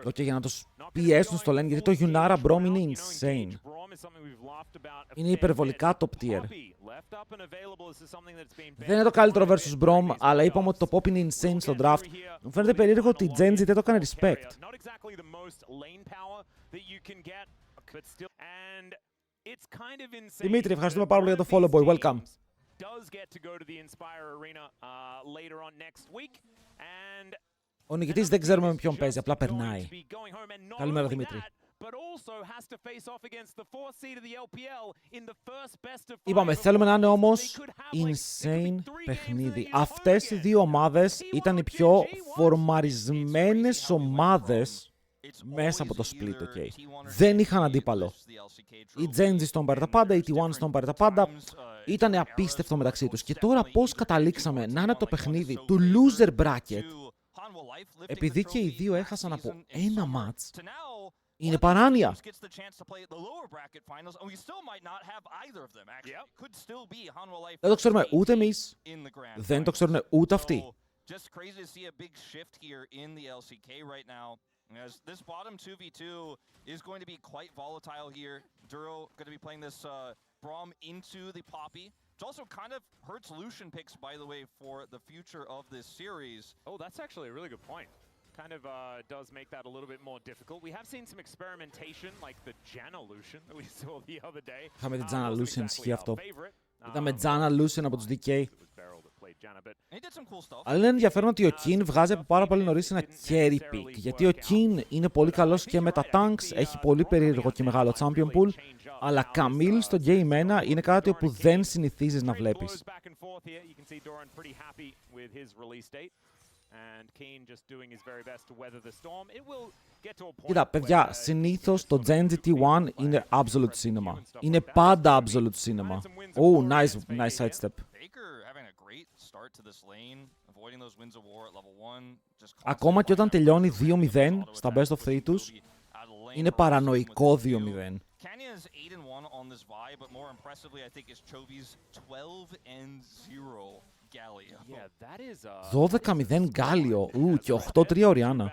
Okay, για να τους πιέσουν στο lane, γιατί το Yunara Braum είναι insane. Είναι υπερβολικά top tier. Δεν είναι το καλύτερο versus Braum, αλλά είπαμε ότι το pop είναι insane στο draft. Μου φαίνεται περίεργο ότι η Geng δεν το έκανε respect. Δημήτρη, ευχαριστούμε πάρα πολύ για το follow, boy. Welcome. Ο νικητής δεν ξέρουμε με ποιον παίζει, απλά περνάει. Καλημέρα, Δημήτρη. Είπαμε, θέλουμε να είναι όμως insane παιχνίδι. Αυτές οι δύο ομάδες ήταν οι πιο φορμαρισμένες ομάδες μέσα από το split, okay. Δεν είχαν αντίπαλο. Οι Genji στον πάρει τα πάντα, οι T1 στον πάρει τα πάντα. Ήταν απίστευτο μεταξύ τους. Και τώρα πώς καταλήξαμε να είναι το παιχνίδι του loser bracket, επειδή και οι δύο έχασαν από ένα match, είναι παράνοια. Δεν το ξέρουμε ούτε εμείς, δεν το ξέρουν ούτε αυτοί. As this bottom 2v2 is going to be quite volatile here. Duro going to be playing this Braum into the Poppy. It also kind of hurts Lucian picks, by the way, for the future of this series. Oh, that's actually a really good point. Kind of does make that a little bit more difficult. We have seen some experimentation, like the Janna Lucian that we saw the other day. Είχαμε την Janna Lucian, ισχύει αυτό. Είδαμε Janna Lucian από τους DK. Αλλά είναι ενδιαφέρον ότι ο Kin βγάζει από πάρα πολύ νωρίς ένα carry pick. Γιατί ο Kin είναι πολύ καλός και με τα tanks, έχει πολύ περίεργο και μεγάλο champion pool. Αλλά Camille στο Game 1 είναι κάτι που δεν συνηθίζεις να βλέπεις. Κοίτα, παιδιά, συνήθως το Genji T1 είναι absolute cinema. Είναι πάντα absolute cinema. Oh, nice sidestep. Ακόμα και όταν τελειώνει 2-0 στα best of 3 τους, είναι παρανοϊκό 2-0. 12-0 Γκάλιο, και 8-3 Οριάννα.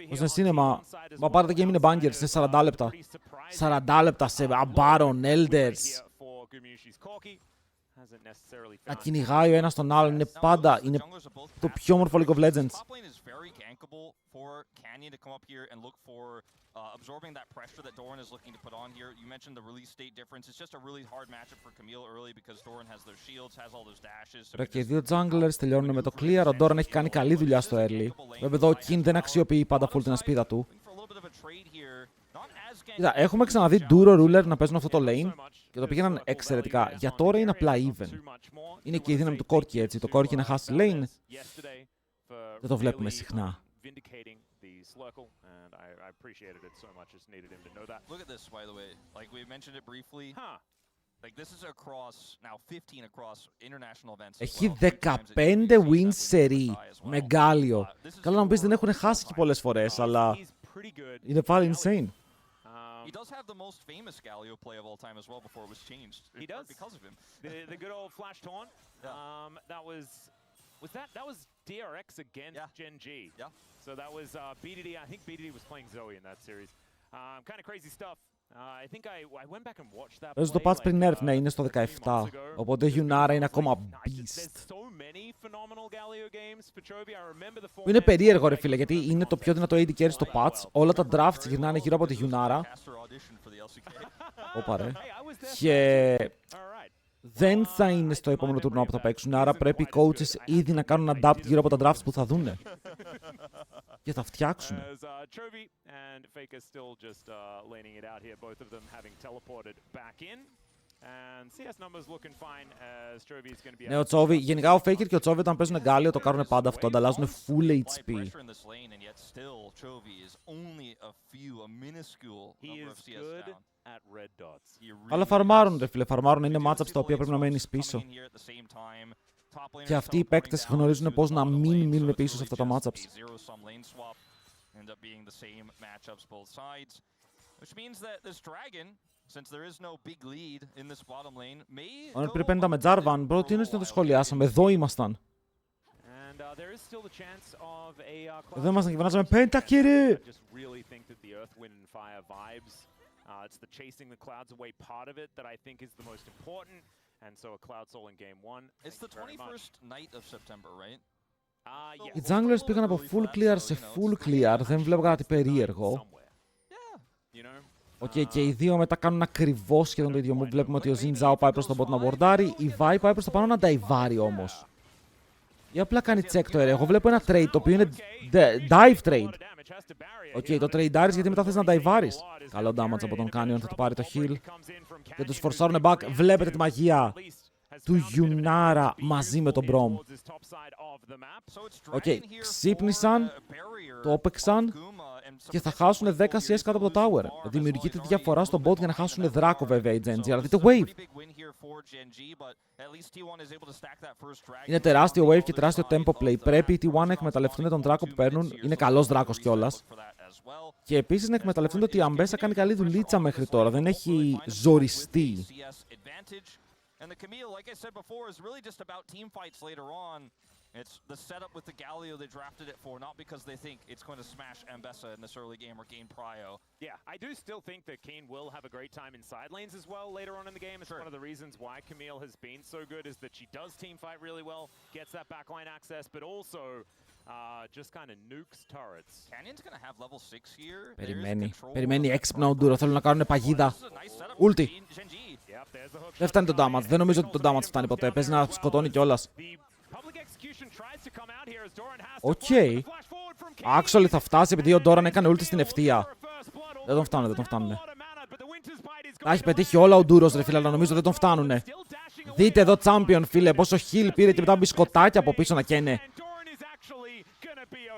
Ως είναι σίνεμα, μα πάρε το game είναι banger σε 40 λεπτά. 40 λεπτά σε Baron, Elders. Να κυνηγάει ο ένας τον άλλον, είναι πάντα, είναι το πιο όμορφο League of Legends. Absorbing that pressure that Doran is looking to put on here. You mentioned the release state difference. It's just a really hard matchup for Camille early because Doran has those shields, has all those dashes. Ρε και οι δύο junglers τελειώνουν με το clear. Ο Doran έχει κάνει καλή δουλειά στο early. Βέβαια εδώ ο King δεν αξιοποιεί πάντα full την ασπίδα του. Κοίτα, έχουμε ξαναδεί Duro Ruler να παίζουν αυτό το lane και το πήγαιναν εξαιρετικά. Για τώρα είναι απλά even. Είναι και η δύναμη του Corki, έτσι. Το Corki να χάσει lane δεν το βλέπουμε συχνά. Έχει 15 wins series με Γκάλιο. Καλά να μου πεις δεν έχουν χάσει και πολλές φορές, αλλά είναι πάλι insane. He does have the most famous Galio play of all time as well before it was changed. He does because of him. The good old flash taunt. That was DRX against Gen G. Yeah. So that was BDD. I think BDD was playing Zoe in that series. Kind of crazy stuff. I think I went back and watched that. Παίζει το patch πριν nerf, ναι, είναι στο 17. Οπότε η Yunara είναι ακόμα beast. Είναι περίεργο ρε φίλε, γιατί είναι το πιο δυνατό AD carry στο patch. Όλα τα drafts γυρνάνε γύρω από τη Yunara. Όπα ρε. Και δεν θα είναι στο επόμενο τουρνουά που θα παίξουν, άρα πρέπει οι coaches ήδη να κάνουν adapt γύρω από τα drafts που θα δούνε. Και θα φτιάξουν. Ναι, ο Τσόβι, γενικά ο Faker και ο Τσόβι όταν παίζουν Γκάλιο το κάνουν πάντα αυτό, ανταλλάζουν full HP. Αλλά φαρμάρουν ρε φίλε, φαρμάρουν, είναι matchups τα οποία πρέπει να μένεις πίσω. Και αυτοί οι παίκτες γνωρίζουν πώς να μην μείνουν πίσω σε αυτά τα matchups. Όταν πριν 50 με Jarvan, bro, τι είναι να το σχολιάσαμε, εδώ ήμασταν. Εδώ ήμασταν και βάζαμε πέντα, κύριε! It's the chasing the clouds away part of it that I think is the most important, and so a cloud soul in game 1. It's the 21st night of September, right? Yes. Οι junglers πήγαν από full clear σε full clear, δεν βλέπω κάτι περίεργο. Οκ, και οι δύο μετά κάνουν ακριβώς σχεδόν το ίδιο move. Βλέπουμε ότι ο Xin Zhao πάει προς τον bot να μπορντάρει, η Vi πάει προς το πάνω να νταϊβάρει όμως. Ή απλά κάνει check το area. Εγώ βλέπω ένα trade το οποίο είναι dive trade. Οκ, το tradeάρεις γιατί μετά θες να νταϊβάρεις. Καλό damage από τον Canyon, θα του πάρει το heal. Και τους φορσάρουν back. Βλέπετε τη μαγεία του Yunara μαζί με τον Brom. Οκ, ξύπνησαν, το έπαιξαν και θα χάσουν 10 CS κάτω από το tower. Δημιουργείται διαφορά στο bot για να χάσουν δράκο βέβαια οι Geng, αλλά δείτε wave. Είναι τεράστιο wave και τεράστιο tempo play. Πρέπει οι T1 να εκμεταλλευτούν τον δράκο που παίρνουν. Είναι καλός δράκος κιόλας. Και επίσης να εκμεταλλευτούν ότι η Αμπέσα κάνει καλή δουλίτσα μέχρι τώρα. Δεν έχει ζοριστεί. And the Camille, like I said before, is really just about team fights later on. It's the setup with the Galio they drafted it for, not because they think it's going to smash Ambessa in this early game or gain prio. Yeah, I do still think that Kane will have a great time in side lanes as well later on in the game. It's one of the reasons why Camille has been so good is that she does team fight really well, gets that backline access, but also just kind of nukes turrets. Canyon's going to have level 6 here. Περιμένει έξυπνα ο Ντούρο, θέλουν να κάνουν παγίδα. Ulti. Δεν φτάνει το damage, δεν νομίζω ότι το damage φτάνει ποτέ. Παίζει να σκοτώνει κιόλας. Οκ. Actually θα φτάσει επειδή ο Doran έκανε ulti στην ευθεία. Δεν τον φτάνουνε, δεν τον φτάνουνε. Τα έχει πετύχει όλα ο Ντούρος ρε φίλε, αλλά νομίζω δεν τον φτάνουνε. Δείτε εδώ champion φίλε, πόσο heal πήρε και μετά μπισκοτάκια από πίσω να καίνε.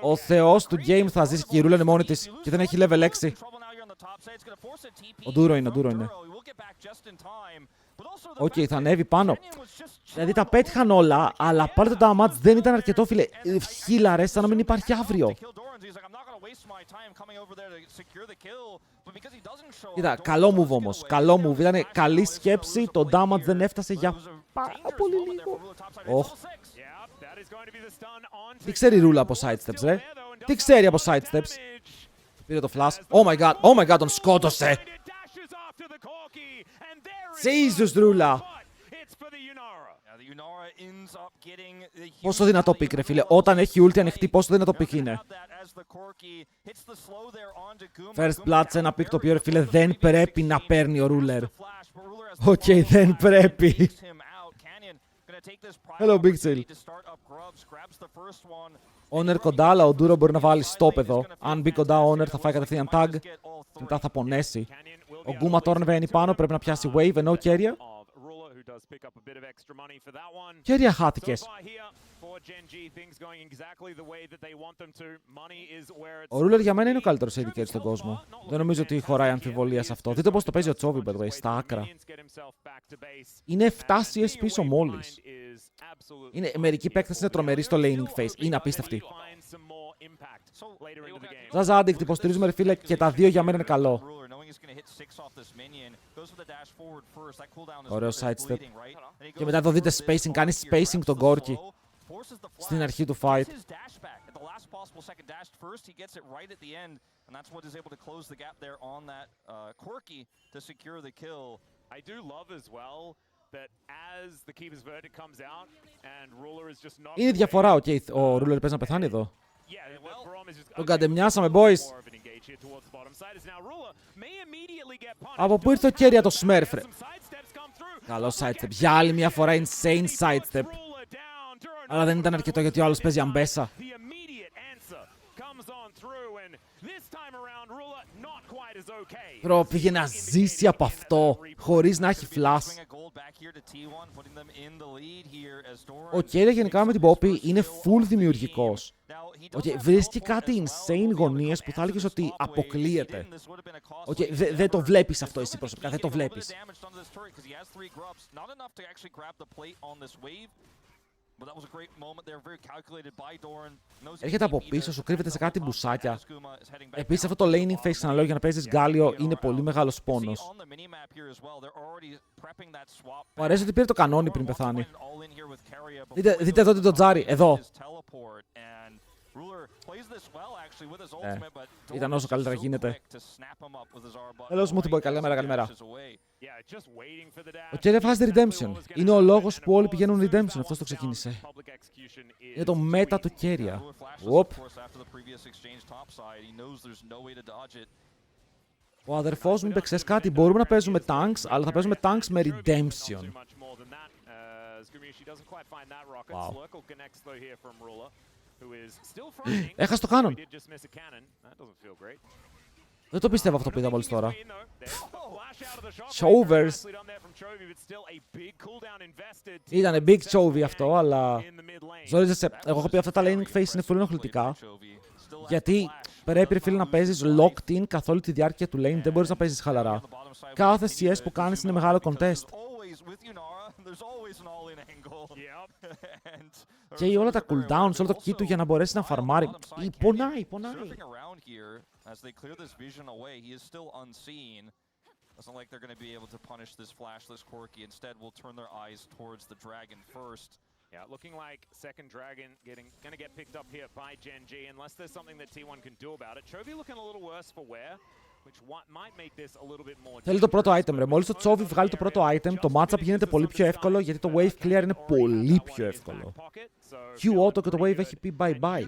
Ο θεός του game θα ζήσει και η Ρούλα είναι μόνη της και δεν έχει level 6. Ο Ντούρο είναι. Οκ, θα ανέβει πάνω. Δηλαδή τα πέτυχαν όλα, αλλά πάλι το damage δεν ήταν αρκετό φίλε. Χίλαρε σαν να μην υπάρχει αύριο. Κοίτα, καλό move όμως. Καλό move. Ήταν καλή σκέψη. Το damage δεν έφτασε για πάρα πολύ λίγο. Τι ξέρει η Ρούλα από sidesteps, ρε. Τι ξέρει από sidesteps. Πήρε το flash. Oh my god, τον σκότωσε. Jesus, Ρούλα. Πόσο δυνατό πικ, ρε φίλε. Όταν έχει ulti ανοιχτή, πόσο δυνατό πικ είναι. First blood σε ένα πικ το οποίο, ρε φίλε, δεν πρέπει να παίρνει ο Ruler. Οκ, δεν πρέπει. Hello, Big Chill. Honor κοντά, αλλά ο Ντούρο μπορεί να βάλει stop εδώ. Αν μπει κοντά ο Honor θα φάει κατευθείαν tag. Και μετά θα πονέσει. Ο Γκούμα τώρα ανεβαίνει πάνω, πρέπει να πιάσει wave, ενώ Κέρια. Κέρια χάθηκες. Ο Ruler για μένα είναι ο καλύτερος AD carry στον κόσμο. Δεν νομίζω ότι χωράει αμφιβολία σε αυτό. Δείτε πώς το παίζει ο Chovy, by the way, στα άκρα. Είναι 7 CS πίσω μόλις. Μερικοί παίκτες είναι τρομεροί στο laning phase. Είναι απίστευτοι. Ζάζα addict, υποστηρίζουμε ρε φίλε και τα δύο για μένα είναι καλό. Ωραίο sidestep. Και μετά εδώ δείτε spacing, κάνει spacing τον Gorky στην αρχή του fight. Είναι η διαφορά, οκ, ο Ruler παίζει να πεθάνει εδώ. Τον κατεμοιάσαμε, boys. Από πού ήρθε ο Κέρια το Smurf, ρε. Καλό sidestep. Για άλλη μια φορά insane sidestep. Αλλά δεν ήταν αρκετό γιατί ο άλλος παίζει αμπέσα. Προ, πήγε να ζήσει από αυτό χωρίς να έχει flash. Ο Κέρια γενικά με την Poppy είναι full δημιουργικός. Βρίσκει κάτι insane γωνίες που θα έλεγες ότι αποκλείεται. Δεν το βλέπεις αυτό εσύ προσωπικά, δεν το βλέπεις. Έρχεται από πίσω, σου κρύβεται σε κάτι μπουσάκια. Επίσης αυτό το laning phase, ξαναλέω, για να παίζεις Γκάλιο είναι πολύ μεγάλος πόνος. Μου αρέσει ότι πήρε το κανόνι πριν πεθάνει. Δείτε εδώ το τζάρι, εδώ. Ήταν όσο καλύτερα γίνεται. Hello Smoothie Boy, καλημέρα, καλημέρα. Ο Keria βάζει Redemption. Είναι ο λόγος που όλοι πηγαίνουν Redemption, αυτός το ξεκίνησε. Είναι το meta του Keria. Ο αδερφός μου είπε χθες κάτι, μπορούμε να παίζουμε tanks, αλλά θα παίζουμε tanks με Redemption. Wow. Έχασε το κάνον. Δεν το πιστεύω αυτό που είδα μόλις τώρα. Chovers. Ήτανε big chovy αυτό, αλλά... Ζόριζεσαι. Εγώ έχω πει αυτά τα laning phase είναι πολύ ενοχλητικά. Γιατί πρέπει, ρε φίλε, να παίζεις locked in καθ' όλη τη διάρκεια του lane. Δεν μπορείς να παίζεις χαλαρά. Κάθε CS που κάνεις είναι μεγάλο contest. Και όλα τα cooldowns, όλο το kit του για να μπορέσει να φαρμάρει. Πονάει, πονάει. Doesn't like they're going to be able to punish this flashless Corki. Instead, will turn their eyes towards the dragon first. Yeah, looking like second dragon going to get picked up here by Geng, unless there's something that T1 can do about it. Chovy looking a little worse for wear, which might make this a little bit more. Θέλει το πρώτο item, ρε. Μόλις το Chovy βγάλει το πρώτο item, το matchup γίνεται πολύ πιο εύκολο, γιατί το wave clear είναι πολύ πιο εύκολο. Q auto και το wave έχει πει bye bye.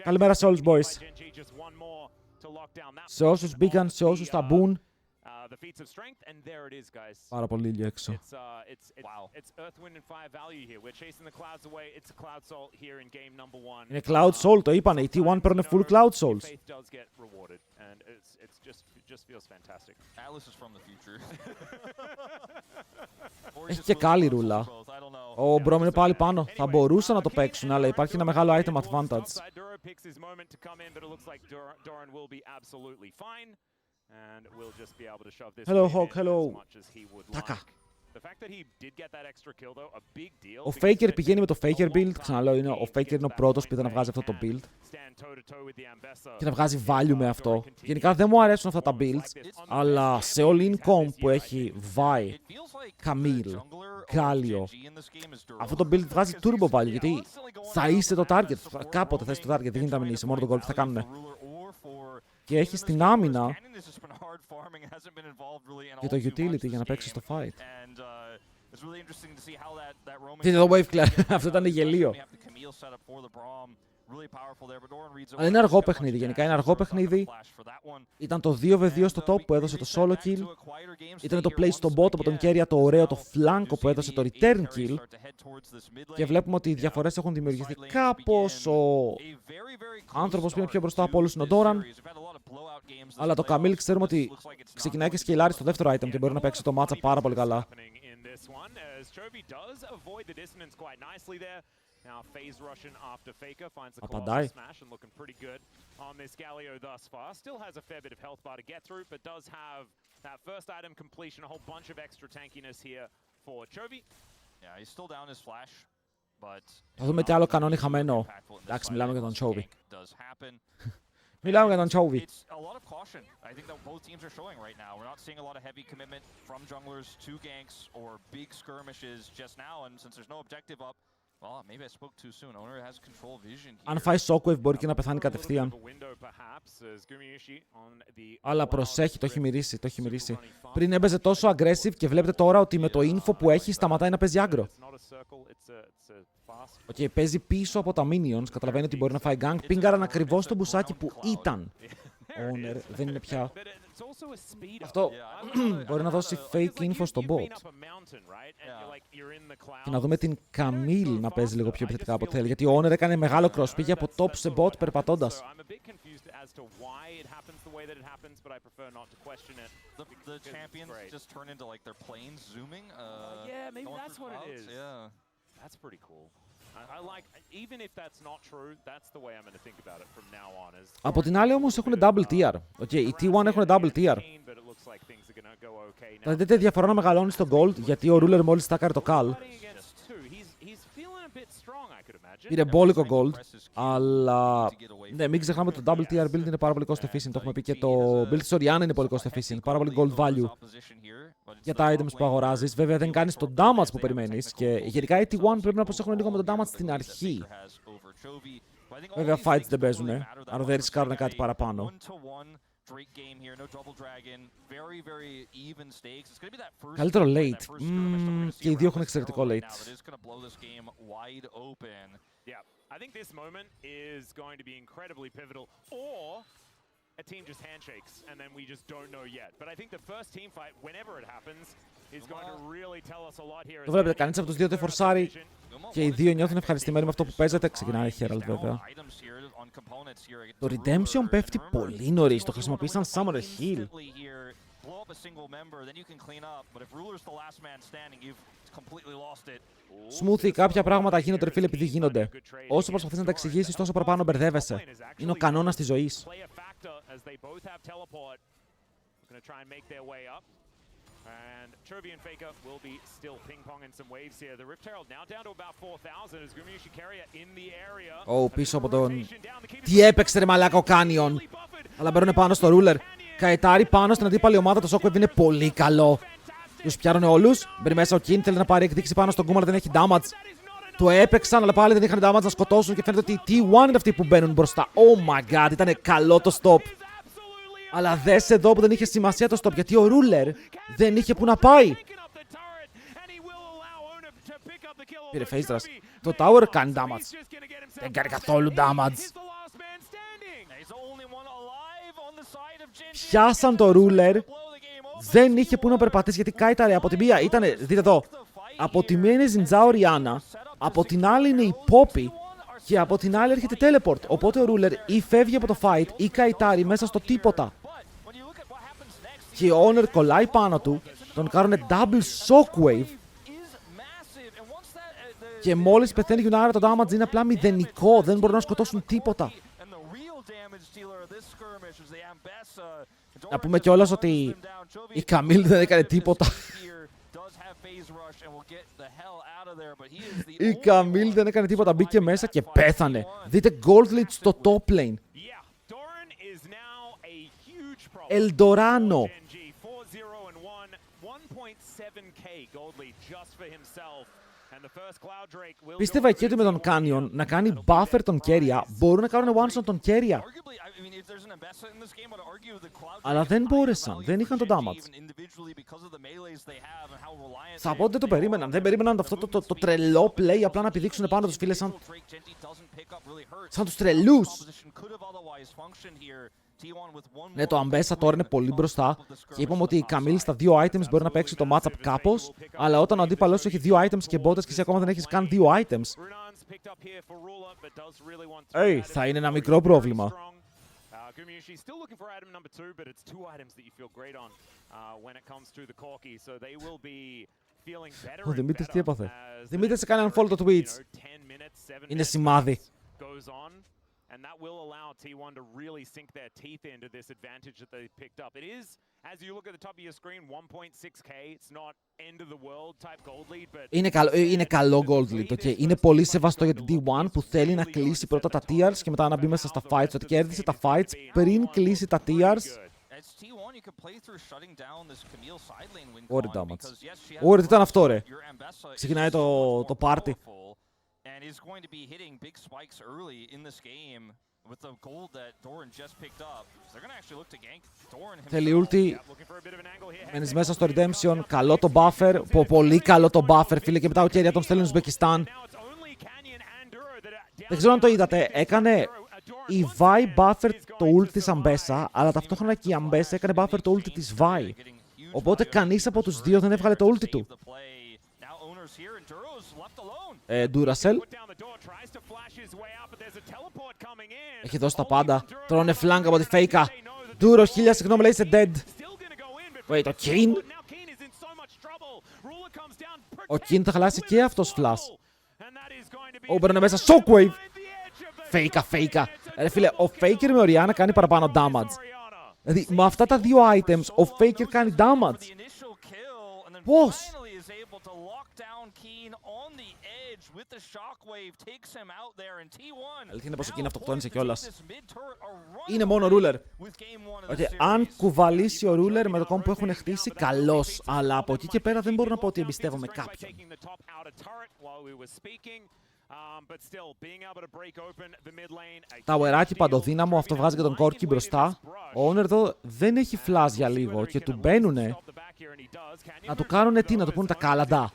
Καλημέρα σε όλους, boys. Σε όσους μπήκαν, σε όσους θα μπουν. Πάρα πολύ ήλιο έξω. Είναι Cloud Soul, το είπανε. Οι T1 παίρνουν full Cloud Souls. Έχει και καλή ρούλα. Ο Μπρόμ είναι πάλι πάνω. Θα μπορούσαν να το παίξουν, αλλά υπάρχει ένα μεγάλο item advantage. Hello Hawk, hello. Taka. Ο Faker πηγαίνει με το Faker build. Ξαναλέω, ο Faker είναι ο πρώτος που ήταν να βγάζει αυτό το build. Και να βγάζει value με αυτό. Γενικά δεν μου αρέσουν αυτά τα builds, αλλά σε all-in comp που έχει Vi, Camille, Galio, αυτό το build βγάζει turbo value, γιατί θα είσαι το target. Κάποτε θα είσαι το target, δεν γίνεται να μην είσαι, μόνο το gold που θα κάνουνε. Και έχει την άμυνα και το utility για να παίξει το fight. Δείτε το wave clear, αυτό ήταν γελίο. Αλλά είναι αργό παιχνίδι, γενικά είναι αργό παιχνίδι. Ήταν το 2v2 στο top που έδωσε το solo kill. Ήταν το play στο bot από τον Keria, το ωραίο το flanco που έδωσε το return kill. Και βλέπουμε ότι οι διαφορές έχουν δημιουργηθεί κάπως. Ο άνθρωπος που είναι πιο μπροστά από όλους είναι ο Doran. Αλλά το Camille ξέρουμε ότι ξεκινάει και σκελάρει στο δεύτερο item και μπορεί να παίξει το matchup πάρα πολύ καλά. Now phase Russian after Faker finds the Colossus smash and looking pretty good on this Galio thus far. Still has a fair bit of health bar to get through, but does have that first item completion, a whole bunch of extra tankiness here for Chovy. Yeah, he's still down his flash, but θα δούμε τι άλλο κανόνι χαμένο. Εντάξει, μιλάμε για τον Chovy. Μιλάμε για τον Chovy. A lot of caution. I think that both teams are showing right now. We're not seeing a lot of heavy commitment from junglers to ganks or big skirmishes just now, and since there's no objective up, well, maybe I spoke too soon. Owner has control vision here. Αν φάει shockwave μπορεί και να πεθάνει κατευθείαν. Αλλά προσέχει, το έχει μυρίσει, το έχει μυρίσει. Πριν έμπαιζε τόσο aggressive και βλέπετε τώρα ότι με το info που έχει σταματάει να παίζει aggro. Οκ, παίζει πίσω από τα minions, καταλαβαίνει ότι μπορεί να φάει gank. Πίνγκαραν ακριβώς στο μπουσάκι που ήταν. Owner δεν είναι πια. Αυτό μπορεί να δώσει fake info στο bot. Και να δούμε την Camille να παίζει λίγο πιο επιθετικά από ό,τι θέλει. Γιατί ο Owner έκανε μεγάλο cross, πήγε από top σε bot περπατώντας. That's pretty cool. I like, even if that's not true, that's the way I'm going to think about it from now on. Από την άλλη όμως έχουν double tier. Οι T1 έχουν double tier. Θα δείτε διαφορά να μεγαλώνει στο gold, γιατί ο Ruler μόλις στάκαρε το Cal. Πήρε μπόλικο gold, αλλά ναι, μην ξεχνάμε ότι το double tier build είναι πάρα πολύ cost efficient. Το έχουμε πει και το build της Orianna είναι πολύ cost efficient. Πάρα πολύ gold value για τα items που αγοράζεις. Βέβαια δεν κάνεις το damage που περιμένεις και γενικά οι T1 πρέπει να προσέχουν λίγο με το damage στην αρχή. Βέβαια fights δεν παίζουν, άρα δεν ρισκάρουν κάτι παραπάνω. Καλύτερο late. Και οι δύο έχουν εξαιρετικό late. I think this moment is going to be incredibly pivotal, or a team just handshakes and then we just don't know yet. But I think the first team fight, whenever it happens, is going to really tell us a lot here. Το βλέπετε, κανείς από τους δύο δεν φορσάρει και οι δύο νιώθουν ευχαριστημένοι με αυτό που παίζεται. Ξεκινάει η Herald βέβαια. Το Redemption πέφτει πολύ νωρίς, το χρησιμοποίησαν Summoner Heal. Smoothie, κάποια πράγματα γίνονται ρε φίλε επειδή γίνονται. Όσο προσπαθείς να τα εξηγήσεις, τόσο παραπάνω μπερδεύεσαι. Είναι ο κανόνας της ζωής. And Chovy and Faker will be still ping-ponging some waves here. The Rift Herald now down to about 4,000 as Gumyushi Carrier in the area. Πίσω από τον... Τι έπαιξε ρε μαλάκα ο Canyon. Αλλά μπαίνουν πάνω στο Ruler. Καετάρι πάνω στην αντίπαλη ομάδα, το Shockwave είναι πολύ καλό. Τους πιάνουν όλους. Μπαίνει μέσα ο Kin, θέλει να πάρει εκδίκηση πάνω στον Γκούμα, αλλά δεν έχει damage. Το έπαιξαν, αλλά πάλι δεν είχαν damage να σκοτώσουν και φαίνεται ότι οι T1 είναι αυτοί που μπαίνουν μπροστά. Oh my god, ήταν καλό το stop. Αλλά δες εδώ που δεν είχε σημασία το stop, γιατί ο Ruler δεν είχε που να πάει. Πήρε face rush. Το tower κάνει damage. Δεν κάνει καθόλου damage. Πιάσαν το Ruler. Δεν είχε που να περπατήσει γιατί κάιταρε. Από τη μία ήταν, δείτε εδώ. Από τη μία είναι Ζιντζά Orianna. Από την άλλη είναι η Poppy. Και από την άλλη έρχεται teleport. Οπότε ο Ruler ή φεύγει από το fight ή καιτάρει μέσα στο τίποτα. Και ο Honor κολλάει πάνω του. Τον κάνουν double shockwave. Και μόλις πεθαίνει η Yunara το damage είναι απλά μηδενικό. Δεν μπορούν να σκοτώσουν τίποτα. Να πούμε κιόλας ότι η Camille δεν έκανε τίποτα. Η Camille δεν έκανε τίποτα. Μπήκε μέσα και πέθανε. Δείτε gold lead στο top lane. Eldorano. Πίστευα εκεί ότι με τον Canyon να κάνει buffer τον Keria μπορούν να κάνουν one shot τον Keria. Αλλά δεν μπόρεσαν, δεν είχαν το damage. Θα πω ότι δεν το περίμεναν. Δεν περίμεναν αυτό το τρελό play απλά να πηδήξουν πάνω τους φίλες σαν τους τρελούς. Ναι, το Ambessa τώρα είναι πολύ μπροστά και είπαμε ότι η Camille στα δύο items μπορεί να παίξει το matchup κάπως, αλλά όταν ο αντίπαλος έχει δύο items και μπότες και εσύ ακόμα δεν έχεις καν δύο items, θα είναι ένα μικρό πρόβλημα. Ο Δημήτρης τι έπαθε? Δημήτρης έκανε unfollow το Twitch. Είναι σημάδι. And that will allow T1 to really sink their teeth into this advantage that they picked up. It is, as you look at the top of your screen, 1.6k. It's not end of the world type gold lead, but... Είναι καλό gold lead, okay. Είναι πολύ σεβαστό για την T1 που θέλει να κλείσει πρώτα τα tiers και μετά να μπει μέσα στα fights. Ότι κέρδισε τα fights πριν κλείσει τα tiers. Ωραία damage. Ωραία, τι ήταν αυτό ρε. Ξεκινάει το party. And is going to be hitting big spikes early in this game with the gold that Doran just picked up. So they're going to actually look to gank Doran himself. Θέλει ulti. Μένεις μέσα στο Redemption. Καλό το buffer. Πολύ καλό το buffer, φίλε. Και μετά ο Keria τον στέλνει Ουσμπεκιστάν. Δεν ξέρω αν το είδατε. Έκανε η Vi buffer το ulti της Ambessa, αλλά ταυτόχρονα και η Ambessa έκανε buffer το ulti της Vi. Οπότε κανείς από τους δύο δεν έβγαλε το ulti του. Duracell. Έχει δώσει τα πάντα. Τρώνε flank από τη Faker. Duro, 1000 συγγνώμη, λέει είσαι dead. Wait, ο Kin. Ο Kin θα χαλάσει και αυτός flash. Όμπερνε μέσα, shockwave! Φέικα. Ρε φίλε, ο Faker με Orianna κάνει παραπάνω damage. Δηλαδή, με αυτά τα δύο items, ο Faker κάνει damage. Πώς? Αλήθεια είναι πως εκείνη αυτοκτόνησε κιόλας. Είναι μόνο ruler. Okay, αν κουβαλήσει ο ruler με το κόμμα που έχουν χτίσει, καλώς. Αλλά από εκεί και πέρα δεν μπορώ να πω ότι εμπιστεύομαι κάποιον. Ταουεράκι παντοδύναμο, αυτό βγάζει και τον Κόρκι μπροστά. Ο Owner εδώ δεν έχει flash για λίγο και του μπαίνουνε να του κάνουνε τι, να του πούνε τα κάλαντα.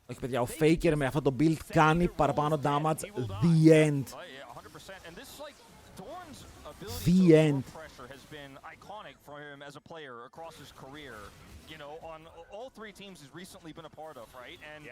Όχι παιδιά, ο Faker με αυτό το build κάνει παραπάνω damage. The end. The end. Iconic for him as a player across his career. You know, on all three teams he's recently been a part of, right? And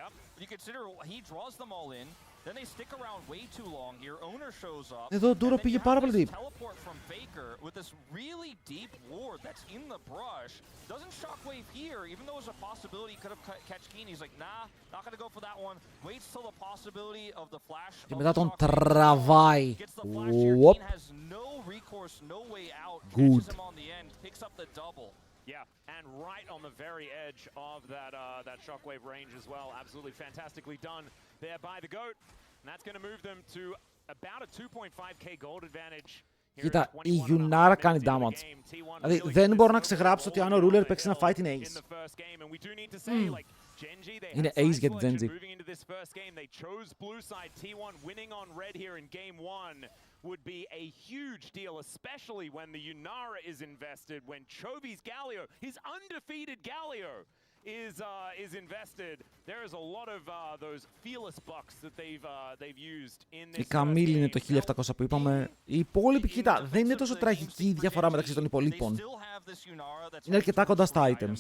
you consider he draws them all in, then they stick around way too long here. Owner shows up. Εδώ Ντούρο πήγε πάρα πολύ deep. Teleport from Faker with this really deep ward that's in the brush. Doesn't shockwave here, even though there's a possibility he could have catch Keen. He's like, nah, not gonna go for that one. Waits till the possibility of the flash. Και μετά τον τραβάει. Whoop. Has no recourse, no way out. Good. Catches him on the end, picks up the double. Yeah, and right on the very edge of that shockwave range as well. Absolutely fantastically done there by the GOAT. And that's going to move them to about a 2.5k gold advantage. Κοίτα, η Yunara κάνει damage. Δηλαδή, δεν μπορώ να ξεγράψω ότι αν ο Ruler παίξει ένα fight είναι ace. Είναι ace για την Genji. Would be a huge deal, especially when the Yunara is invested, when Chovy's Galio, his undefeated Galio, is invested. There is a lot of those fearless bucks that they've used in this. Η Καμίλ είναι το 1700 που είπαμε. Οι υπόλοιποι, κοίτα, δεν είναι τόσο τραγική η διαφορά μεταξύ των υπολείπων. Είναι αρκετά κοντά στα items.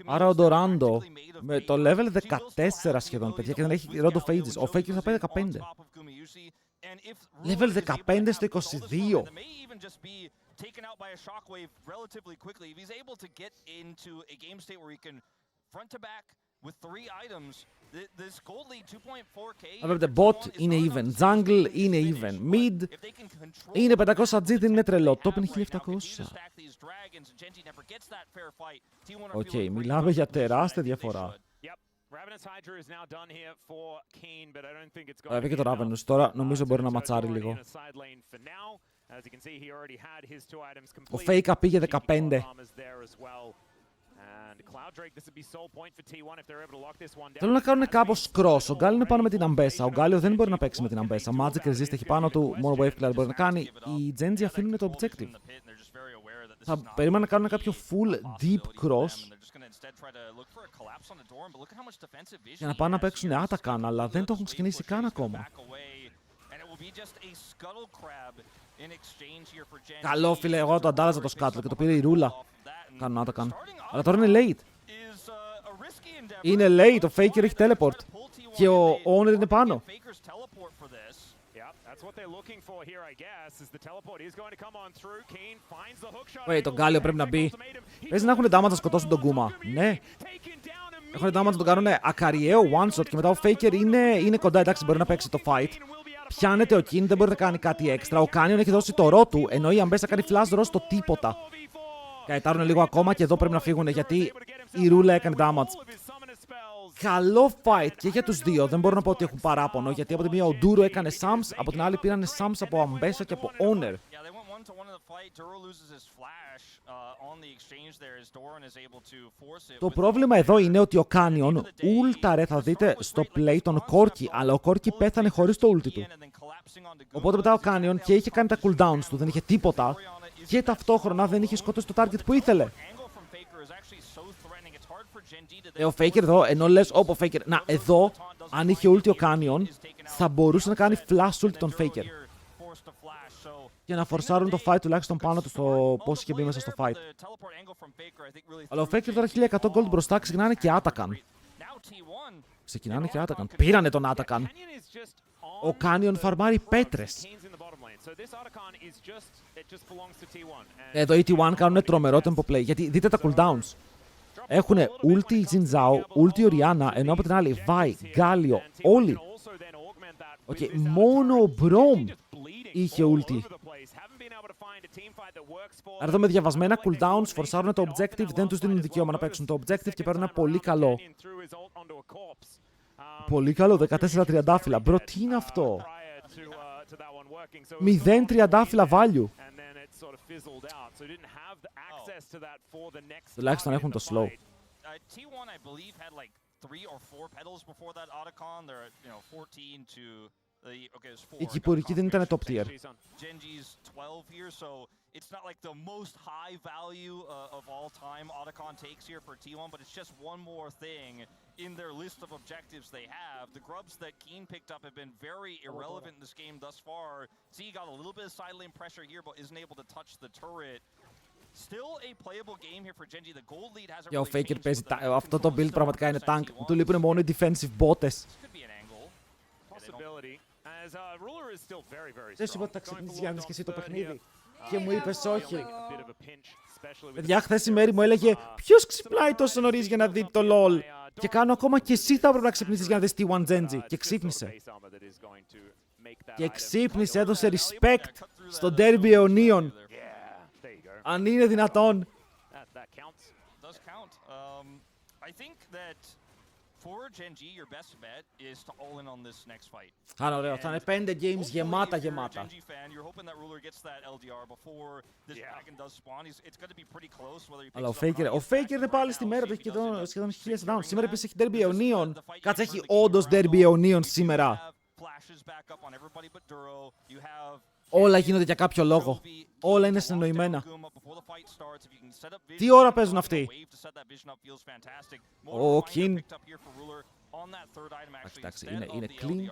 Άρα ο Ντοράντο με το level 14 σχεδόν, παιδιά, και δεν έχει Road of Ages. Ο Faker θα πάει 15. Level 15 στο 22. Taken out by a shockwave relatively quickly. If he's able to get into a game state where he can front to back with 3 items, this gold lead 2.4k. Βλέπετε, bot είναι even, jungle είναι even, mid είναι 500 G, δεν είναι τρελό, top είναι 1700. Οκ, μιλάμε για τεράστια διαφορά. Βέβαια και το Ravenous τώρα νομίζω μπορεί να ματσάρει λίγο. Ο Faker πήγε 15. Θέλω να κάνουν κάπως cross. Ο Γκάλιο είναι πάνω με την Αμπέσα. Ο Γκάλιο δεν μπορεί να παίξει με την Αμπέσα. Magic Resist έχει πάνω του. Μόνο Wave Clear μπορεί να κάνει. Οι Genji αφήνουν το objective. Θα περίμενα να κάνουν κάποιο full deep cross για να πάνε να παίξουν Atakan, αλλά δεν το έχουν ξεκινήσει καν ακόμα. Καλό φίλε, εγώ το αντάλλαζα το Scuttle και το πήρε η Ρούλα. Κάνουν Atakan. Αλλά τώρα είναι late. Είναι late, ο Faker έχει teleport. Και ο Owner είναι πάνω. Wait, τον Γκάλιο πρέπει να μπει. Παίζει να έχουν damage να σκοτώσουν τον Γκούμα. Ναι. Έχουν damage να τον κάνουν ακαριαίο one shot και μετά ο Faker είναι κοντά. Εντάξει, μπορεί να παίξει το fight. Πιάνεται ο Keen, δεν μπορεί να κάνει κάτι έξτρα. Ο Canyon έχει δώσει το ρο του, ενώ η Αμπέσα κάνει flash ρο στο τίποτα. Καετάρουν λίγο ακόμα και εδώ πρέπει να φύγουν γιατί η Ρούλα έκανε damage. Καλό fight και για τους δύο. Δεν μπορώ να πω ότι έχουν παράπονο, γιατί από τη μία ο Ντούρο έκανε Sums, από την άλλη πήρανε Sums από Αμπέσα και από Owner. Το πρόβλημα εδώ είναι ότι ο Canyon ούλταρε, θα δείτε στο play τον Corki, αλλά ο Corki πέθανε χωρίς το ulti του. Οπότε μετά ο Canyon και είχε κάνει τα cooldowns του, δεν είχε τίποτα και ταυτόχρονα δεν είχε σκοτώσει το target που ήθελε. Ο Faker εδώ, ενώ λες ο Faker, να εδώ, αν είχε ulti ο Canyon, θα μπορούσε να κάνει flash ulti τον Faker. Για να φορσάρουν το fight τουλάχιστον πάνω του στο πώς είχε μπει μέσα στο fight. Αλλά ο Faker τώρα 1100 gold μπροστά, ξεκινάνε και Atakan. Ξεκινάνε και Atakan. Πήρανε τον Atakan. Ο Canyon φαρμάρει πέτρες. Εδώ οι T1 κάνουν τρομερό tempo play, γιατί δείτε τα cooldowns. Έχουν ulti η Jin Zhao, ulti η Orianna, ενώ από την άλλη Vi, Galio, όλοι. Okay, μόνο ο Braum είχε ulti. Άρα εδώ με διαβασμένα cooldowns φορσάρουν το objective, δεν τους δίνουν δικαίωμα να παίξουν το objective και παίρνουν ένα πολύ καλό. Πολύ καλό, 14 τριαντάφυλλα. Μπρο, τι είναι αυτό? 0 τριαντάφυλλα value. Τουλάχιστον έχουν το slow. T1, I believe, had like 3 or 4 petals before that Otacon. They're at, 14 to okay, it's 4. Η κυπουρική δεν ήταν top tier. Genji's 12 here, so it's not like the most high value of all time Otacon takes here for T1, but it's just one more thing in their list of objectives they have. The grubs that Keen picked up have been very irrelevant in this game thus far. Z got a little bit of side lane pressure here, but isn't able to touch the turret. Still a playable game here for Genji. The gold lead hasn't Και ο really Faker changed παίζει, with the αυτό το build πραγματικά είναι tank. T1. Του λείπουν μόνο οι defensive botes. This could be an angle. Δεν σου είπα ότι θα ξεκινήσεις Γιάννης και εσύ το παιχνίδι. Και μου είπες όχι. Παιδιά, χθες η Μέρη μου έλεγε ποιος ξυπνάει τόσο νωρίς για να δει το LOL. Και κάνω ακόμα και εσύ θα έπρεπε να ξυπνήσεις για να δεις T1 Genji. Και ξύπνησε. Και ξύπνησε, έδωσε respect στο Ντερμπι αιωνίων. Αν είναι δυνατόν. Does count. I think that for Genji, your best bet is to all in on this next fight. Άρα ωραίο, θα είναι 5 games γεμάτα γεμάτα. Genji fan, you're hoping that ruler gets that LDR before this dragon does spawn. It's going to be pretty close whether he Αλλά picks it up or not. ο Faker είναι πάλι στη μέρα του, έχει σχεδόν 1000 rounds. Σήμερα επίσης έχει Ντερμπι αιωνίων. Κάτσε, έχει όντως Ντερμπι αιωνίων σήμερα. Όλα γίνονται για κάποιο λόγο. Όλα είναι συνεννοημένα. Τι ώρα παίζουν αυτοί? Ο King. Εντάξει, είναι clean.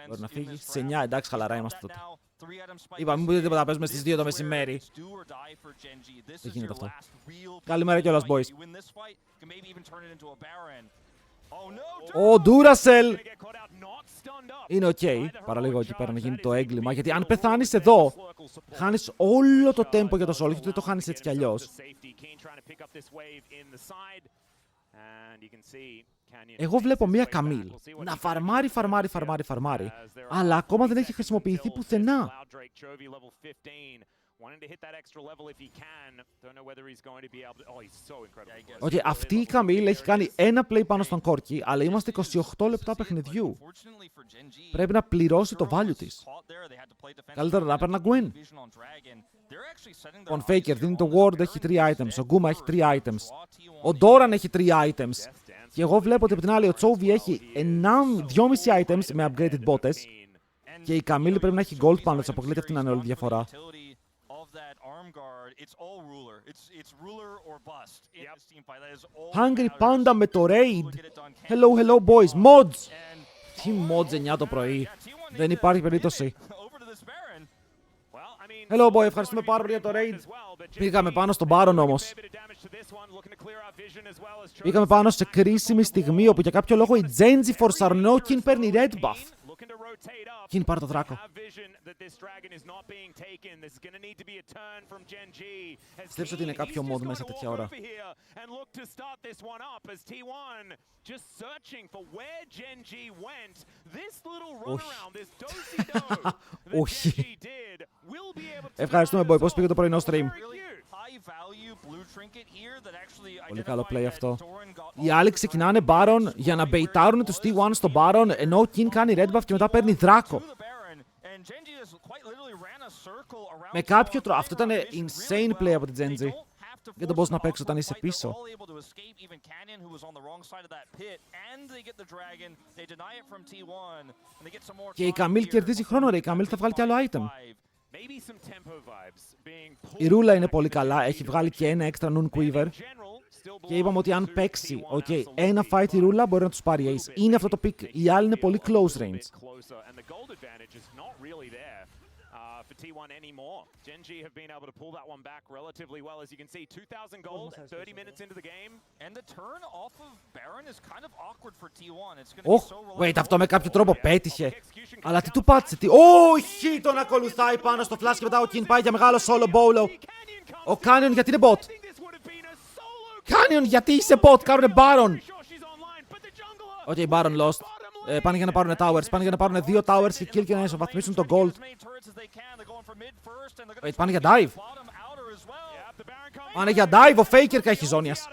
Μπορεί να φύγει. Σε 9, εντάξει, χαλαρά είμαστε τότε. Είπα, μην πείτε τίποτα, παίζουμε στις 2 το μεσημέρι. Δεν γίνεται αυτό. Καλημέρα κιόλας, boys. Ο Duracell είναι ok. Παραλίγο εκεί πέρα να γίνει το έγκλημα. Γιατί αν πεθάνεις εδώ, χάνεις όλο το tempo για το solo. Γιατί δεν το χάνεις έτσι κι αλλιώς. Εγώ βλέπω μία Καμίλ να φαρμάρει. Αλλά ακόμα δεν έχει χρησιμοποιηθεί πουθενά. Ότι αυτή η Καμίλ έχει κάνει ένα play πάνω στον Κόρκι, αλλά είμαστε 28 λεπτά παιχνιδιού. Πρέπει να πληρώσει το value της. Καλύτερα να παίρνει Gwen. Ο Faker δίνει το Ward, έχει 3 items. Ο Γκούμα έχει 3 items. Ο Doran έχει 3 items. Και εγώ βλέπω ότι από την άλλη ο Τσόβι έχει 2,5 items με upgraded botes. Και η Καμίλ πρέπει να έχει gold πάνω της. Αποκλείται αυτή να είναι όλη διαφορά. Hungry Panda με το raid. Hello boys. Mods. Τι mods 9 το πρωί. Δεν υπάρχει περίπτωση. Hello boy, ευχαριστούμε πάρα πολύ για το raid. Πήγαμε πάνω στον Baron όμως. Πήγαμε πάνω σε κρίσιμη στιγμή όπου για κάποιο λόγο η Genji φορσαρνό King παίρνει red buff. King πάρε το δράκο. Στέψω ότι είναι κάποιο mod μέσα τέτοια ώρα. Όχι. Ευχαριστούμε boy, πώς πήγε το πρωινό stream. Πολύ καλό play αυτό. Οι άλλοι ξεκινάνε Baron για να μπεϊτάρουν τους T1 στο Baron, ενώ ο King κάνει red buff και μετά παίρνει δράκο. Με κάποιο τρόπο. Αυτό ήταν insane play από την Genji. Δεν το μπορείς να παίξεις όταν είσαι πίσω. Και η Καμίλ κερδίζει χρόνο ρε. Η Καμίλ θα βγάλει κι άλλο item. Η Ρούλα είναι πολύ καλά. Έχει βγάλει και ένα extra Noon Quiver. Και είπαμε ότι αν παίξει ένα fight η Ρούλα μπορεί να τους πάρει ace. Είναι αυτό το pick. Οι άλλοι είναι πολύ close range. for T1 anymore. Geng have been able to pull that one back relatively well. As you can see, 2,000 gold, 30 minutes into the game. And the turn off of Baron is kind of awkward for T1. It's going to be so Wait, αυτό με κάποιο τρόπο πέτυχε. Αλλά τι του πάτησε, όχι, τον ακολουθάει πάνω στο flash και μετά ο King πάει για μεγάλο solo bolo. Ο Canyon γιατί είναι bot. Canyon γιατί είσαι bot, κάνουνε Baron. Οκ, Baron lost. Πάνε για να πάρουν towers, πάνε για να πάρουν 2 towers και kill και να ισοβαθμίσουν το gold. Wait, πάνε για dive. Πάνε για dive, ο Faker έχει ζώνιας.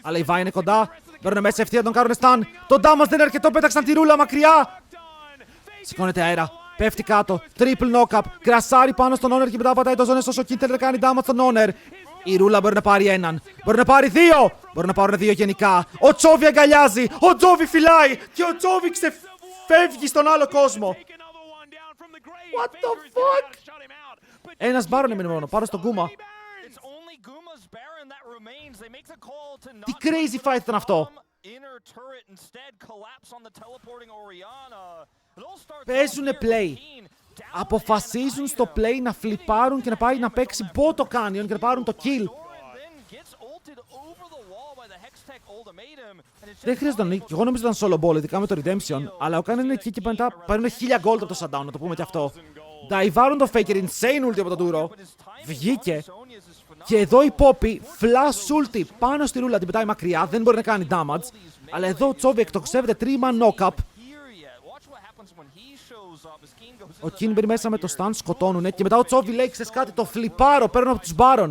Αλλά η Vi είναι κοντά. Μπαίνουν μέσα ευθεία, τον κάνουν stun. Το damage δεν είναι αρκετό, πέταξαν τη ρούλα μακριά. Σηκώνεται αέρα, πέφτει κάτω. Triple knock-up, κρασάρι πάνω στον owner και μετά πατάει το ζώνες όσο Kill κάνει damage στον owner. Η ρούλα μπορεί να πάρει έναν, μπορεί να πάρει 2, μπορεί να πάρουν 2 γενικά. Ο Τζόβι αγκαλιάζει, ο Τζόβι φυλάει και ο Τζόβι ξεφεύγει στον άλλο κόσμο. What the fuck? Ένας Baron έμεινε μόνο, πάνω στον Γκούμα. Τι crazy fight ήταν αυτό. Παίζουνε play. Αποφασίζουν στο play να φλιπάρουν και να πάει να παίξει bot το Canyon και να πάρουν το kill. Δεν χρειάζεται να νίκη. Εγώ νομίζω ήταν solo ball, ειδικά με το Redemption. Αλλά ο Canyon είναι εκεί και μετά παίρνουν 1000 gold από το shutdown, να το πούμε και αυτό. Νταϊβάρουν το Faker, insane ulti από τον Duro. Βγήκε. Και εδώ η Poppy, flash ulti πάνω στη ρούλα, την πετάει μακριά, δεν μπορεί να κάνει damage. Αλλά εδώ ο Chovy εκτοξεύεται 3-man knock-up. Ο King μπαίνει μέσα με το stun, σκοτώνουνε και μετά ο Chovy λέει, ξέρεις κάτι, το φλιπάρω, παίρνω από τους Baron.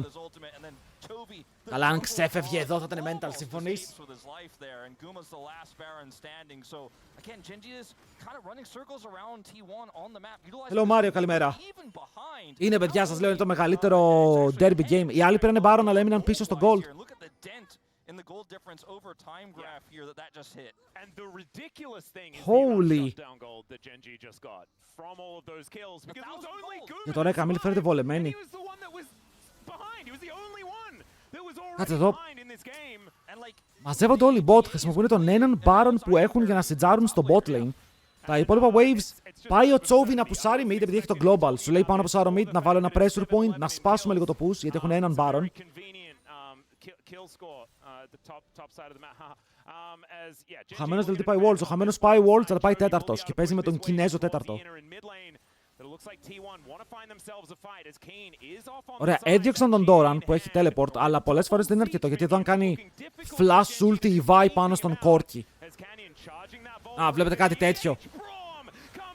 Αλλά αν ξέφευγε εδώ θα ήταν mental, συμφωνείς? Hello Mario, καλημέρα. Είναι παιδιά, σας λέω, είναι το μεγαλύτερο Derby game. Οι άλλοι πήρανε Baron αλλά έμειναν πίσω στο gold. Holy. Για τώρα η Καμίλ φαίνεται βολεμένη. Κάτσε εδώ. Μαζεύονται όλοι οι bot, χρησιμοποιούν τον έναν Baron που έχουν για να σιτζάρουν στο bot lane. Τα υπόλοιπα waves, πάει ο Chovy να πουσάρει mid επειδή έχει το global. Σου λέει πάω να πουσάρω mid, να βάλω ένα pressure point, να σπάσουμε λίγο το push γιατί έχουν έναν Baron. Ο χαμένος δηλαδή πάει walls, ο χαμένος πάει walls αλλά πάει τέταρτος και παίζει με τον Κινέζο τέταρτο. Ωραία, έδιωξαν τον Doran που έχει teleport, αλλά πολλές φορές δεν είναι αρκετό γιατί εδώ αν κάνει flash ulti η Vi πάνω στον Corki. Α, βλέπετε κάτι τέτοιο.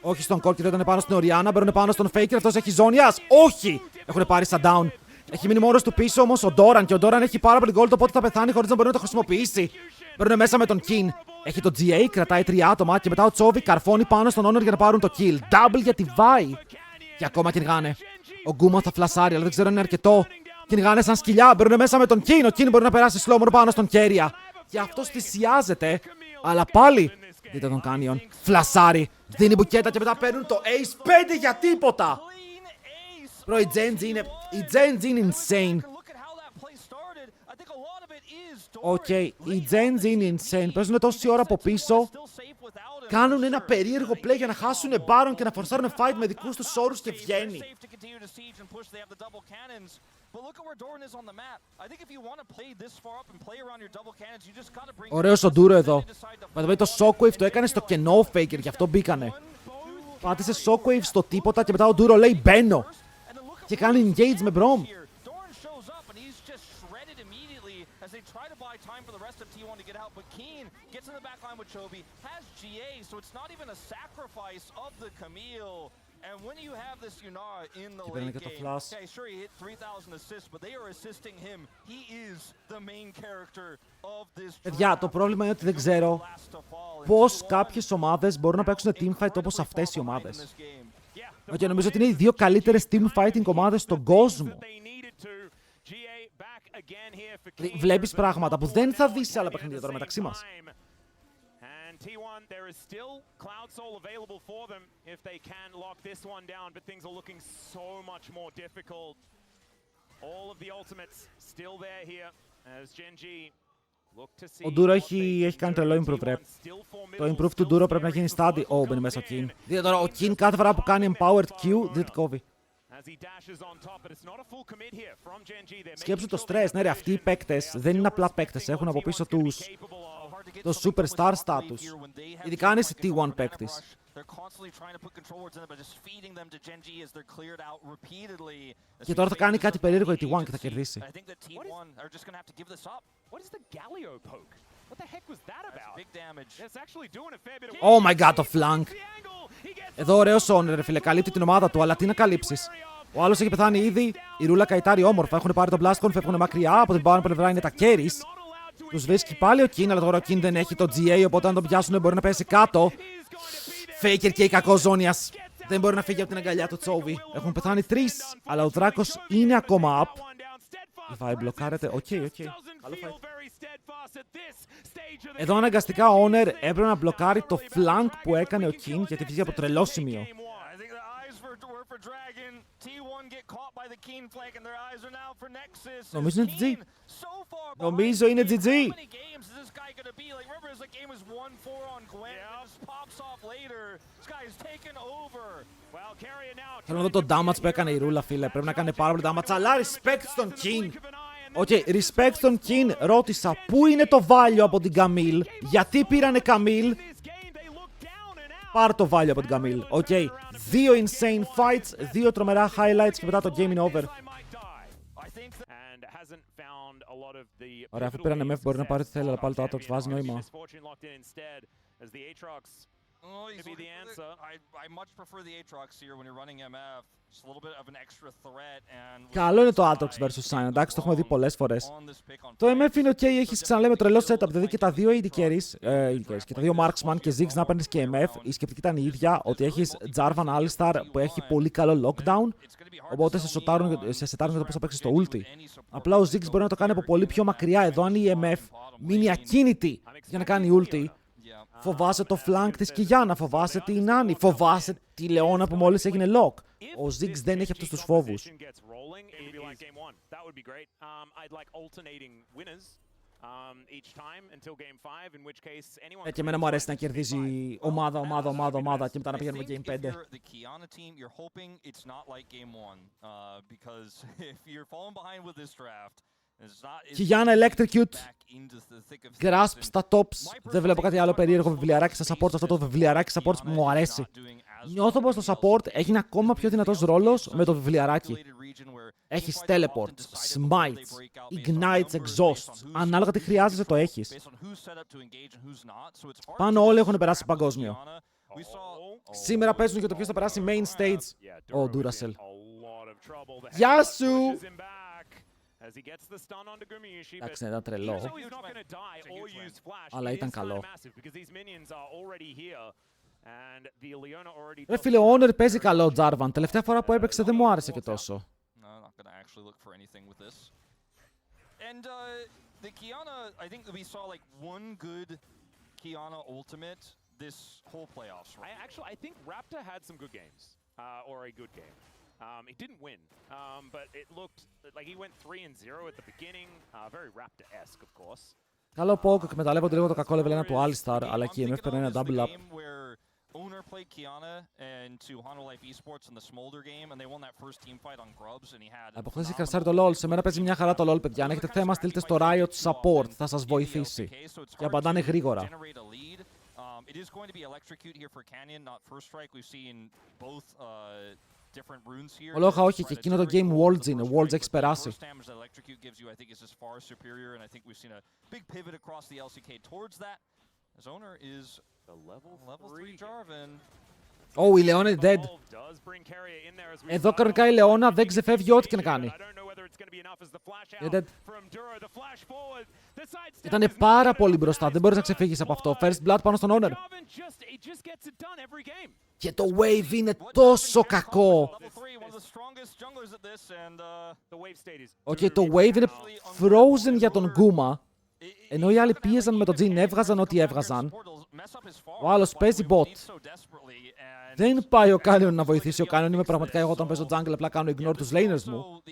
Όχι στον Corki, δεν ήταν πάνω στην Orianna, μπαίνουν πάνω στον Faker, αυτός έχει ζώνιας. Όχι! Έχουν πάρει shutdown. Έχει μείνει μόνος του πίσω όμως ο Doran και ο Doran έχει πάρα πολύ gold, οπότε θα πεθάνει χωρίς να μπορεί να το χρησιμοποιήσει. Μπαίνουν μέσα με τον King. Έχει το GA, κρατάει 3 άτομα και μετά ο Chovy καρφώνει πάνω στον Honor για να πάρουν το kill. Double για τη Vi. Και ακόμα κυνηγάνε. Ο Γκούμα θα φλασάρει, αλλά δεν ξέρω αν είναι αρκετό. Κυνηγάνε σαν σκυλιά, μπαίνουν μέσα με τον King. Ο King μπορεί να περάσει slow πάνω στον Keria. Και αυτός θυσιάζεται, αλλά πάλι. Δείτε τον Canyon. Φλασάρει. Δίνει μπουκέτα και μετά παίρνουν το Ace 5 για τίποτα. Bro, η Geng είναι insane. Οκ, οι Geng είναι insane. Παίζουν τόση ώρα από πίσω. Κάνουν ένα περίεργο play για να χάσουν Baron και να φορσάρουν fight με δικούς τους όρους και βγαίνει. Ωραίος ο Duro εδώ. Το Shockwave το έκανε στο κενό Faker, γι' αυτό μπήκανε. Πάτησε Shockwave στο τίποτα και μετά ο Duro λέει μπαίνω. Και κάνει engage με Brom. Gets in the back line with Chovy, has GA, so it's not even a sacrifice of the Camille. And when you have this Yunara in the late game, okay, sure he hit 3,000 assists, but they are assisting him. He is the main character of this. Παιδιά, το πρόβλημα είναι ότι δεν ξέρω πώς κάποιες ομάδες μπορούν να παίξουν teamfight όπως αυτές οι ομάδες. Και νομίζω ότι είναι οι δύο καλύτερες teamfighting ομάδες στον κόσμο. Βλέπεις πράγματα που δεν θα δεις σε άλλα παιχνίδια τώρα μεταξύ μας. There is still Cloud Soul available for them if they can lock this one down, but things are looking so much more difficult. All of the ultimates still there here as Geng look to see. Ο Duro έχει κάνει τρελό improve rep. Το improve του Duro πρέπει να γίνει study. Μπαίνει μέσα ο King. Δείτε τώρα, ο King κάθε φορά που κάνει empowered Q, δείτε τι κόβει. Σκέψου το stress. Ναι, ρε, αυτοί οι παίκτες δεν είναι απλά παίκτες. Έχουν από πίσω τους το superstar status. Ειδικά αν είσαι T1 παίκτης. Και τώρα θα κάνει κάτι περίεργο η T1 και θα κερδίσει. Oh my god, το flank. Εδώ ωραίος Honor, φίλε. Καλύπτει την ομάδα του, αλλά τι να καλύψεις. Ο άλλος έχει πεθάνει ήδη. Η ρούλα καητάρει όμορφα. Έχουν πάρει τον Blastcon, φεύγουν μακριά. Από την πάνω πλευρά είναι τα carries. Τους βρίσκει πάλι ο Kin, αλλά τώρα ο Kin δεν έχει το GA, οπότε αν τον πιάσουν μπορεί να πέσει κάτω. Faker και η κακό Ζώνιας. Δεν μπορεί να φύγει από την αγκαλιά του Τσόβι. Έχουν πεθάνει 3, αλλά ο Δράκος είναι ακόμα up. Η Vibe μπλοκάρεται. Οκ. Καλό fight. Εδώ αναγκαστικά ο Honor έπρεπε να μπλοκάρει το flank που έκανε ο King, γιατί βγήκε από τρελό σημείο. Νομίζω είναι GG. Νομίζω είναι GG. Θέλω να δω το damage που έκανε η ρούλα, φίλε. Πρέπει να κάνει πάρα πολύ damage, αλλά respect στον King. Οκ, respect στον King. Ρώτησα πού είναι το value από την Camille. Γιατί πήρανε Camille. Πάρ' το value από την Camille. Οκ, 2 insane fights, 2 τρομερά highlights και μετά το game είναι over. Ωραία, αφού πήραν MF μπορεί να πάρει ό,τι θέλει, αλλά πάλι το Atox βάζει νόημα. Καλό είναι το Atox vs Sign, εντάξει, το έχουμε δει πολλές φορές. Το MF είναι ok, έχεις ξαναλέμε τρελό setup, δηλαδή και τα δύο AD carries και τα δύο Marksman και Ziggs να παίρνεις και MF. Η σκεπτική ήταν η ίδια, ότι έχεις Jarvan Alistar που έχει πολύ καλό lockdown, οπότε σε σετάρουν για το πώς θα παίξεις το ulti. Απλά ο Ziggs μπορεί να το κάνει από πολύ πιο μακριά, εδώ αν η MF μείνει ακίνητη για να κάνει ulti. Φοβάσαι το flank της Κιγιάννα, φοβάσαι τη Νάνη, φοβάσαι τη Λεώνα που μόλις έγινε lock. Ο Ziggs δεν έχει αυτούς τους φόβους. Και εμένα μου αρέσει να κερδίζει ομάδα και μετά να πηγαίνουμε Game 5. Κιγιάννα Electrocute, Grasp στα tops. Δεν βλέπω κάτι άλλο περίεργο βιβλιαράκι στα supports. Αυτό το βιβλιαράκι supports που μου αρέσει. Νιώθω πως το support έχει ένα ακόμα πιο δυνατός ρόλος με το βιβλιαράκι. Έχεις teleports, smites, ignites, exhausts. Ανάλογα τι χρειάζεσαι το έχεις. Πάνω όλοι έχουν περάσει παγκόσμιο. Σήμερα παίζουν και το ποιος θα περάσει main stage. Ο Duracell. Γεια σου! Εντάξει, ήταν τρελό. Αλλά ήταν καλό. Ρε φίλε, ο Honor παίζει καλό Jarvan. Τελευταία φορά που έπαιξε δεν μου άρεσε και τόσο. He didn't win, but it looked like he went 3-0 at the beginning. Very Raptor-esque, of course. Καλό poke, εκμεταλλεύονται λίγο το κακό level 1 του Alistar, αλλά και η MF παίρνει ένα double up. Owner played Kiana into Honor Life Esports in the Smolder game, and they won that first team fight on Grubs, and he had. Αποκτήσει κρασάρι το LoL. Σε μένα παίζει μια χαρά το LoL, παιδιά. Αν έχετε θέμα, στείλτε στο Riot Support. Θα σας βοηθήσει. Και απαντάνε γρήγορα. It is going to be electrocute here for Canyon, not first strike. We've seen both different runes here. Ολόχα όχι, και εκείνο το game Worlds είναι. Worlds έχει περάσει. Electrocute gives you, I think, is just far superior, and I think we've seen a big pivot across the LCK towards that. His owner is the level 3 Jarvan. Oh, η Λεώνα είναι dead. Εδώ κανονικά η Λεώνα δεν ξεφεύγει ό,τι και να κάνει. Ήτανε πάρα πολύ μπροστά, δεν μπορείς να ξεφύγεις από αυτό. First blood πάνω στον Honor. Και το wave είναι τόσο κακό. Okay, το wave είναι frozen για τον Γκούμα. Ενώ οι άλλοι πίεζαν με το Jhin, έβγαζαν ό,τι έβγαζαν. Ο άλλος παίζει bot. Δεν πάει ο Canyon να βοηθήσει ο Canyon. Είμαι πραγματικά εγώ όταν παίζω jungle, απλά κάνω ignore τους laners μου.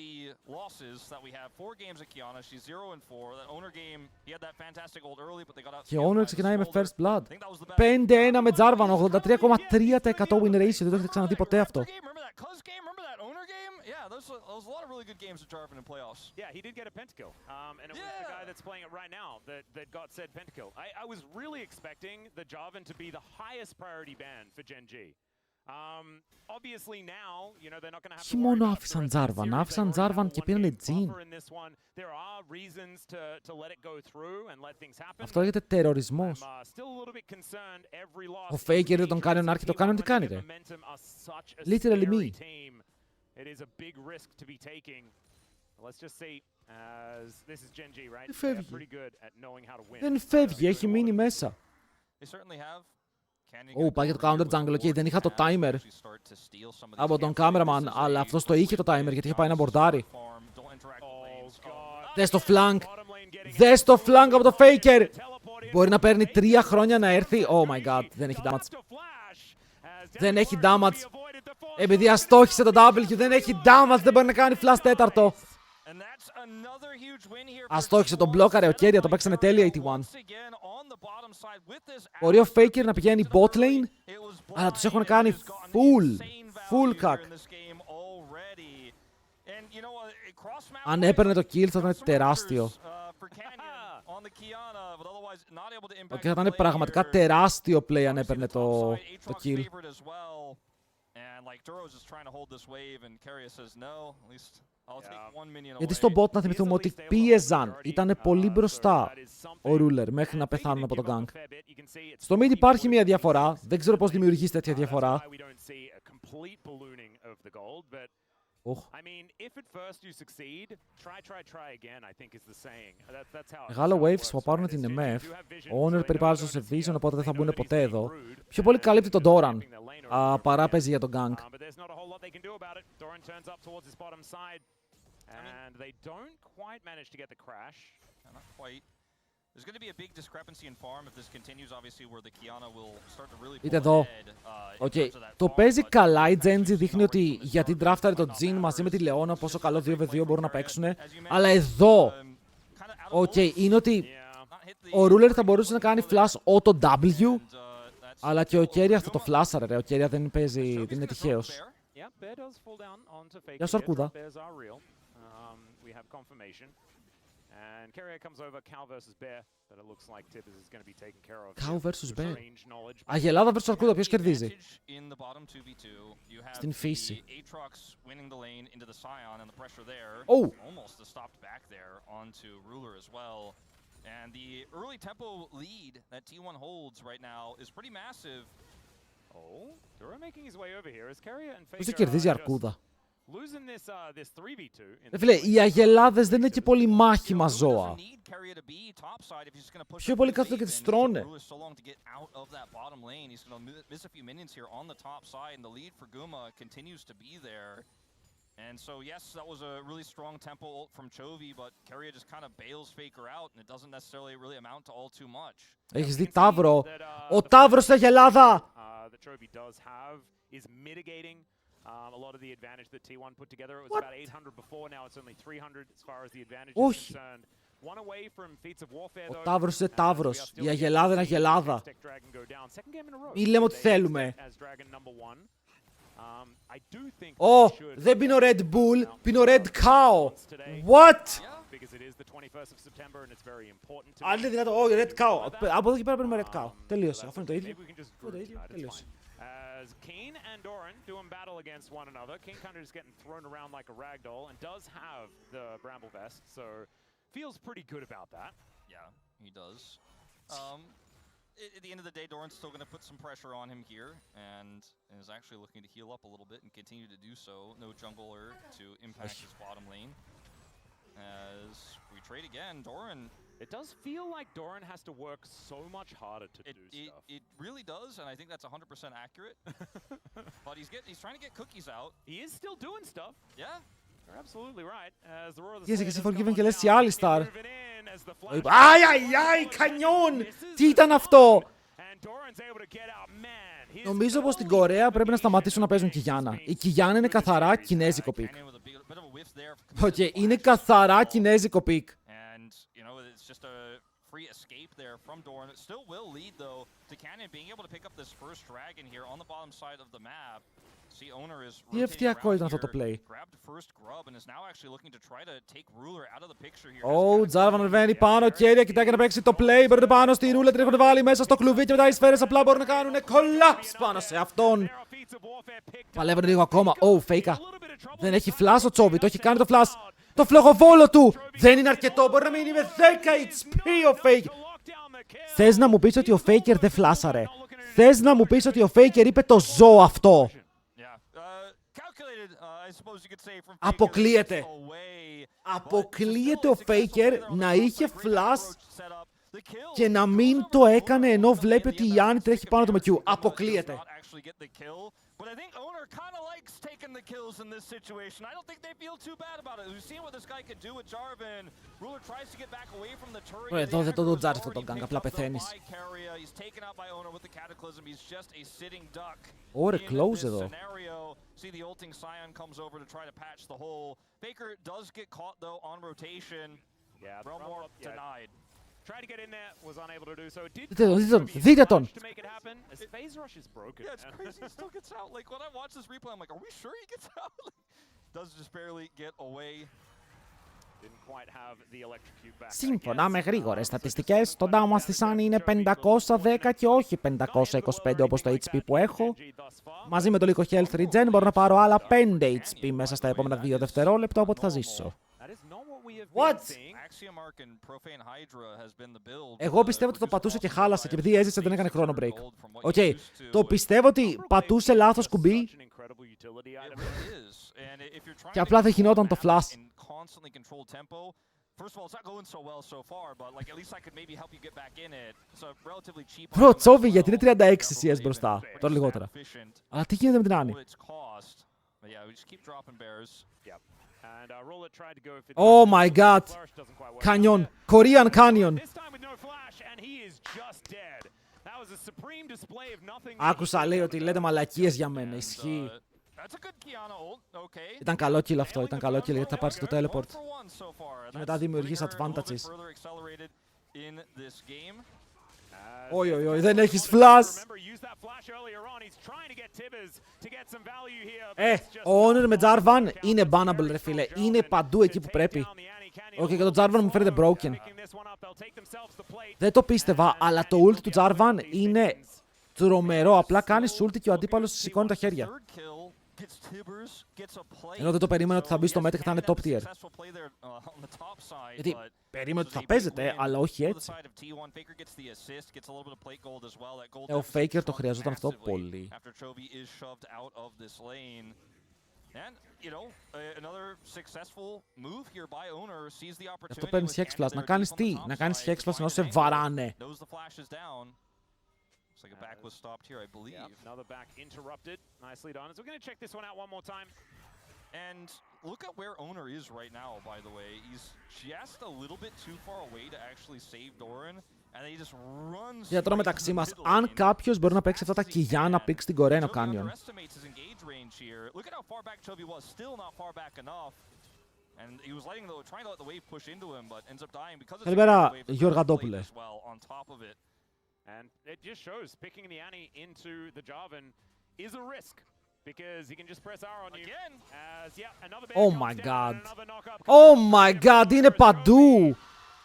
losses that we have. 4 games at Kiana. She's 0-4. That owner game, he had that fantastic ult early, but they got out. Και ο Owner ξεκινάει με First Blood. I think that was the best. 5-1 με Jarvan, 83,3% win ratio. Δεν το έχετε ξαναδεί ποτέ αυτό. Remember that Cuz game? Remember that owner game? Yeah, those was a lot of really good games at Jarvan in playoffs. Yeah, he did get a pentakill. And it was the guy that's playing it right now that got said pentakill. I was really expecting the Jarvan to be the highest priority ban for Gen G. Obviously now, you know, they're not going to have Τι μόνο άφησαν Jarvan. Άφησαν Jarvan και πήρανε Jhin. Αυτό λέγεται τερορισμός. Ο Faker δεν τον κάνει ο Νάρκη, το κάνει ό,τι κάνει, ρε. Literally me. It is a big risk to be taking. Let's just see, as this is Gen G, right? Δεν φεύγει. They're pretty good at knowing how to win. Δεν φεύγει, έχει μείνει μέσα. They certainly have. Ω, πάει για το counter jungle, okay, δεν είχα το timer από τον cameraman, αλλά αυτός το είχε το timer γιατί είχε πάει να μπορντάρει. Δες το flank, δες το flank από το Faker. Μπορεί να παίρνει 3 χρόνια να έρθει. Oh my god, δεν έχει damage. Δεν έχει damage. Επειδή αστόχησε το W, δεν έχει damage, δεν μπορεί να κάνει flash τέταρτο. Αστόχησε τον μπλόκαρε ο Keria, το παίξανε τέλεια 81. Μπορεί ο Faker να πηγαίνει bot lane, αλλά τους έχουν κάνει full cack. Αν έπαιρνε το kill θα ήταν τεράστιο. Θα ήταν πραγματικά τεράστιο play αν έπαιρνε το kill. Γιατί στο bot να θυμηθούμε ότι πίεζαν, ήταν πολύ μπροστά ο Ruler μέχρι να πεθάνουν από το gank. Στο mid υπάρχει μια διαφορά, δεν ξέρω πώς δημιουργείς τέτοια διαφορά. Μεγάλο waves που πάρουν την MF. Ο Owner περιπάρει στο vision, οπότε δεν θα μπουν ποτέ εδώ. Πιο πολύ καλύπτει τον Doran παρά παίζει για τον gank. And they don't quite manage to get the crash. Not quite. There's going to be a big discrepancy in farm if this continues, obviously, where the Kiana will start to really pull ahead. Okay. Το παίζει καλά η Gen G, δείχνει ότι γιατί draftάρει το Jhin μαζί με τη Leona, πόσο καλό 2v2 μπορούν να παίξουν. Αλλά εδώ, είναι ότι ο Ruler θα μπορούσε να κάνει flash auto W, αλλά και ο Keria αυτό το flashare, ρε. Ο Keria δεν παίζει, δεν είναι τυχαίος. Γεια σου, Αρκούδα. We have confirmation. And Keria comes over, Cow versus Bear, but it looks like Tibbers is going to be taken care of. Cow versus Bear. Αγελάδα versus Αρκούδα, ποιος κερδίζει? Στην φύση. Oh! Almost stopped back there onto Ruler as well. And the early tempo lead that T1 holds right now is pretty massive. Oh, Dura making his way over here as Keria and Faker. Ποιος κερδίζει Αρκούδα? This 3v2. Φίλε, οι αγελάδες δεν είναι και πολύ μάχημα ζώα. Πιο πολύ κάθονται και τις τρώνε. And so yes, that was a really strong tempo ult from Chovy, but Keria just kind of bails Faker out, and it doesn't necessarily really amount to all too much. Έχεις δει Ταύρο? Ο Ταύρος στην αγελάδα! The Chovy does have is mitigating a lot of the advantage that T1 put together. It was about 800 before, now it's only 300 as far as the advantage is concerned. One away from feats of warfare though. Ο Ταύρος είναι Ταύρος. Η αγελάδα είναι αγελάδα. Μη λέμε ό,τι θέλουμε. Δεν πίνω Red Bull, πίνω Red Cow. What? Αν είναι δυνατό, όχι, Red Cow. Από εδώ και πέρα παίρνουμε Red Cow. Τελείωσε, αφού είναι το ίδιο. Τελείωσε. As Keen and Doran do battle against one another, King kind of just getting thrown around like a ragdoll and does have the Bramble Vest, so feels pretty good about that. Yeah, he does. At the end of the day, Doran's still going to put some pressure on him here, and is actually looking to heal up a little bit and continue to do so. No jungler to impact his bottom lane. As we trade again, Doran... It does feel like Doran has to work so much harder to do stuff. It really does, and I think that's 100% accurate. But he's trying to get cookies out. He is still doing stuff. Yeah. You're absolutely right. As the roar of the Yes, because Forgiven και λες και Alistar. Ai, κανιόν! Τι ήταν αυτό? Νομίζω πως στην Κορέα πρέπει να σταματήσουν να παίζουν Κιγιάννα. Η Κιγιάννα είναι καθαρά κινέζικο πικ. bit of a whiff there. Οκ, είναι καθαρά κινέζικο πικ. And, you know, it's just a free escape there from Doran. It still will lead, though, to Canyon being able to pick up this first dragon here on the bottom side of the map. See, Owner is Τι ευτυχιακό ήταν αυτό το play. grabbed first grub and is now actually looking to try to take Ruler out of the picture here. Ω, Τζάρβαν ανεβαίνει πάνω, Κέρια κοιτάει να παίξει το play. Μπαίνουν πάνω στη ρούλα, την έχουν βάλει μέσα στο κλουβί και μετά οι σφαίρες απλά μπορούν να κάνουν collapse πάνω σε αυτόν. Παλεύουν λίγο ακόμα. Ω, φέικα. Δεν έχει flash ο Τσόβι, το έχει κάνει το flash. Το φλογοβόλο του δεν είναι αρκετό, μπορεί να μείνει με 10 HP ο Faker. Θες να μου πεις ότι ο Faker δεν φλάσαρε? Θες να μου πεις ότι ο Faker είπε το ζω αυτό? Αποκλείεται. Αποκλείεται ο Faker να είχε flash και να μην το έκανε ενώ βλέπει ότι η Άννη τρέχει πάνω του με Q. Αποκλείεται. But I think Owner kind of likes taking the kills in this situation. I don't think they feel too bad about it. We've seen what this guy could do with Jarvan. Ruler tries to get back away from the turret. Εδώ δεν το δοντζάρεις αυτό τον Geng, απλά πεθαίνεις. He's taken out by Owner with the cataclysm. He's just a sitting duck. Ωραία, close εδώ. See the ulting Scion comes over to try to patch the hole. Faker does get caught though on rotation. Yeah, Realm Warp denied. Tried to get in there, was unable to do so. Did δείτε τον. to make it happen. His phase rush is broken. Yeah, it's crazy. He still gets out. Like when I watch this replay, I'm like, are we sure he gets out? Does just barely get away. Didn't quite have the electrocute back. Σύμφωνα με γρήγορες στατιστικές, το down στη Sunny είναι 510 και όχι 525 όπως το HP που έχω. Μαζί με το λίγο health regen μπορώ να πάρω άλλα 5 HP μέσα στα επόμενα 2 δευτερόλεπτα, οπότε θα ζήσω. What? Εγώ πιστεύω ότι το πατούσε και χάλασε και επειδή έζησε δεν έκανε χρόνο break. Οκ, το πιστεύω ότι πατούσε λάθος κουμπί και απλά δεν γινόταν το flash. Bro, Τσόβι γιατί είναι 36 CS μπροστά, τώρα λιγότερα. Αλλά τι γίνεται με την Άννη? Oh my god! Canyon! Korean Canyon! Άκουσα λέει ότι λέτε μαλακίες για μένα, ισχύει. Ήταν καλό kill αυτό, ήταν καλό kill γιατί θα πάρεις το teleport. Και μετά δημιουργείς advantages. Όχι, όχι, δεν έχεις flash! Ο Honor με Jarvan είναι bannable ρε φίλε, είναι παντού εκεί που πρέπει. Όχι, και το Jarvan μου φαίνεται broken. Δεν το πίστευα, αλλά το ult του Jarvan είναι τρομερό. Απλά κάνεις ulti και ο αντίπαλος σηκώνει τα χέρια. Ενώ δεν το περίμενα ότι θα μπει στο meta και θα είναι top tier. Γιατί περίμενα ότι θα παίζεται, αλλά όχι έτσι. Ο Faker το χρειαζόταν αυτό πολύ. Αυτό παίρνεις Hexflash. Να κάνεις τι? Να κάνεις Hexflash ενώ σε βαράνε. Looks like a back was stopped here, I believe. Yep, another back interrupted. Nicely done. So we're going to check this one out one more time. And look at where Owner is right now, by the way. He's just a little bit too far away to actually save Doran. And then he just runs. Για τώρα μεταξύ μας, αν κάποιος μπορεί να παίξει αυτά τα κοιλιά να πήξει την Κορένο Canyon. Look at how far back Chobi was. Still not far back enough. And he was trying to let the wave push into him, but ends up dying because Καλημέρα, Γιωργαντόπουλε. on top of it. And it just shows picking the Annie into the Jarvan is a risk because he can just press R on you. Again. As yeah, another Oh comes my down god. and another knock-up Oh comes my down. god, είναι παντού.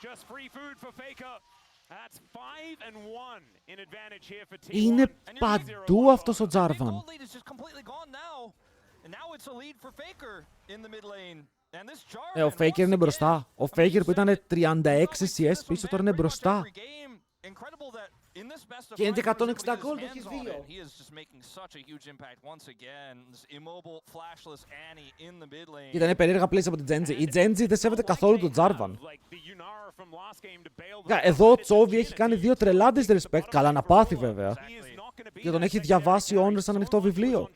Just free food for Faker. That's 5-1 in advantage here for T1. Είναι παντού αυτός ο Jarvan. Ο Faker είναι μπροστά. Ο Faker που ήταν 36 CS πίσω τώρα είναι μπροστά. Και είναι 160 gold, έχει 2. Ήταν περίεργα plays από την Genji. Η Genji δεν σέβεται καθόλου τον Jarvan. Εδώ ο Τσόβι έχει κάνει 2 τρελάντες respect. Καλά να πάθει βέβαια. Και τον έχει διαβάσει ο Honor σαν ανοιχτό βιβλίο.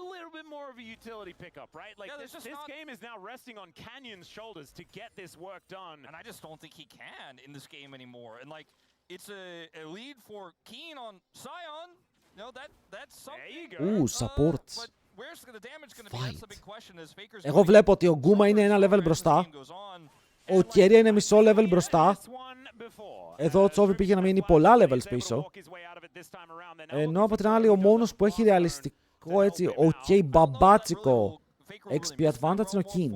A little bit more of a utility pickup, right? Like this game is now resting on Canyon's shoulders to get this work done. And I just don't think he can in this game anymore. And like, it's a lead for Keen on Scion. You know, that's something. There you go. Supports. But Εγώ βλέπω ότι ο Γκούμα είναι ένα level μπροστά. Ο Κέρια είναι μισό level μπροστά. Εδώ ο Τσόβι πήγε να μείνει πολλά levels πίσω. Ενώ από την άλλη ο μόνος που έχει ρεαλιστικό έτσι μπαμπάτσικο XP advantage είναι ο Keen.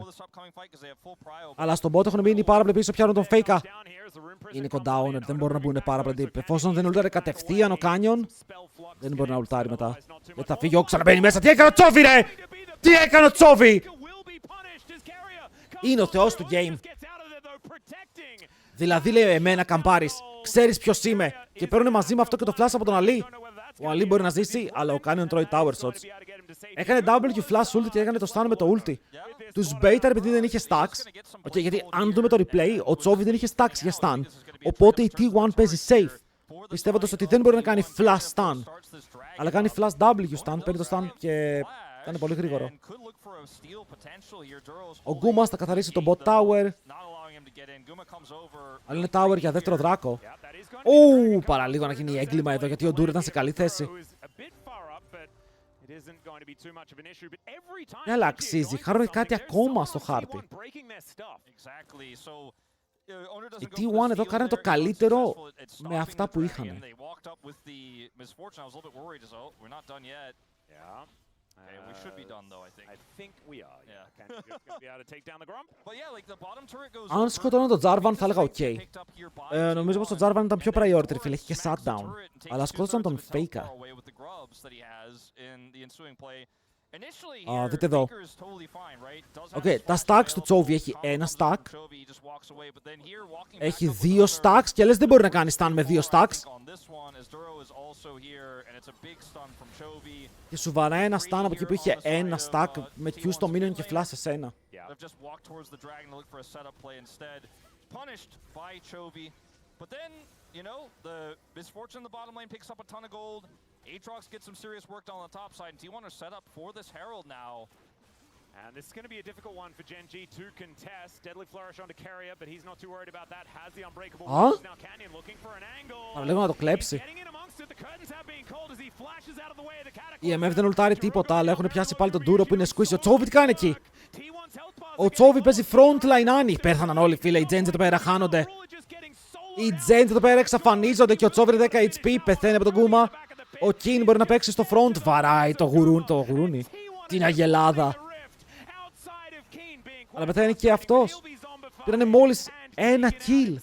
Αλλά στον bot έχουν μείνει πάρα πολύ πίσω, πιάνουν τον Faker. Είναι κοντά owner, δεν μπορούν να μπουν πάρα πολύ deep. Εφόσον δεν ουλτάρει κατευθείαν ο Canyon, δεν μπορεί να ουλτάρει μετά. Γιατί θα φύγει, ξαναμπαίνει μέσα. Τι έκανε ο Τσόβι, ρε! Τι έκανε ο Τσόβι! Είναι ο θεός του game. Δηλαδή λέει εμένα καμπάρεις, ξέρεις ποιος είμαι. Και παίρνουν μαζί με αυτό και το flash από τον Αλή. Ο Αλή μπορεί να ζήσει, αλλά ο Canyon τρώει tower shots. Έκανε W flash ulti και έκανε το stun με το ulti. Τους baited επειδή δεν είχε stacks. Γιατί αν δούμε το replay, ο Τσόβι δεν είχε stacks για stun. Οπότε η T1 παίζει safe. Πιστεύοντας ότι δεν μπορεί να κάνει flash stun. Αλλά κάνει flash W stun, παίρνει το stun και ήταν πολύ γρήγορο. Ο Γκούμα θα καθαρίσει το bot tower. Αλλά είναι tower για δεύτερο δράκο. Παραλίγο να γίνει έγκλημα εδώ γιατί ο Ντούρ ήταν σε καλή θέση. Αλλά αξίζει. Χαρώ έχει κάτι ακόμα στο χάρτη. Η T1 εδώ κάνει το καλύτερο με αυτά που είχαν. Okay, we should be done though, I think. I think we are. Yeah. Be able to take down the Grump. But yeah, like the bottom turret goes. Αν σκοτώνω τον Jarvan θα έλεγα ok. Νομίζω πως το Jarvan ήταν πιο priority, φίλε, έχει και shutdown. Αλλά σκότωσαν τον Faker. Δείτε εδώ. Τα stacks του Chovy έχει ένα stack. Έχει δύο stacks και λες δεν μπορεί να κάνει stun με δύο stacks. Και σου βαράει ένα stun από εκεί που είχε ένα stack με Q στο minion και flash σε σένα. But then, you know, the misfortune in the bottom lane picks up a ton of gold. Aatrox gets some serious work done on the top side, and T1 are set up for this Herald now. And this is going to be a difficult one for Geng to contest. Deadly Flourish onto Keria, but he's not too worried about that. Has the unbreakable wounds. Now Canyon looking for an angle. Λίγο να το κλέψει. Getting in amongst it, the curtains have been called as he flashes out of the way of the Η cataclysm. MF δεν ουλτάρει τίποτα, αλλά έχουν πιάσει πάλι τον Duro που είναι squeeze. Ο Chovy τι κάνει εκεί. Ο Chovy παίζει frontline Annie. Πέθαναν όλοι, φίλε. Οι Gens εδώ πέρα χάνονται. Οι Gens εδώ πέρα εξαφανίζονται και ο Chovy 10 HP πεθαίνει από τον Γκούμα. Ο Keen μπορεί να παίξει στο front. Βαράει το γουρούνι. Την αγελάδα. Αλλά πεθαίνει και αυτός. Πήρανε μόλις ένα kill.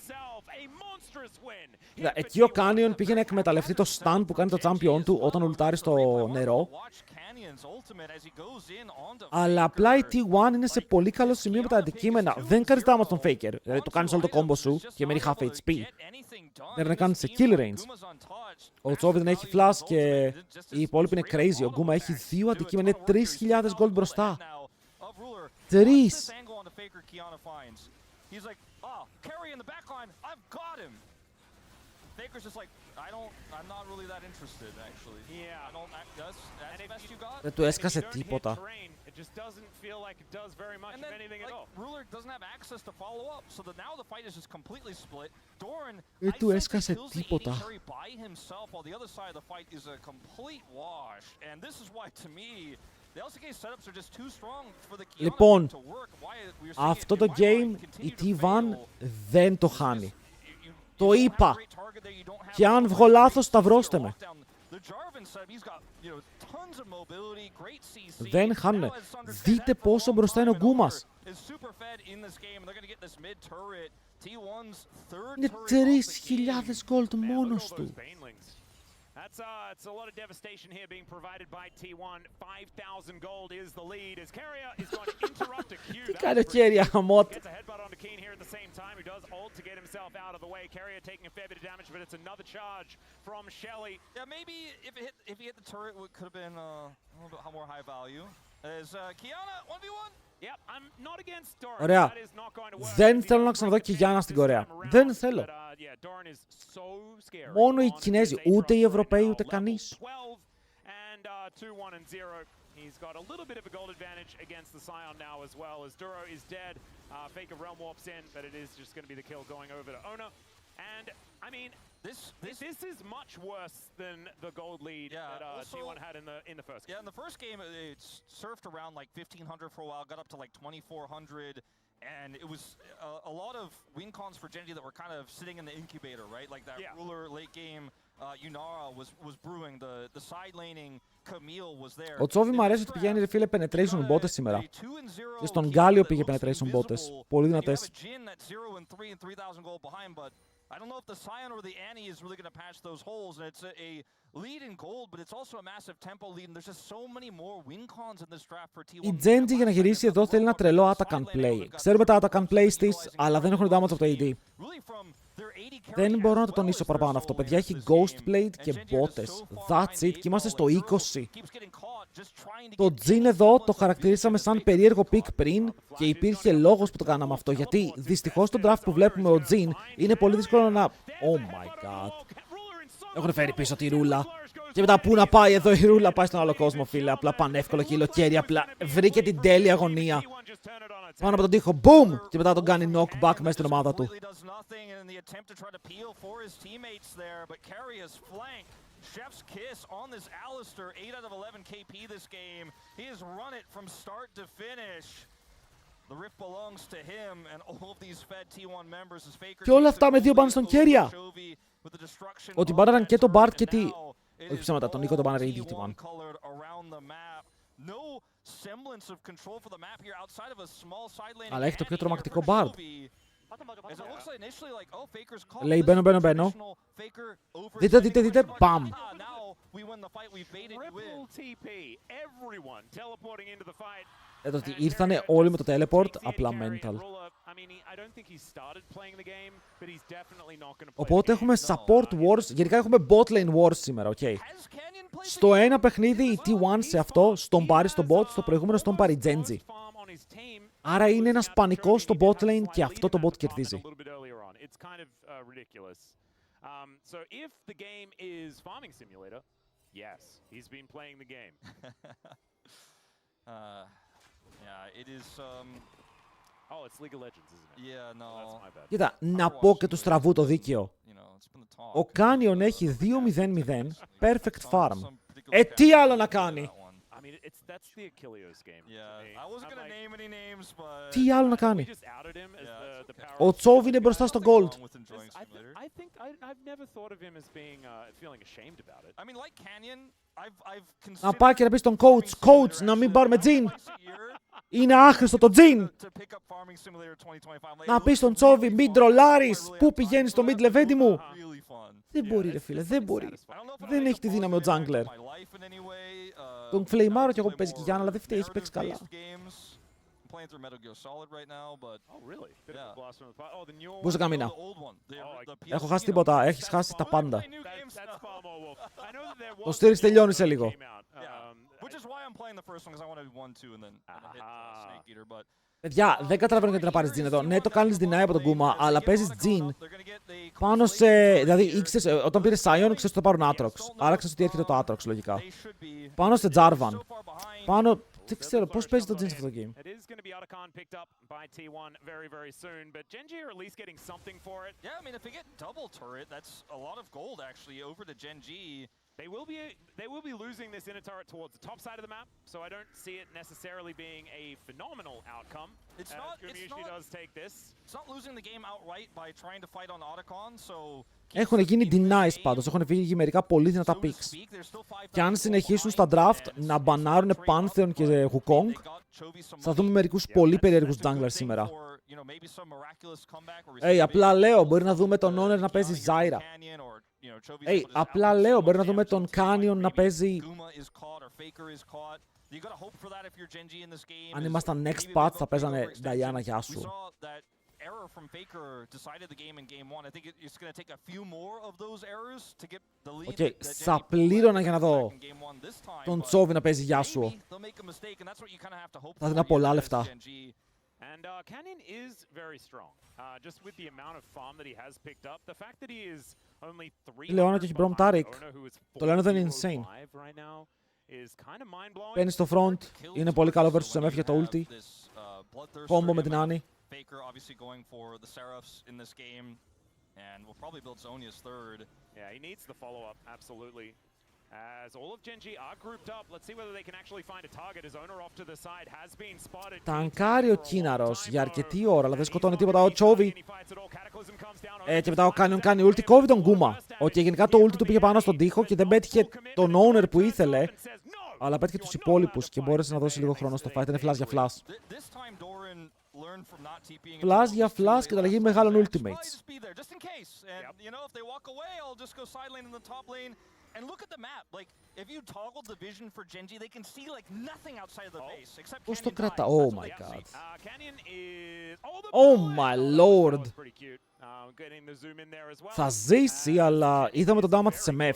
Εκεί ο Canyon πήγε να εκμεταλλευτεί το stun που κάνει το champion του όταν ουλτάρει στο νερό. Αλλά απλά η T1 είναι σε πολύ καλό σημείο με τα αντικείμενα. Δεν κάνεις damage στον Faker. Δηλαδή το κάνεις όλο το combo σου και μένει half HP. Δεν να κάνεις σε kill range. Ο Chovy δεν έχει flash και οι υπόλοιποι είναι crazy. Ο Γκούμα έχει δύο αντικείμενα. Είναι 3.000 gold μπροστά. 3! Faker's just like, I'm not really that interested, actually. Yeah. That's the best you got? Δεν του έσκασε τίποτα. It just doesn't feel like it does very much of anything at all. Ruler doesn't have access to follow up, so now the fight is just completely split. Doran, Δεν του έσκασε τίποτα. by himself, while the other side of the fight is a complete wash. And this is why, to me, the LCK setups are just too strong for the Λοιπόν, to work. αυτό το game η T1 δεν το χάνει. Το είπα. Και αν βγω λάθος, σταυρώστε με. Δεν χάνουνε. Δείτε πόσο μπροστά είναι ο Γκούμας. Είναι 3.000 gold μόνος του. That's a lot of devastation here being provided by T1. 5,000 gold is the lead as Keria is going to interrupt a Q. Τι κάνει ο Keria, αμότ. Gets a headbutt onto Keen here at the same time. He does ult to get himself out of the way. Keria taking a fair bit of damage, but it's another charge from Shelly. Yeah, maybe if he hit the turret, it could have been a little bit more high value. As Kiana 1v1. Ωραία. Δεν θέλω να ξαναδώ και Γιάννα στην Κορέα. Δεν θέλω. Μόνο οι Κινέζοι, ούτε οι Ευρωπαίοι, ούτε κανείς. He's got a little bit of a gold advantage against the Scion now as well, as Duro is dead. Fake of Realm warps in, but it is just going to be the kill going over to Ona. And And, I mean, this is much worse than the gold lead that T1 had in the first game. Yeah, in the first game, it surfed around like 1,500 for a while, got up to like 2,400, and it was a lot of win cons for Genji that were kind of sitting in the incubator, right? Like that ruler late game, Yunara was brewing, the side laning, Camille was there. Ο Τσόβι μου αρέσει ότι πηγαίνει ρε φίλε penetration botες σήμερα. Και στον Γκάλιο πήγε penetration botες. Πολύ δυνατές. I don't know if the Scion or the Annie is really going to patch those holes, and it's a lead in gold, but it's also a massive tempo lead, and there's just so many more win cons in this draft for T1. Η Geng για να γυρίσει εδώ θέλει ένα τρελό attack and play. Ξέρουμε τα attack and plays της, αλλά δεν έχουν damage από το AD. Δεν μπορώ να το τονίσω παραπάνω αυτό. Παιδιά, έχει Ghostblade και μπότες. That's it. Και είμαστε στο 20. Το Geng εδώ το χαρακτηρίσαμε σαν περίεργο pick πριν και υπήρχε λόγος που το κάναμε αυτό. Γιατί δυστυχώς το draft που βλέπουμε ο Geng είναι πολύ δύσκολο να... Oh my god. Έχουν φέρει πίσω τη ρούλα. Και μετά πού να πάει εδώ η ρούλα, πάει στον άλλο κόσμο, φίλε. Απλά πανεύκολο κιλοκέρι, απλά βρήκε την τέλεια αγωνία. Πάνω από τον τοίχο, boom! Και μετά τον κάνει knockback μέσα στην ομάδα του. Chef's kiss on this Alistair, 8 out of 11 KP this game. He has run it from start to finish. The rift belongs to him and all of these Fed T1 members as Faker. Και όλα αυτά με δύο μπάνε στον Κέρια. Ότι μπάναραν και τον Bart και τη... Όχι ψέματα, τον Νίκο τον μπάναρε ήδη T1. Αλλά έχει το πιο τρομακτικό Bard. Λέει μπαίνω. Δείτε, μπαμ. Εδώ ότι ήρθανε όλοι με το teleport, απλά mental. Οπότε έχουμε support wars, γενικά έχουμε bot lane wars σήμερα, οκ. Στο ένα παιχνίδι η T1 σε αυτό, στον πάρει στο bot, στο προηγούμενο στον πάρει Genji. Άρα είναι ένας πανικός στο bot lane και αυτό το bot κερδίζει. So if the game is farming simulator, yes, he's been playing the game. Yeah, it is Oh, it's League of Legends, isn't it? Yeah, no. That's my bad. Κοίτα, να πω και του στραβού το δίκαιο. Ο Κάνιον έχει 2-0-0, perfect farm. Τι άλλο να κάνει. That's the Achilles game. Yeah, I wasn't gonna name any names, but Τι άλλο να κάνει. We just outed him as the power. Ο Τσόβι είναι μπροστά στο gold. I think I've never thought of him as being feeling ashamed about it. I mean, like Canyon, I've considered. Να πάει και να πει στον coach, να μην πάρουμε Jhin. Είναι άχρηστο το Jhin. Να πει στον Τσόβι, μην τρολάρεις. Πού πηγαίνεις στο mid levedi μου. Δεν μπορεί ρε φίλε, δεν μπορεί. Δεν έχει τη δύναμη ο jungler. Τον φλεϊμάρω κι εγώ που παίζει και Γιάννα, αλλά δεν φταίει, έχει παίξει καλά. Μπούζε καμίνα. Έχω χάσει τίποτα, έχεις χάσει τα πάντα. Το στήρις τελειώνει σε λίγο. Παιδιά, δεν καταλαβαίνω γιατί να πάρεις Jhin εδώ. Ναι, το κάνεις deny από τον Kuma, αλλά παίζεις Jhin πάνω σε... Δηλαδή, ήξερες, όταν πήρες Scion, ξέρεις ότι θα πάρουν Aatrox. Άρα ξέρεις ότι έρχεται το Aatrox, λογικά. Πάνω σε Jarvan. Πάνω... Δεν ξέρω, πώς παίζει το Jhin σε αυτό το game. They will be losing this inner turret towards the top side of the map, so I don't see it necessarily being a phenomenal outcome. Skirmishing does take this. It's not losing the game outright by trying to fight on Otacon, so Έχουν γίνει denies πάντως, έχουν φύγει μερικά πολύ δυνατά picks. Και αν συνεχίσουν στα draft να μπανάρουν Pantheon και Wukong, θα δούμε μερικούς πολύ περίεργους junglers σήμερα. Απλά λέω, μπορεί να δούμε τον Honor να παίζει Zyra. Απλά λέω, μπορεί να δούμε τον Canyon να παίζει... Αν ήμασταν next patch θα παίζανε Diana Yasuo. Error from Faker decided the game in game 1. I think it's going to take a few more of those errors to get the lead. Θα πλήρωνα για να δω τον Τσόβι να παίζει Yasuo. Θα δίνα πολλά λεφτά. And Canyon is very strong. Just with the amount of farm that he has picked up, the fact that he is only 3 Leona και έχει Brom Taric. Το λένε ότι είναι insane. Παίρνει στο front, είναι πολύ καλό versus MF για το ulti. Combo με την Annie. Faker obviously going for the Seraphs in this game. And we'll probably build Zonia's third. Yeah, he needs the follow-up, absolutely. As all of Gen G are grouped up, let's see whether they can actually find a target. His owner off to the side has been spotted. Τανκάρει ο Κίναρος για αρκετή ώρα, αλλά δεν σκοτώνει τίποτα ο Chovy. Και μετά ο Canyon κάνει ulti, κόβει τον Γκούμα. Και γενικά το ulti του πήγε πάνω στον τοίχο και δεν πέτυχε τον owner που ήθελε, αλλά πέτυχε τους υπόλοιπους και μπόρεσε να δώσει λίγο χρόνο στο fight. Είναι flash για flash. Flash για flash και ανταλλαγή μεγάλων ultimates. And look at the map. Like, if you toggle the vision for Genji, they can see like nothing outside of the base except Πώς το Canyon κρατά? dies. Oh my god. Oh my lord. Θα ζήσει, αλλά είδαμε τον damage της MF.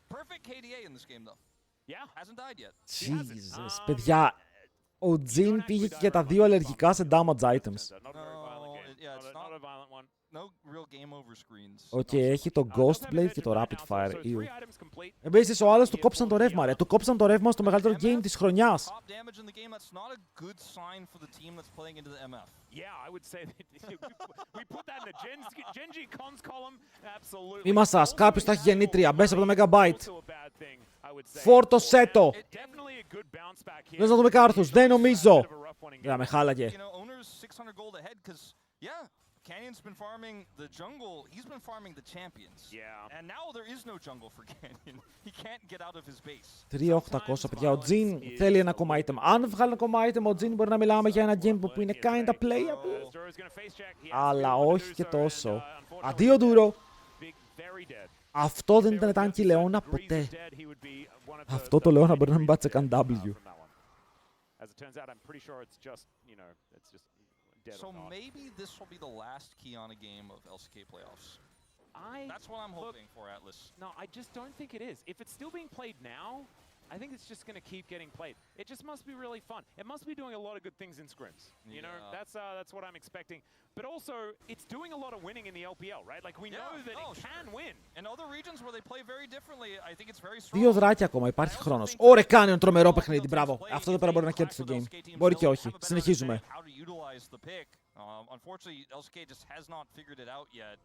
Perfect KDA in this game though. Hasn't died yet. Jesus, παιδιά. Ο Jin πήγε και για τα δύο αλλεργικά σε damage items. Οκ, έχει το Ghost Blade και το Rapid Fire. Επίσης, ο άλλος του κόψαν το ρεύμα, ρε. Του κόψαν το ρεύμα στο μεγαλύτερο game της χρονιάς. Μη μασάς, κάποιος θα έχει γεννήτρια. Μπες από το Megabyte. Φόρτωσέ το. Θες να δούμε κάρθους? Δεν νομίζω. Για με χάλαγε. Canyon's been farming the jungle. He's been farming the champions. Yeah. And now there is no jungle for Canyon. He can't get out of his base. 3.800, παιδιά. Ο Jin θέλει ένα ακόμα item. Αν βγάλει ένα ακόμα item, ο Jin μπορεί να μιλάμε για ένα game που είναι kinda playable. Αλλά όχι και τόσο. Αντίο Ντούρο. Αυτό δεν ήταν tanky Leona ποτέ. Αυτό το Leona μπορεί να μην πάτσε καν W. So maybe this will be the last Kiana game of LCK playoffs. That's what I'm hoping for, Atlas. No, I just don't think it is. If it's still being played now, I think it's just going to keep getting played. It just must be really fun. It must be doing a lot of good things in scrims. You know, that's what I'm expecting. But also, it's doing a lot of winning in the LPL, right? Like, we know that it can win. In other regions where they play very differently, I think it's very strong. Δύο δράκια ακόμα, υπάρχει χρόνος. Ωραία, κάνει ένα τρομερό παιχνίδι, μπράβο. Αυτό εδώ πέρα μπορεί να κέρδισε το game. Μπορεί και όχι. Συνεχίζουμε.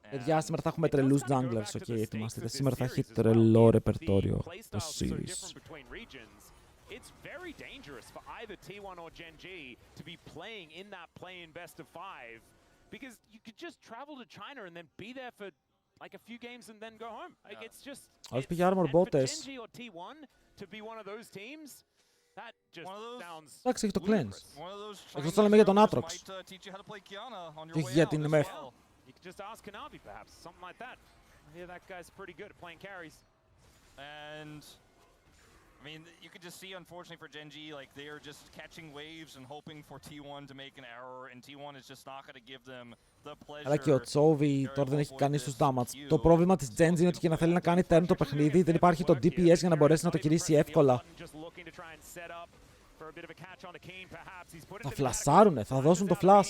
Παιδιά, σήμερα θα έχουμε τρελούς junglers, ok, ετοιμαστείτε. Σήμερα θα έχει τρελό ρεπερτόριο το series. It's very dangerous for either T1 or Gen G to be playing in that play-in best of 5 because you could just travel to China and then be there for like a few games and then go home. Like it's just πήγε armor for botes. Gen G or T1 to be one of those teams. That just sounds Εντάξει, έχει το cleanse. Εκτός θα λέμε για τον Aatrox. Και όχι για την MF. You could just ask Kanavi perhaps, something like that. I hear that guy's pretty good at playing carries. And I mean, you could just see, unfortunately for Gen G, like they are just catching waves and hoping for T1 to make an error, and T1 is just not going to give them the pleasure. Αλλά και ο Chovy τώρα δεν έχει κάνει στους damage. Το πρόβλημα της Gen G είναι ότι και να θέλει να κάνει turn το παιχνίδι, δεν υπάρχει το DPS για να μπορέσει να το κηρύσει εύκολα. Θα φλασάρουνε, θα δώσουν το flash.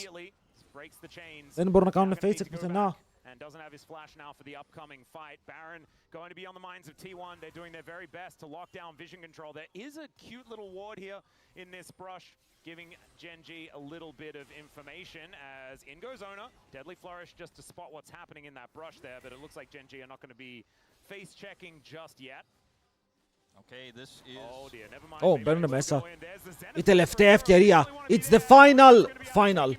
Δεν μπορούν να κάνουν face check πουθενά. And doesn't have his flash now for the upcoming fight. Baron going to be on the minds of T1. They're doing their very best to lock down vision control. There is a cute little ward here in this brush, giving Gen G a little bit of information as in goes Ona. Deadly Flourish just to spot what's happening in that brush there, but it looks like Gen G are not going to be face checking just yet. Okay, this is... Oh dear, never mind. Μπαίνουνε μέσα. Η τελευταία ευκαιρία. It's the final.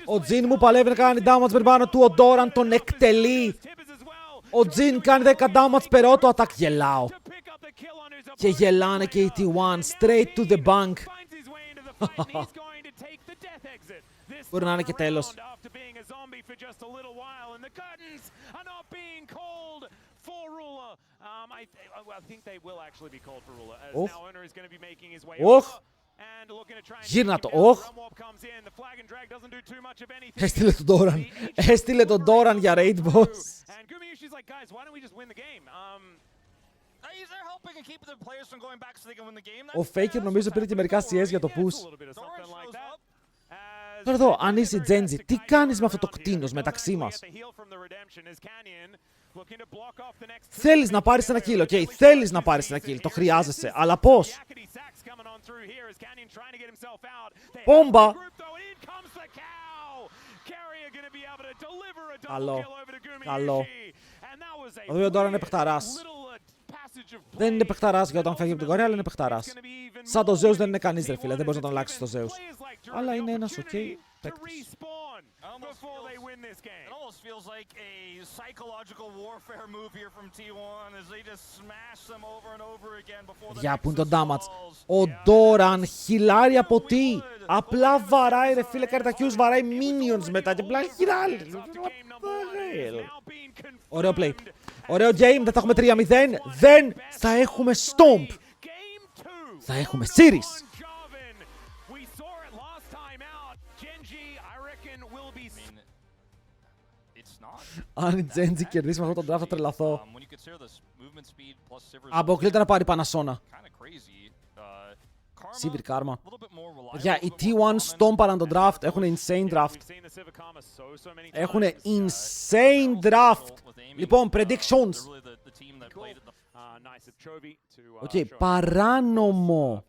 Ο Jin μου παλεύει να κάνει damage με πάνω του, ο Doran τον εκτελεί. Ο Jin κάνει 10 damage περαιό το attack, γελάω. Και γελάνε και οι T1, straight to the bank. Μπορεί να είναι και τέλος. Οχ. Γύρνα το, όχ. Έστειλε τον Doran. Έστειλε τον Doran για raid boss. Ο Faker νομίζω πήρε και μερικά CS για το push. Τώρα εδώ, αν είσαι η Genji, τι κάνεις με αυτό το κτίνος μεταξύ μας? Θέλεις να πάρεις ένα kill, ok, θέλεις να πάρεις ένα kill, το χρειάζεσαι, αλλά πώς? Πόμπα! Καλό. Καλό. Ο δύο τώρα είναι παιχταράς. Δεν είναι παιχταράς για όταν φεύγει από την Κορέα, αλλά είναι παιχταράς. Σαν το Zeus δεν είναι κανείς, ρε φίλε. Δεν μπορείς να τον αλλάξεις το Zeus. Αλλά είναι ένας οκ παίκτης. It almost feels like a psychological warfare move here from T1 as they just smash them over and over again before the Για που είναι το Nexus damage. falls. Ο Ντόραν χιλάρει από τι. Απλά βαράει, ρε φίλε, καρτακιούς, βαράει minions μετά και απλά χιλάρει. Ωραίο play. Ωραίο game, δεν θα έχουμε 3-0. Δεν θα έχουμε stomp. Θα έχουμε series. Αν η Genji κερδίσει με αυτόν τον draft θα τρελαθώ. Αποκλείται να πάρει Πανασόνα. Sivir Karma. Παιδιά, οι T1 στόμπαραν τον draft. Έχουν insane draft. Έχουν insane draft. Λοιπόν, predictions. Οκ, παράνομο.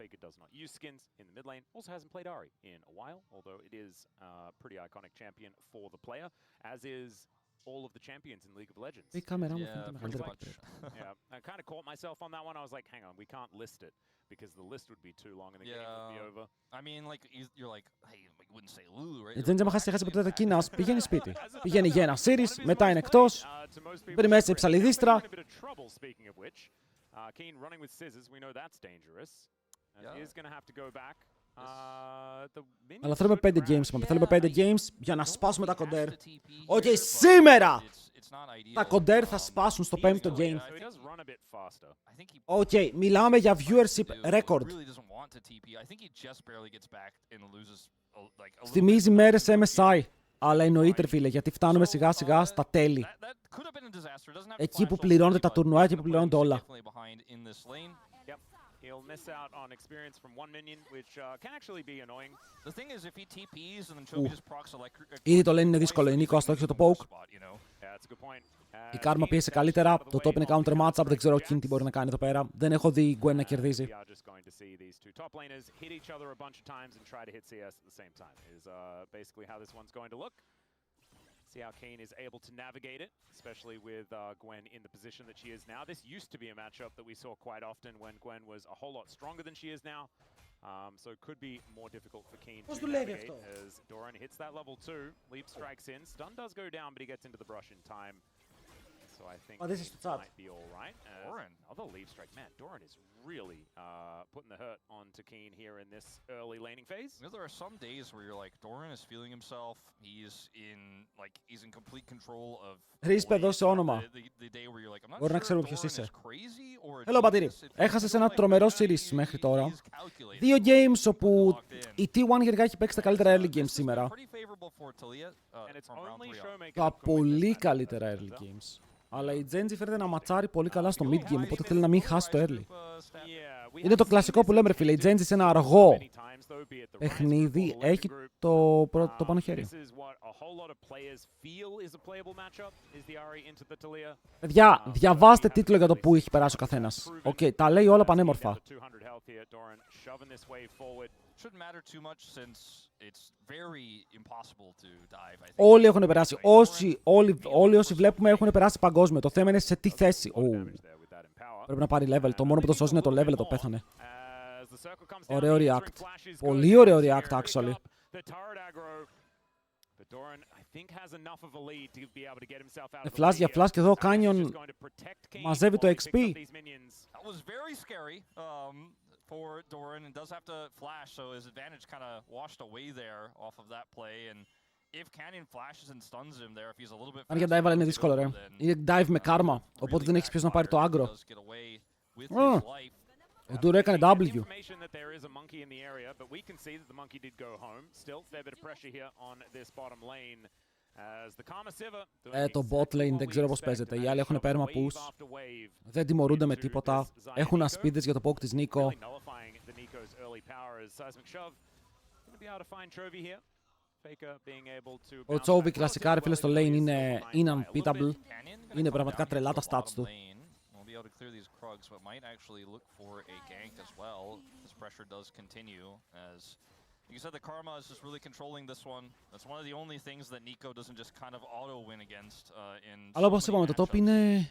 All of the champions in League of Legends. Η κάμερα μου φαίνεται μεγαλύτερη από την Yeah, I kind of caught myself on that one. I was like, hang on, we can't list it because the list would be too long and the game would be over. I mean, like you're like, hey, you wouldn't say Lulu, right? Η Geng άμα χάσει ποτέ τα Κίνας, πηγαίνει σπίτι. Πηγαίνει για ένα series, μετά είναι εκτός. Μπαίνει μέσα σε ψαλιδίστρα. Keen running with scissors, we know that's dangerous. He is going to have to go back. Αλλά θέλουμε 5 games, πάμε. Θέλουμε 5 games για να σπάσουμε τα κοντέρ. Οκ, σήμερα τα κοντέρ θα σπάσουν στο 5ο game. Οκ, μιλάμε για viewership record. Θυμίζει μέρες MSI. Αλλά εννοείται, φίλε, γιατί φτάνουμε σιγά σιγά στα τέλη. Εκεί που πληρώνετε τα τουρνουά και που πληρώνετε όλα. He'll miss out on experience from one minion, which can actually be annoying. The thing is, if he TPs and then Chovy just procs electric. Ήδη το λένε είναι δύσκολο. Η Νίκο αστόχησε το poke. Η Karma πίεσε καλύτερα. Το top είναι counter matchup. Δεν ξέρω εκείνη τι μπορεί να κάνει εδώ πέρα. Δεν έχω δει Gwen να κερδίζει. See how Kane is able to navigate it, especially with Gwen in the position that she is now. This used to be a matchup that we saw quite often when Gwen was a whole lot stronger than she is now. So it could be more difficult for Kane to navigate as Doran hits that level 2. Leap strikes in. Stun does go down, but he gets into the brush in time. So I think it might be all right. Doran, another leap strike. Man, Doran is really putting the hurt onto Kane here in this early laning phase. You know, there are some days where you're like, Doran is feeling himself. He's in complete control of. Χρήσπε, δώσε όνομα. Μπορεί να ξέρουμε ποιος είσαι. Hello, Πατήρη. Έχασες ένα τρομερό series μέχρι τώρα. 2 games όπου η T1 γενικά έχει παίξει τα καλύτερα early games σήμερα. Τα πολύ καλύτερα early games. Αλλά η Genji φέρεται να ματσάρει πολύ καλά στο mid game, οπότε θέλει να μην χάσει το early. Είναι το κλασικό που λέμε, ρε φίλε, η Genji σε ένα αργό παιχνίδι έχει το πάνω χέρι. Παιδιά, διαβάστε τίτλο για το που έχει περάσει ο καθένας. Οκ, τα λέει όλα πανέμορφα. Όλοι έχουν περάσει. Όλοι όσοι βλέπουμε έχουν περάσει παγκόσμιο. Το θέμα είναι σε τι θέση. Πρέπει να πάρει level. Το μόνο που το σώζει είναι το level, το πέθανε. Ωραίο react. Πολύ ωραίο react, actually. Flash για flash και εδώ ο Canyon μαζεύει το XP. For Doran and does have to flash, so his advantage kind of washed away there off of that play. And if Canyon flashes and stuns him there, if he's a little bit. Αν για dive είναι δύσκολο, ρε. Είναι dive με karma, οπότε δεν έχεις ποιος να πάρει το aggro. Ο Duro έκανε W. Το bot lane δεν ξέρω πώς παίζεται. Οι άλλοι έχουν perma push. Δεν τιμωρούνται με τίποτα. Έχουν ασπίδες για το poke της Νίκο. Ο Chovy κλασικά, ρε φίλε, στο lane είναι unbeatable. Είναι πραγματικά τρελά τα stats του. You said the Karma is just really controlling this one. That's one of the only things that Nico doesn't just kind of auto-win against in Αλλά όπως είπαμε, το top είναι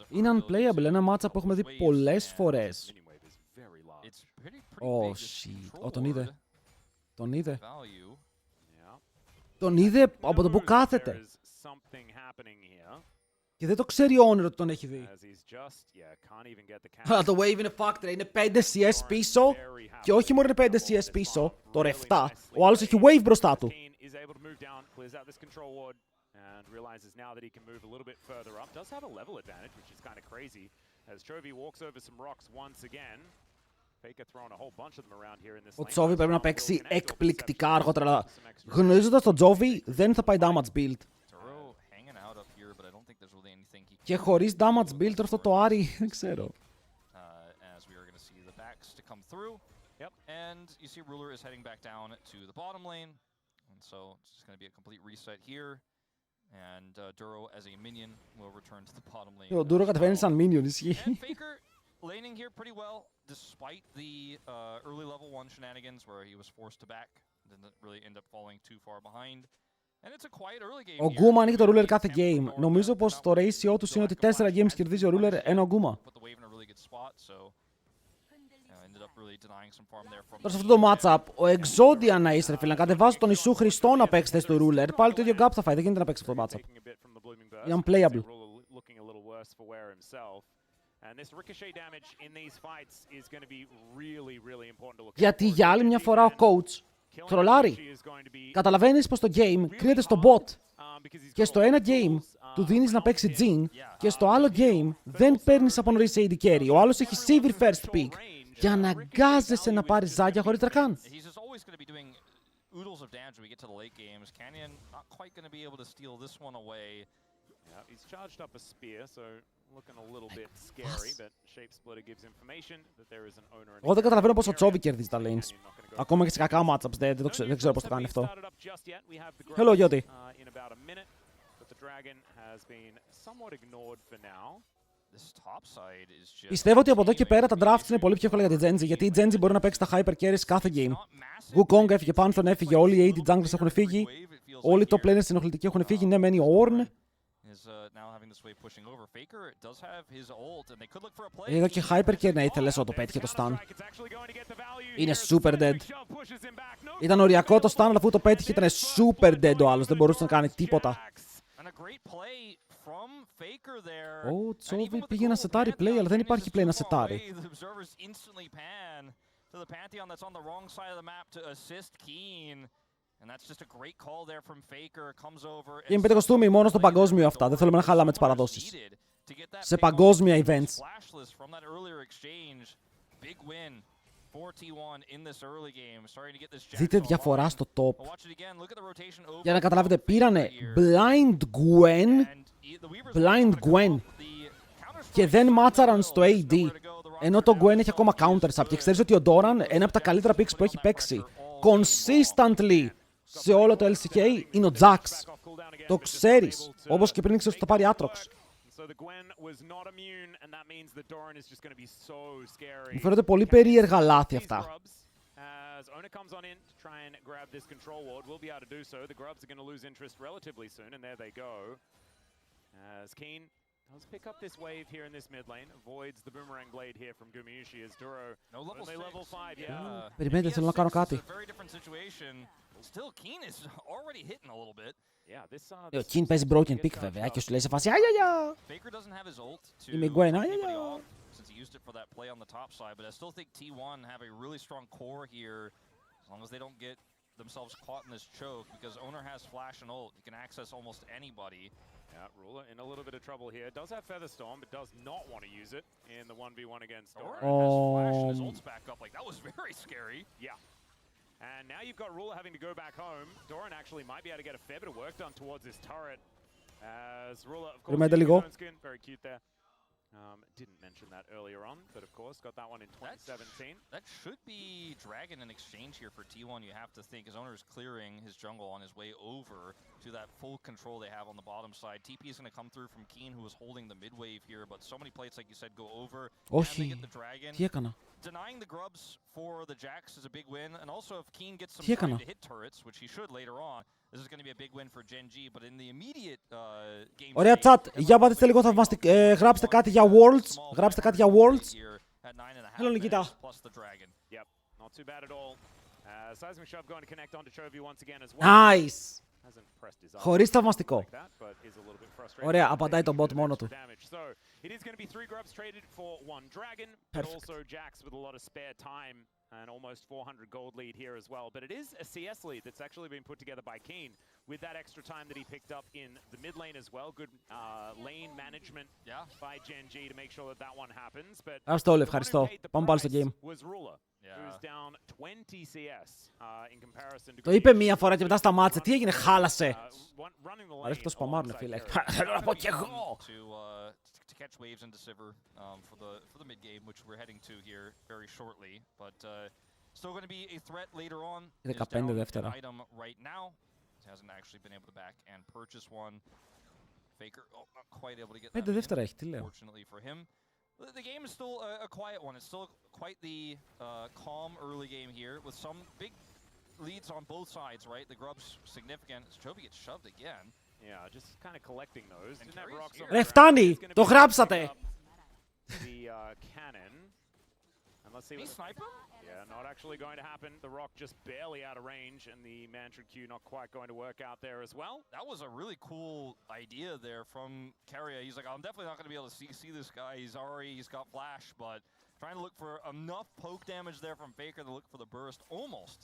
unplayable. Ένα μάτσα που έχουμε δει πολλές φορές. Oh, shit. Τον είδε. Τον είδε. Τον είδε από το που κάθεται. Και δεν το ξέρει ο Owner ότι τον έχει δει. Αλλά το wave είναι factor. Είναι 5 CS πίσω. Και όχι μόνο είναι 5 CS πίσω. Τώρα 7. Ο άλλος έχει wave μπροστά του. And realizes now that he can move a little bit further up. Does have a level advantage, which is kind of crazy, as Chovy walks over some rocks once again. Faker throwing a whole bunch of them around here in this lane. Ο Chovy πρέπει να παίξει εκπληκτικά αργότερα, αλλά γνωρίζοντας τον Chovy δεν θα πάει damage build. Και χωρίς damage build αυτό το Ari, δεν ξέρω. Yep. And you see Ruler is heading back down to the bottom lane. And so it's just going to be a complete reset here. And Duro as a minion will return to the bottom lane. Ο Duro κατεβαίνει σαν minion, ισχύει. And Faker laning here pretty well despite the early level 1 shenanigans where he was forced to back. Didn't really end up falling too far behind. And it's a quiet early game. Ο Guma ανοίγει το Ruler κάθε game. Νομίζω πως το ratio τους είναι ότι 4 games κερδίζει ο Ruler, ενώ ο Guma. Τώρα σε αυτό το matchup, ο Exodian να είσαι, φίλε, να κατεβάζει τον Ισού Χριστό να παίξει θέση του Ruler. Πάλι το ίδιο gap θα φάει, δεν γίνεται να παίξει αυτό το matchup. Είναι unplayable. Γιατί για άλλη μια φορά ο coach τρολάρει. Καταλαβαίνεις πως το game κρύεται στο bot. Και στο ένα game του δίνεις να παίξει Geng και στο άλλο game δεν παίρνεις από νωρίς AD carry. Ο άλλος έχει Sivir first pick. Και αναγκάζεσαι να πάρεις ζάκια χωρίς τρακάν. Εγώ δεν καταλαβαίνω πώς ο Chovy κερδίζει τα lanes. Ακόμα και σε κακά matchups δεν ξέρω πώς το κάνει αυτό. Hello, Γιώτη. Πιστεύω ότι από εδώ και πέρα τα drafts είναι πολύ πιο εύκολα για τη Genji, γιατί η Genji μπορεί να παίξει τα hyper carries κάθε game. Wukong έφυγε, Pantheon έφυγε, όλοι οι AD junglers έχουν φύγει. Όλοι οι top laners συνοχλητικοί έχουν φύγει, ναι μένει ο Ornn. Είδα και hyper carry να ήθελε όσο το πέτυχε το stun. Είναι super dead. Ήταν οριακό το stun, αλλά αφού το πέτυχε ήταν super dead ο άλλος, δεν μπορούσε να κάνει τίποτα. Ο Chovy πήγε να σετάρει play, αλλά δεν υπάρχει play να σετάρει. Game 5 κοστούμι μόνο στο παγκόσμιο αυτά, δεν θέλουμε να χαλάμε τις παραδόσεις. Σε παγκόσμια events. Δείτε διαφορά στο top. Για να καταλάβετε, πήρανε Blind Gwen και δεν μάτσαραν στο AD, ενώ το Gwen έχει ακόμα counter-sub. Και ξέρεις ότι ο Doran, ένα από τα καλύτερα picks που έχει παίξει consistently σε όλο το LCK είναι ο Jax. Το ξέρεις, όπως και πριν ήξερες ότι θα πάρει Aatrox. Μου φαίνονται πολύ περίεργα λάθη αυτά. Let's pick up this wave here in this mid lane. Avoids the boomerang blade here from Gumayushi as Duro. No level 5, yeah. Περιμένετε, θέλω να κάνω κάτι. Still, Keen is already hitting a little bit. Ο Keen παίζει broken pick βέβαια και σου λέει σε φάση «Αγιαγιά». Είμαι Gwen, «Αγιαγιά». Since he used it for that play on the top side, but I still think T1 have a really strong core here as long as they don't get themselves caught in this choke, because Owner has flash and ult. He can access almost anybody. Yeah, Ruler in a little bit of trouble here. Does have Featherstorm, but does not want to use it in the 1v1 against Doran. Has flash and his ult's back up. Like, that was very scary. Yeah. And now you've got Ruler having to go back home. Doran actually might be able to get a fair bit of work done towards this turret. As Ruler, of course, very cute there. Didn't mention that earlier on, but of course got that one in 2017. That should be Dragon in exchange here for T1. You have to think his owner is clearing his jungle on his way over to that full control they have on the bottom side. TP is going to come through from Keen, who was holding the mid wave here, but so many plates, like you said, go over. And they get the Dragon. denying the grubs for the Jacks is a big win, and also if Keen gets some Τι time έκανα? to hit turrets, which he should later on, this is going to be a big win for Geng, but in the immediate game. Ωραία, chat. Για πατήστε λίγο θαυμαστικό. Γράψτε κάτι για Worlds. Γράψτε κάτι για Worlds. Hello, Nikita. Yep, not too bad at all. Seismic shove going to connect onto Chovy once again as well. Nice. Hasn't pressed his Χωρίς θαυμαστικό. like that, but is a little bit frustrated. Ωραία, απαντάει το bot μόνο του. Damage. So it is going to be 3 grubs traded for 1 dragon, but Perfect. also Jacks with a lot of spare time and almost 400 gold lead here as well. But it is a CS lead that's actually been put together by Keen with that extra time that he picked up in the mid lane as well. Good lane management by Geng to make sure that that one happens. But Ευχαριστώ, the one who ευχαριστώ. paid the Πάμε πάλι στο price game. was Ruler, who's down 20 CS in comparison to Το είπε μία φορά και μετά σταμάτησε. Τι έγινε, χάλασε. running the Αρέσει το lane σπαμάρουνε, alongside φίλε. Terra. Θέλω να πω κι εγώ. To catch waves into Sivir for the mid game, which we're heading to here very shortly, but still going to be a threat later on. Is 15 down δεύτερα. an item right now. Hasn't actually been able to back and purchase one. Faker, not quite able to get that. 5 δεύτερα έχει, τι λέω. Fortunately for him, the game is still a quiet one. It's still quite the calm early game here with some big leads on both sides, right? The grub's significant. Chovy gets shoved again. Yeah, just kind of collecting those. Didn't have Carries rocks here. on Ρε, the ground. φτάνει. He's gonna Το be γράψατε. picking up The cannon. And let's see He what. snipe him? Yeah, not actually going to happen. The rock just barely out of range, and the Mantra Q not quite going to work out there as well. That was a really cool idea there from Carrier. He's like, I'm definitely not going to be able to see this guy. He's got flash, but trying to look for enough poke damage there from Faker to look for the burst. Almost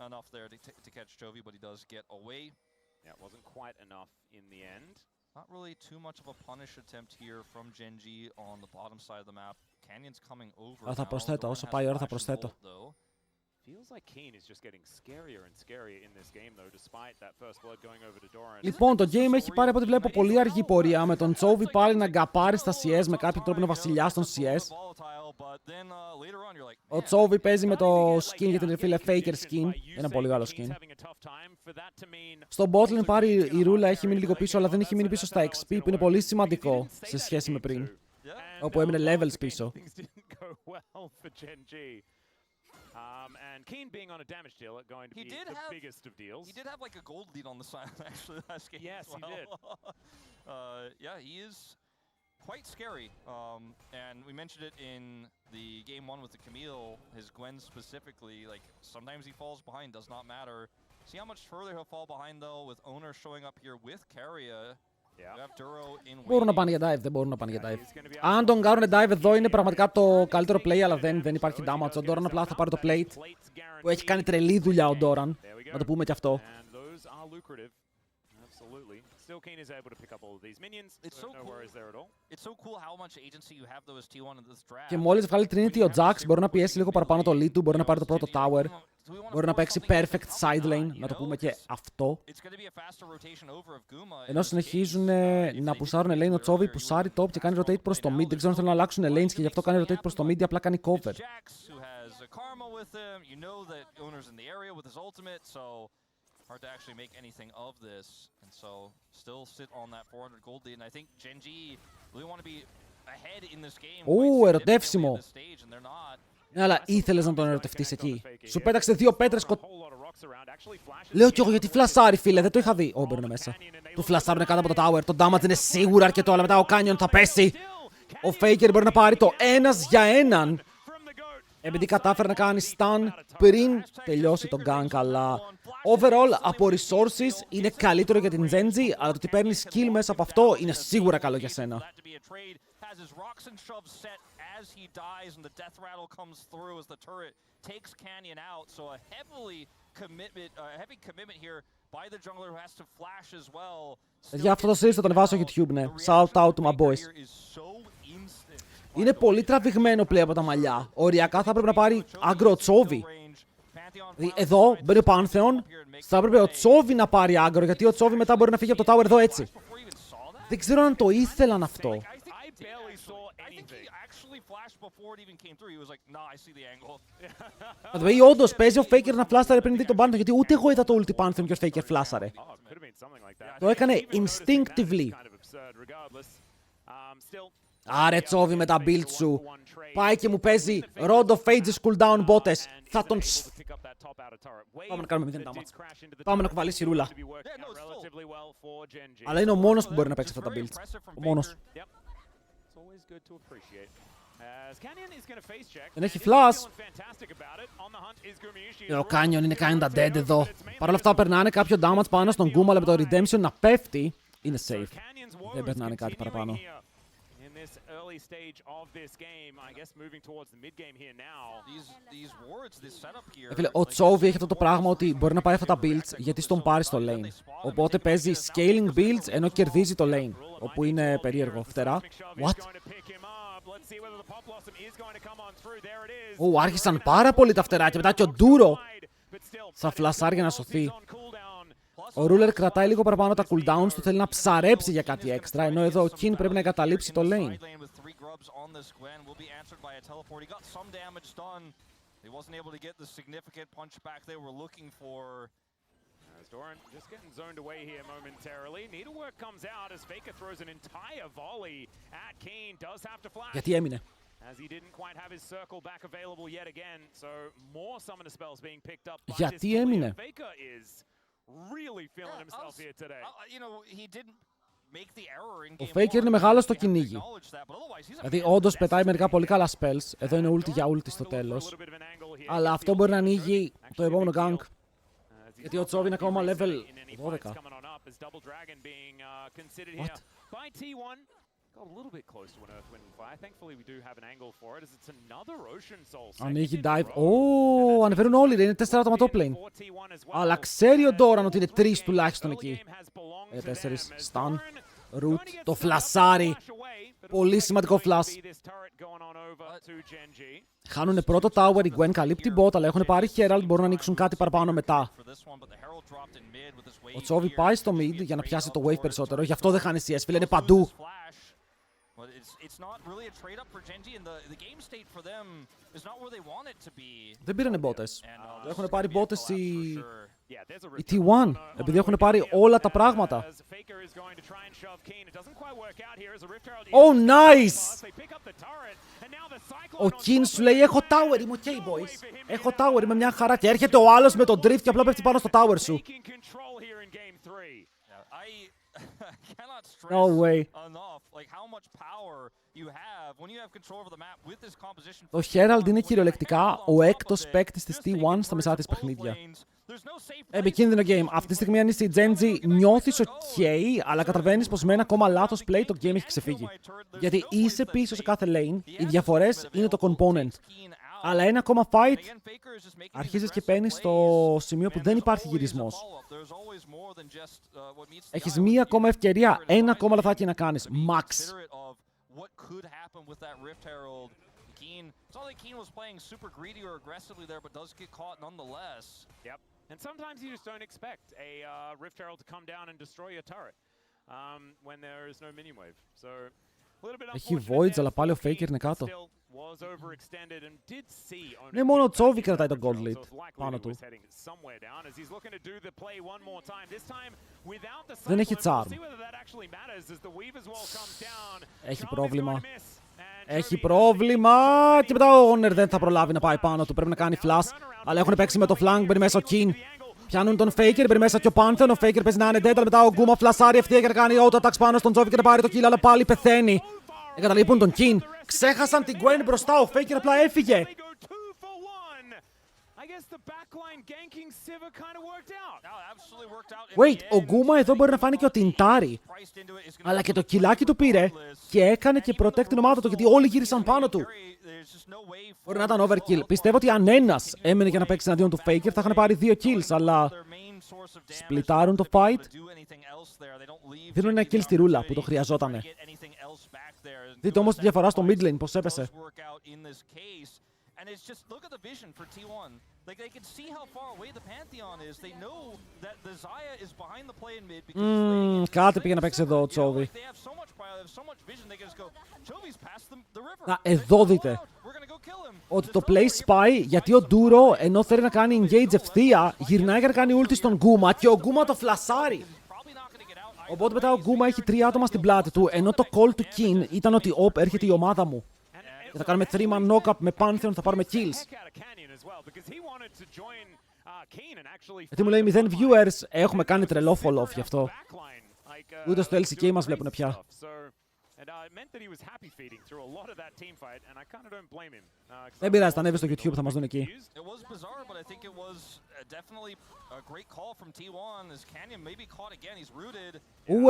enough there to catch Chovy, but he does get away. Yeah, it wasn't quite enough in the end. Not really too much of a punish attempt here from Geng on the bottom side of the map. Canyon's coming over. Θα now. προσθέτω, Doran όσο has πάει η ώρα θα flash and προσθέτω. bolt, though. Feels like Keen is just getting scarier and scarier in this game, though, despite that first blood going over to Doran. Λοιπόν, το game έχει πάρει από ό,τι βλέπω πολύ αργή πορεία. Με τον Chovy πάλι να γκαπάρει στα CS. Με κάποιο τρόπο είναι βασιλιάς των CS. Ο Chovy παίζει με το skin για την φίλε Faker skin. Ένα πολύ καλό skin. Στο botlane πάρει η Ρούλα, έχει μείνει λίγο πίσω, αλλά δεν έχει μείνει πίσω στα XP, που είναι πολύ σημαντικό σε σχέση με πριν. Όπου έμεινε levels πίσω. And Keen being on a damage deal are going to be the biggest of deals. He did have like a gold lead on the side actually last game. Yes, as well. he did. Yeah, he is quite scary. And we mentioned it in the game 1 with the Camille, his Gwen specifically. Like sometimes he falls behind, does not matter. See how much further he'll fall behind though with Owner showing up here with Carrier. Μπορούν να πάνε για dive, δεν μπορούν να πάνε για dive. Αν τον κάνουν dive εδώ είναι πραγματικά το καλύτερο play, αλλά δεν υπάρχει damage. Ο Doran απλά θα πάρει το plate, που έχει κάνει τρελή δουλειά ο Doran. Να το πούμε και αυτό. Και μόλις βγάλει Trinity ο Jax μπορεί να πιέσει λίγο παραπάνω το lead του, μπορεί να πάρει το πρώτο tower. Μπορεί να παίξει perfect side lane, να το πούμε και αυτό. Ενώ συνεχίζουν να πουσάρουν lane, ο Chovy πουσάρει top και κάνει rotate προς το mid. Δεν ξέρω αν θέλουν να αλλάξουν lanes και γι' αυτό κάνει rotate προς το mid, απλά κάνει cover. Hard to actually make anything of this, and so still sit on that 400 gold lead. And I think Geng really want to be ahead in this game. Ερωτεύσιμο. Ναι, αλλά ήθελες να τον ερωτευτείς εκεί. Σου πέταξε 2 πέτρες Λέω κι εγώ γιατί φλασάρει, φίλε, δεν το είχα δει. Ω, μπαίνουν μέσα. Του φλασάρουνε κάτω από το tower. Το damage είναι σίγουρα αρκετό, αλλά μετά ο Canyon θα πέσει. Ο Faker μπορεί να πάρει το 1-για-1. Επειδή κατάφερε να κάνει stun πριν τελειώσει το gank, αλλά overall από resources είναι καλύτερο για την Genji, αλλά το ότι παίρνει skill μέσα από αυτό είναι σίγουρα καλό για σένα. Για αυτό το series θα τον βάζω στο YouTube, ναι. Shout out to my boys. Είναι πολύ τραβηγμένο πλέον από τα μαλλιά. Οριακά θα πρέπει να πάρει άγκρο ο Chovy. Εδώ μπαίνει ο Pantheon. Θα έπρεπε ο Chovy να πάρει άγκρο, γιατί ο Chovy μετά μπορεί να φύγει από το tower εδώ έτσι. Δεν ξέρω αν το ήθελαν αυτό. Δηλαδή όντως παίζει ο Faker να φλάσαρε πριν δει τον Pantheon, γιατί ούτε εγώ είδα το ulti Pantheon και ο Faker φλάσαρε. Το έκανε instinctively. Άρε Τσόβι με τα build σου. Πάει και μου παίζει Rod of Ages cooldown botes. Θα τον... Πάμε να κάνουμε 0 damage. Πάμε να κουβαλήσει ρούλα. Αλλά είναι ο μόνος που μπορεί να παίξει αυτά τα builds. Ο μόνος. Δεν έχει flash. Ο Canyon είναι kinda dead εδώ. Παρ' όλα αυτά περνάνε κάποιο damage πάνω στον Guma, αλλά με το Redemption να πέφτει είναι safe. Δεν περνάνε κάτι παραπάνω. Φίλε, ο Τσόβι έχει αυτό το πράγμα ότι μπορεί να πάει αυτά τα builds γιατί στον πάρει στο lane. Οπότε παίζει scaling builds ενώ κερδίζει το lane. Όπου είναι περίεργο. Φτερά. What? Άρχισαν πάρα πολύ τα φτερά και μετά και ο Ντούρο θα φλασάρει για να σωθεί. Ο Ruler κρατάει λίγο παραπάνω τα cooldowns του, θέλει να ψαρέψει για κάτι έξτρα, ενώ εδώ ο Kin πρέπει να εγκαταλείψει το lane. Γιατί έμεινε. Γιατί έμεινε. Ο Faker είναι μεγάλο στο κυνήγι. Δηλαδή όντως πετάει μερικά πολύ καλά spells. Εδώ είναι ulti για ulti στο τέλος. Αλλά αυτό μπορεί να ανοίγει το επόμενο gank. Γιατί ο Τσόβι είναι ακόμα level 12. What? Ανοίγει dive. Ανεβαίνουν όλοι, είναι 4 άτομα top lane. Αλλά ξέρει ο Doran ότι είναι 3 τουλάχιστον εκεί. 4 stun. Root. Το φλασάρι. Πολύ σημαντικό flash. Χάνουνε πρώτο tower, η Gwen καλύπτει bot, αλλά έχουν πάρει Herald, μπορούν να ανοίξουν κάτι παραπάνω μετά. Ο Τσόβι πάει στο mid για να πιάσει το wave περισσότερο, γι' αυτό δεν χάνει CS, φίλε, είναι παντού. Δεν πήρανε μπότες. Έχουν πάρει μπότες οι T1, επειδή έχουν πάρει όλα τα πράγματα. Oh, nice! Ο Kin σου λέει, έχω tower, είμαι ok, boys. Έχω tower, είμαι μια χαρά. Και έρχεται ο άλλος με τον drift και απλά πέφτει πάνω στο tower σου. No way. Το Herald είναι κυριολεκτικά ο έκτος παίκτης της T1 στα μισά της παιχνίδια. Επικίνδυνο game. Αυτή τη στιγμή αν είσαι η Genji νιώθεις ok, αλλά καταλαβαίνεις πως με ένα ακόμα λάθος play το game έχει ξεφύγει. Γιατί είσαι πίσω σε κάθε lane, οι διαφορές είναι το component. Αλλά ένα ακόμα fight, αρχίζεις και παίρνεις στο σημείο που δεν υπάρχει γυρισμός. Έχεις μία ακόμα ευκαιρία, ένα ακόμα λαθάκι να κάνεις. Max. And sometimes you just don't expect a Rift Herald to come down and destroy your turret when there is no mini wave. So έχει voids, αλλά πάλι ο Faker είναι κάτω. Ναι, μόνο ο Τσόβι κρατάει τον gold lead πάνω του. Δεν έχει charm. Έχει πρόβλημα. Έχει πρόβλημα. Και μετά ο Honor δεν θα προλάβει να πάει πάνω του. Πρέπει να κάνει flash. Αλλά έχουν παίξει με το flank. Μπαίνει μέσα ο Kin. Πιάνουν τον Faker, μπαίνει μέσα και ο Pantheon. Ο Faker παίζει να είναι dead, αλλά μετά ο Guma φλασάρει ευθεία και να κάνει auto attacks πάνω στον Τσόβι και να πάρει το kill, αλλά πάλι πεθαίνει. Εγκαταλείπουν τον Kin. Ξέχασαν την Gwen μπροστά, ο Faker απλά έφυγε. Wait, ο Guma εδώ μπορεί να φάνηκε ο Τιντάρι. Αλλά και το κιλάκι του πήρε και έκανε και protect την ομάδα του, γιατί όλοι γύρισαν πάνω του. Μπορεί να ήταν overkill. Πιστεύω ότι αν ένας έμενε για να παίξει εναντίον του Faker θα είχαν πάρει 2 kills, αλλά σπλιτάρουν το fight. Δίνουν ένα kill στη ρούλα που το χρειαζότανε. Δείτε όμως τη διαφορά στο mid lane, πως έπεσε. And it's just, look at the vision for T1. Like, they can see how far away the Pantheon is. They know that the Xayah is behind the play in mid because κάτι πήγε να παίξει εδώ ο Τσόβι. Να, εδώ δείτε ότι το play spy, γιατί ο Ντούρο ενώ θέλει να κάνει engage ευθεία, γυρνάει για να κάνει ulti στον Guma και ο Guma το φλασάρει. Οπότε μετά ο Γκούμα έχει 3 άτομα στην πλάτη του, ενώ το call του Kin ήταν ότι έρχεται η ομάδα μου. Και θα κάνουμε 3-man knock-up με Pantheon, θα πάρουμε kills. Γιατί μου λέει 0 viewers, έχουμε κάνει τρελό follow-off γι' αυτό. Ούτε στο LCK μας βλέπουν πια. Δεν πειράζει, θα ανέβει στο YouTube, θα μας δουν εκεί.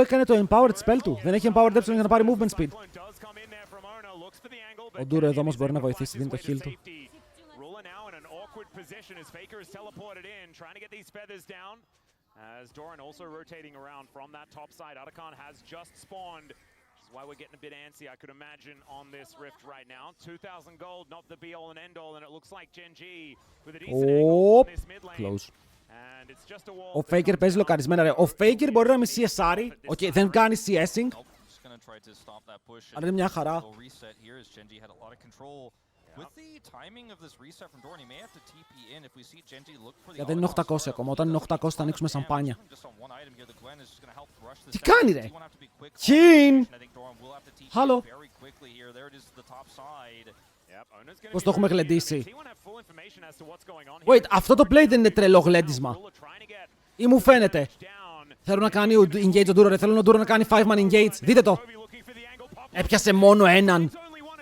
Έκανε το empowered spell του. Δεν έχει empowered έψιλον για να πάρει movement speed. Ο Ντούρο εδώ όμως μπορεί να βοηθήσει, δίνει το heal του. As Doran also rotating around from that top side. Atakan has just spawned. This is why we're getting a bit antsy, I could imagine, on this rift right now. 2,000 gold, not the be-all and end-all, and it looks like Geng with a decent angle on this mid lane. Close. And it's just a wall. Ο Faker παίζει λοκαρισμένα, ρε. Ο Faker μπορεί να με CSR. Οκ, δεν κάνει CSing. Αλλά είναι μια χαρά. Γιατί δεν είναι 800 ακόμα. Όταν είναι 800 θα ανοίξουμε σαμπάνια. Τι κάνει, ρε! Κιν! Χάλο! Πώς το έχουμε γλεντήσει. Wait, αυτό το play δεν είναι τρελό γλέντισμα. Ή μου φαίνεται. Θέλω να κάνει engage ο Ντούρο, ρε. Θέλω ο Ντούρο να κάνει 5-man engage. Δείτε το. Έπιασε μόνο έναν.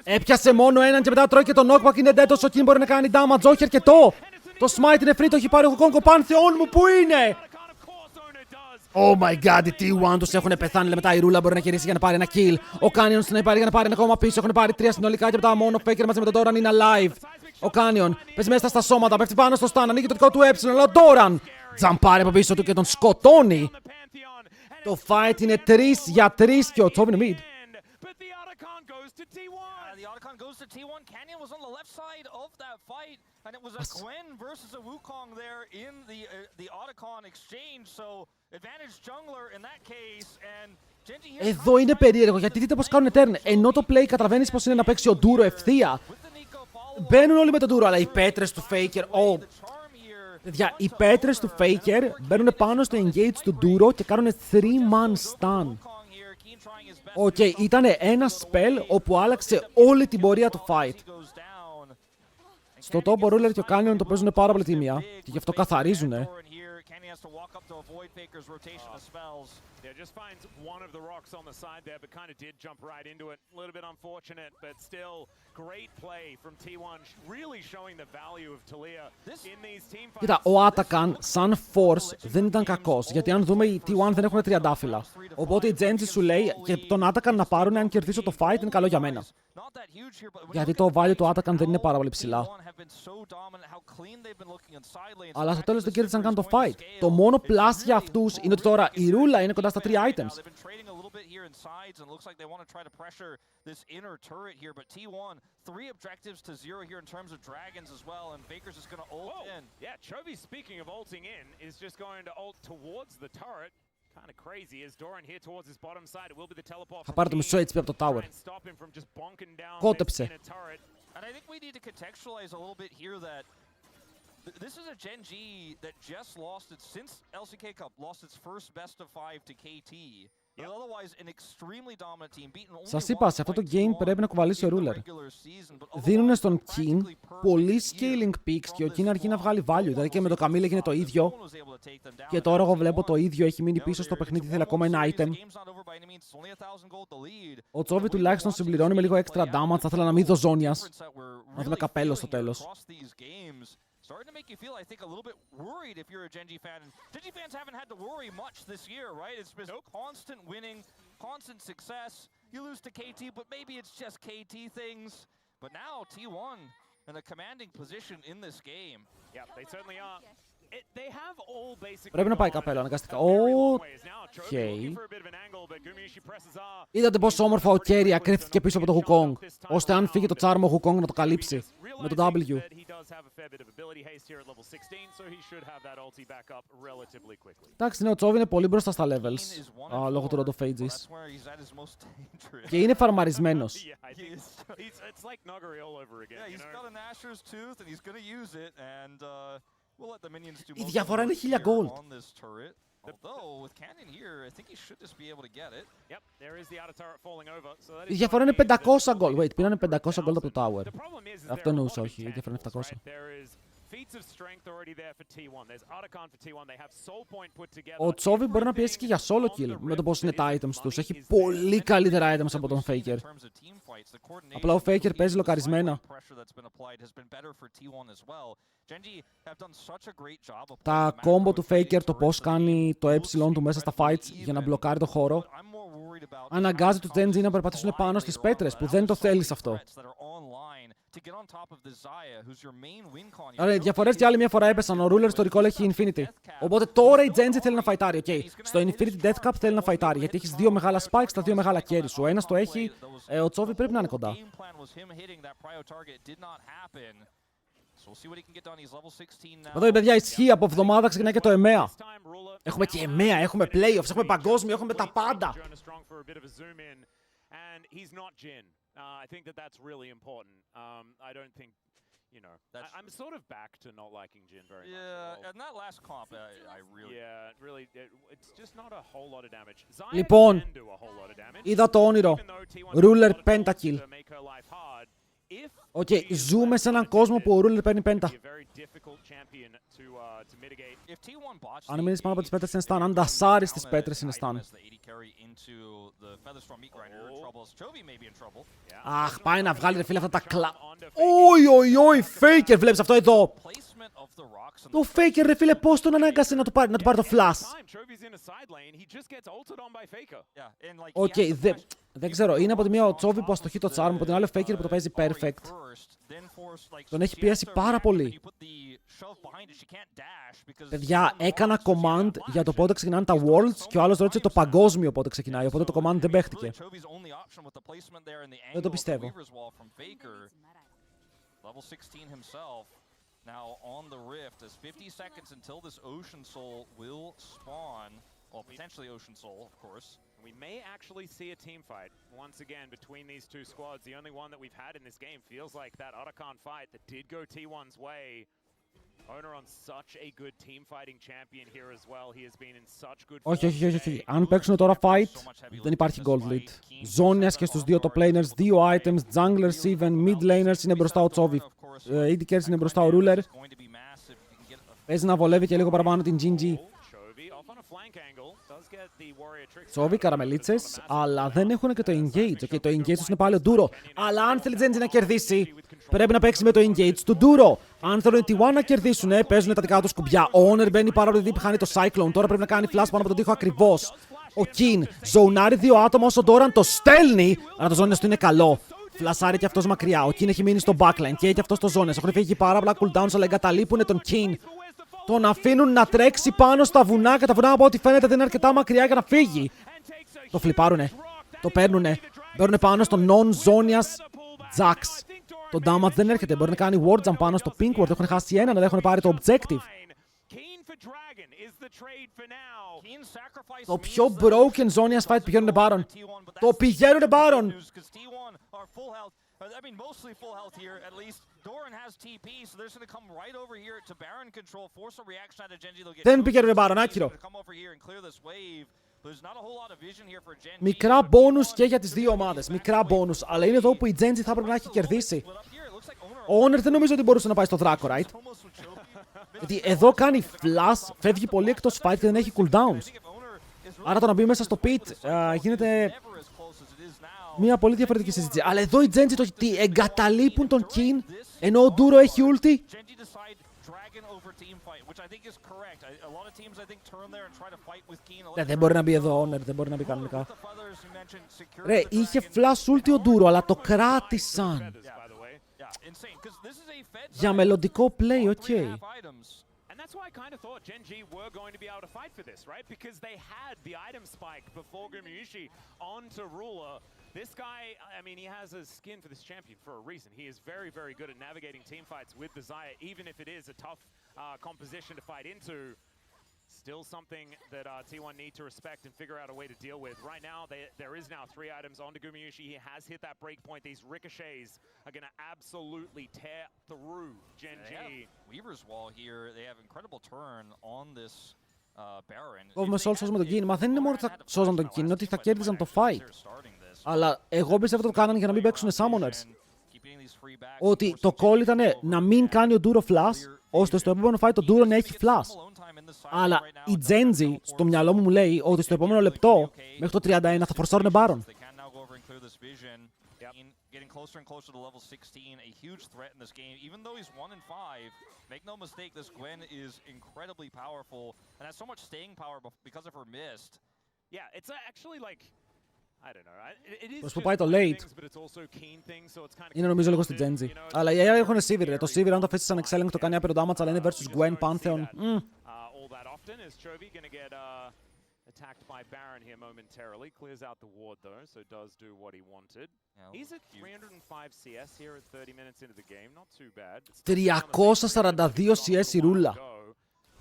Έπιασε μόνο έναν και μετά τρώει και το knockback. Είναι dead, ο Kin μπορεί να κάνει damage, όχι αρκετό. Το smite είναι free, το έχει πάρει ο Hukong, ο Pantheon μου, πού είναι? Oh my god, οι T1 τους έχουν πεθάνει, μετά η Ρούλα μπορεί να γυρίσει για να πάρει ένα kill. Ο Canyon στην πάρει για να πάρει ένα ακόμα πίσω, έχουν πάρει 3 συνολικά και μετά μόνο ο Faker μαζί με τον Doran είναι alive. Ο Canyon παίζει μέσα στα σώματα, πέφτει πάνω στο stun, ανοίγει το δικό του έψιλον, αλλά ο Doran τζαμπάρει από πίσω του και τον σκοτώνει. Το fight είναι 3 για 3 και ο Τσόβ είναι mid. The Otacon goes to T1. Canyon was on the left side of that fight, and it was a Gwen versus a Wukong there in the Otacon exchange. So advantage jungler in that case, and Genji here. Εδώ είναι περίεργο γιατί δείτε πώς κάνουν turn. Ενώ το play καταλαβαίνεις πώς είναι να παίξει ο Ντούρο ευθεία. Μπαίνουν όλοι με τον Ντούρο, αλλά οι πέτρες του Faker. Oh. Παιδιά, οι πέτρες του Faker μπαίνουν πάνω στο engage του Ντούρο και κάνουν 3-man stun. Οκ, ήταν ένα spell όπου άλλαξε όλη την πορεία του fight. Στο top ο Ruler και ο Canyon το παίζουν πάρα πολύ τίμια και γι' αυτό καθαρίζουνε. Yeah, just finds one of the rocks on the side there, but kind of did jump right into it. A little bit unfortunate, but still great play from T1, really showing the value of Taliyah in these team fights. Κοίτα, ο Atakan σαν force δεν ήταν κακός, γιατί αν δούμε οι T1 δεν έχουν τριαντάφυλλα. Οπότε η Genji σου λέει και τον Atakan να πάρουν αν κερδίσω το fight είναι καλό για μένα. Γιατί το value του Atakan δεν είναι πάρα πολύ ψηλά. Αλλά στο τέλος δεν κέρδισαν καν το fight. Το μόνο plus για αυτούς είναι ότι τώρα η Ρούλα είναι κοντά στα 3 items. Θα πάρει το μισό HP από το tower. Κότεψε. This is a Geng that just lost its, since LCK Cup, lost its first best of 5 to KT. But otherwise, an extremely dominant team, beaten only Σας είπα, σε αυτό το game πρέπει να κουβαλήσει ο Ruler. Δίνουνε στον King πολλοί scaling picks και ο King αρχίζει να βγάλει value. Δηλαδή και με το Camille έγινε το ίδιο. Και τώρα εγώ βλέπω το ίδιο, έχει μείνει πίσω στο παιχνίδι, θέλει ακόμα ένα item. Ο Τσόβι τουλάχιστον συμπληρώνει με λίγο extra damage, θα ήθελα να μην δω ζώνιας. Να δούμε καπέλο στο τέλος. Starting to make you feel, I think, a little bit worried if you're a Genji fan. And Genji fans haven't had to worry much this year, right? It's been constant winning, constant success. You lose to KT, but maybe it's just KT things. But now T1 in a commanding position in this game. Yeah, they certainly are. They have all basically. Πρέπει να πάει καπέλο, αναγκαστικά. Οκ. Είδατε πόσο όμορφα ο Keria κρύφτηκε πίσω από το Wukong, ώστε αν φύγει το τσάρμο ο Wukong να το καλύψει με το W. Εντάξει, ναι, ο Τσόβι είναι πολύ μπροστά στα levels λόγω του Rodophages. Και είναι φαρμαρισμένος. Η διαφορά είναι 1000 gold. Although with Canyon here, I think he should just be able to get it. Yep, there is the outer turret falling over. So that Η is διαφορά είναι 500 gold. Wait, πήρανε 500 gold από το tower. The problem is Αυτό there are a εννοούσα, lot of όχι. Η διαφορά είναι 700. intangibles, right? There is feats of strength already there for T1. There's Otacon for T1. They have Soul Point put together. Ο Τσόβι μπορεί να πιέσει και για solo kill με το πώς είναι τα items τους. Έχει πολύ καλύτερα items από τον Faker. Απλά ο Faker παίζει λοκαρισμένα. Τα combo του Faker, το πώς κάνει το του μέσα στα fights για να μπλοκάρει το χώρο, αναγκάζει τους Genji να περπατήσουν πάνω στις πέτρες, που δεν το θέλεις αυτό. Άρα οι διαφορές για άλλη μια φορά έπεσαν. Ο Ruler στο recall έχει Infinity. Οπότε τώρα η Genji θέλει να φαϊτάρει. Okay. Στο Infinity Death Cup θέλει να φαϊτάρει. Γιατί έχεις δύο μεγάλα spikes, τα δύο μεγάλα carry σου. Ο ένας το έχει, ο Τσόβι πρέπει να είναι κοντά. Εδώ η παιδιά ισχύει, από εβδομάδα ξεκινάει και το EMEA. Έχουμε και EMEA, έχουμε playoffs, έχουμε παγκόσμιο, έχουμε τα πάντα. I think that's really important. I don't think, you know, I'm sort of back to not liking Jin very much. Yeah, and that last comp, I really... Yeah, really, it's just not a whole lot of damage. Zion Λοιπόν, can do a whole lot of damage. είδα το όνειρο. Ruler pentakill. Οκ, ζούμε σε έναν κόσμο που ο Ruler παίρνει πέντα. Αν μείνεις πάνω από τις πέτρες είναι stun, αν ντασάρεις τις πέτρες είναι stun. Αχ, πάει να βγάλει ρε φίλε αυτά τα Όι, όι, όι, Faker, βλέπεις αυτό εδώ. Το Faker ρε φίλε πώς τον ανάγκασε να του πάρει το flash. Οκ, δεν ξέρω, είναι από τη μία ο Τσόβι που αστοχεί το charm, από την άλλη ο Faker που το παίζει perfect. Τον έχει πιέσει πάρα πολύ. Παιδιά, έκανα command για το πότε ξεκινάνε τα Worlds και ο άλλος ρώτησε το παγκόσμιο πότε ξεκινάει, οπότε το command δεν παίχτηκε. Δεν το πιστεύω. Now on the rift, as 50 seconds until this Ocean Soul will spawn. Well, potentially Ocean Soul, of course. We may actually see a team fight once again between these two squads. The only one that we've had in this game feels like that Otacon fight that did go T1's way. Owner on such a good team fighting champion here as well. He has been in such good form. Όχι. Αν παίξουν τώρα fight, δεν υπάρχει gold lead. Ζώνιας και στους δύο top laners, δύο items, junglers even, mid laners είναι μπροστά ο Τσόβι. AD carries είναι μπροστά ο Ruler. Παίζει να βολεύει και λίγο παραπάνω την Geng. Τσόβι, καραμελίτσες, αλλά δεν έχουν και το engage. Okay, το engage τους είναι πάλι ο Duro. Αλλά αν θέλει Geng να κερδίσει, πρέπει να παίξει με το engage του Duro. Αν θέλουν οι T1 να κερδίσουν, παίζουν τα δικά τους κουμπιά. Ο Honor μπαίνει πάρα πολύ deep, χάνει το Cyclone. Τώρα πρέπει να κάνει flash πάνω από τον τοίχο ακριβώς. Ο Kin ζωνάρει δύο άτομα όσο Doran το στέλνει, αλλά το ζώνες του είναι καλό. Φλασάρει και αυτός μακριά. Ο Kin έχει μείνει στο backline και έχει αυτός το ζώνες. Έχουν φύγει πάρα πολλά cooldowns, αλλά εγκαταλείπουν τον Kin. Τον αφήνουν να τρέξει πάνω στα βουνά και τα βουνά από ό,τι φαίνεται δεν είναι αρκετά μακριά για να φύγει. Το φλιπάρουνε. Το παίρνουνε. Παίρνουνε πάνω στο non-zonias Jax. Το damage δεν έρχεται. Μπορεί να κάνει ward jump πάνω στο pink ward. Έχουν χάσει ένα, δεν έχουν πάρει το objective. Το πιο broken zonias fight πηγαίνουνε Baron. Το πηγαίνουνε Baron. I mean, mostly full health here, at least. Doran has TP, so they're just going to come right over here to Baron control, force a reaction out of Genji. They'll get δεν πηγαίνουν Baron, άκυρο. come over here and clear this wave. There's not a whole lot of vision here for Genji. Μικρά bonus και για τις δύο ομάδες. Μικρά bonus. Αλλά είναι εδώ που η Genji θα έπρεπε να έχει κερδίσει. Ο Honor δεν νομίζω ότι μπορούσε να πάει στο Draco, right? Γιατί εδώ κάνει flash, φεύγει πολύ εκτός fight και δεν έχει cooldowns. Άρα το να μπει μέσα στο pit γίνεται μια πολύ διαφορετική συζήτηση. Αλλά εδώ οι Genji το ότι εγκαταλείπουν τον Kin, ενώ ο Duro έχει ulti. Δεν μπορεί να μπει εδώ ο Honor, δεν μπορεί να μπει κανονικά. Ρε, είχε flash ulti ο Duro, αλλά το κράτησαν. Για μελλοντικό play, okay. And that's why I kind of thought Genji were going to be able to fight for this, right? Because they had the item spike before Gumyushi onto Ruler. This guy, I mean, he has a skin for this champion for a reason. He is very, very good at navigating team fights with the Xayah, even if it is a tough composition to fight into. Still something that T1 need to respect and figure out a way to deal with. Right now, there is now 3 items onto Gumyushi. He has hit that break point. These ricochets are going to absolutely tear through Genji. Weaver's Wall here. They have incredible turn on this Κόβουμε soul, σώζουμε τον King. Μα δεν είναι μόνο ότι θα σώζαν τον King, είναι ότι θα κέρδιζαν το fight. Αλλά εγώ πιστεύω ότι το κάνανε για να μην παίξουν summoners. Ότι το call ήταν να μην κάνει ο Duro flash, ώστε στο επόμενο fight το Duro να έχει flash. Αλλά η Genji στο μυαλό μου λέει ότι στο επόμενο λεπτό, μέχρι το 31, θα φορσάρουν Baron. Getting closer and closer to level 16, a huge threat in this game. Even though he's 1-5, make no mistake, this Gwen is incredibly powerful and has so much staying power because of her mist. Yeah, it's actually like, I don't know. It is Πώς που πάει το late, things, but it's also keen things, so it's kind of είναι νομίζω λίγο στη Genji. Αλλά οι AI έχουν Sivir, το Sivir αν το αφήσεις σαν excelling το κάνει άπειρο damage, αλλά είναι versus Gwen, Pantheon. All that often is Chovy gonna get attacked by Baron here momentarily. Clears out the ward though, so does do what he wanted. He's at 305 CS here at 30 minutes into the game. Not too bad. 342 CS η ρούλα.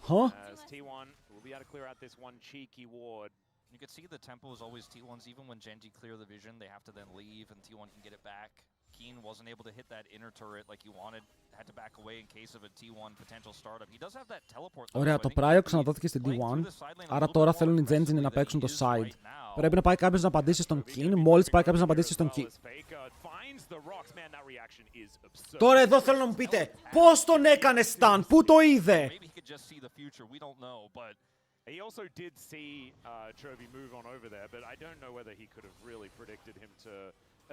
Huh? As T1 will be able to clear out this one cheeky ward. You can see the tempo is always T1's. Even when Genji clear the vision, they have to then leave and T1 can get it back. Keen wasn't able to hit that inner turret like he wanted. Had to back away in case of a T1 potential startup. He does have that teleport. Ωραία, το Pryo ξαναδόθηκε στην D1, άρα τώρα θέλουν οι Genji να παίξουν το side. Πρέπει να πάει κάποιος να απαντήσει στον King, μόλις πάει κάποιος να απαντήσει στον King. Τώρα εδώ θέλω να μου πείτε, πώς τον έκανε stun, πού το είδε? He also did see Chovy move on over there, but I don't know whether he could have really predicted him to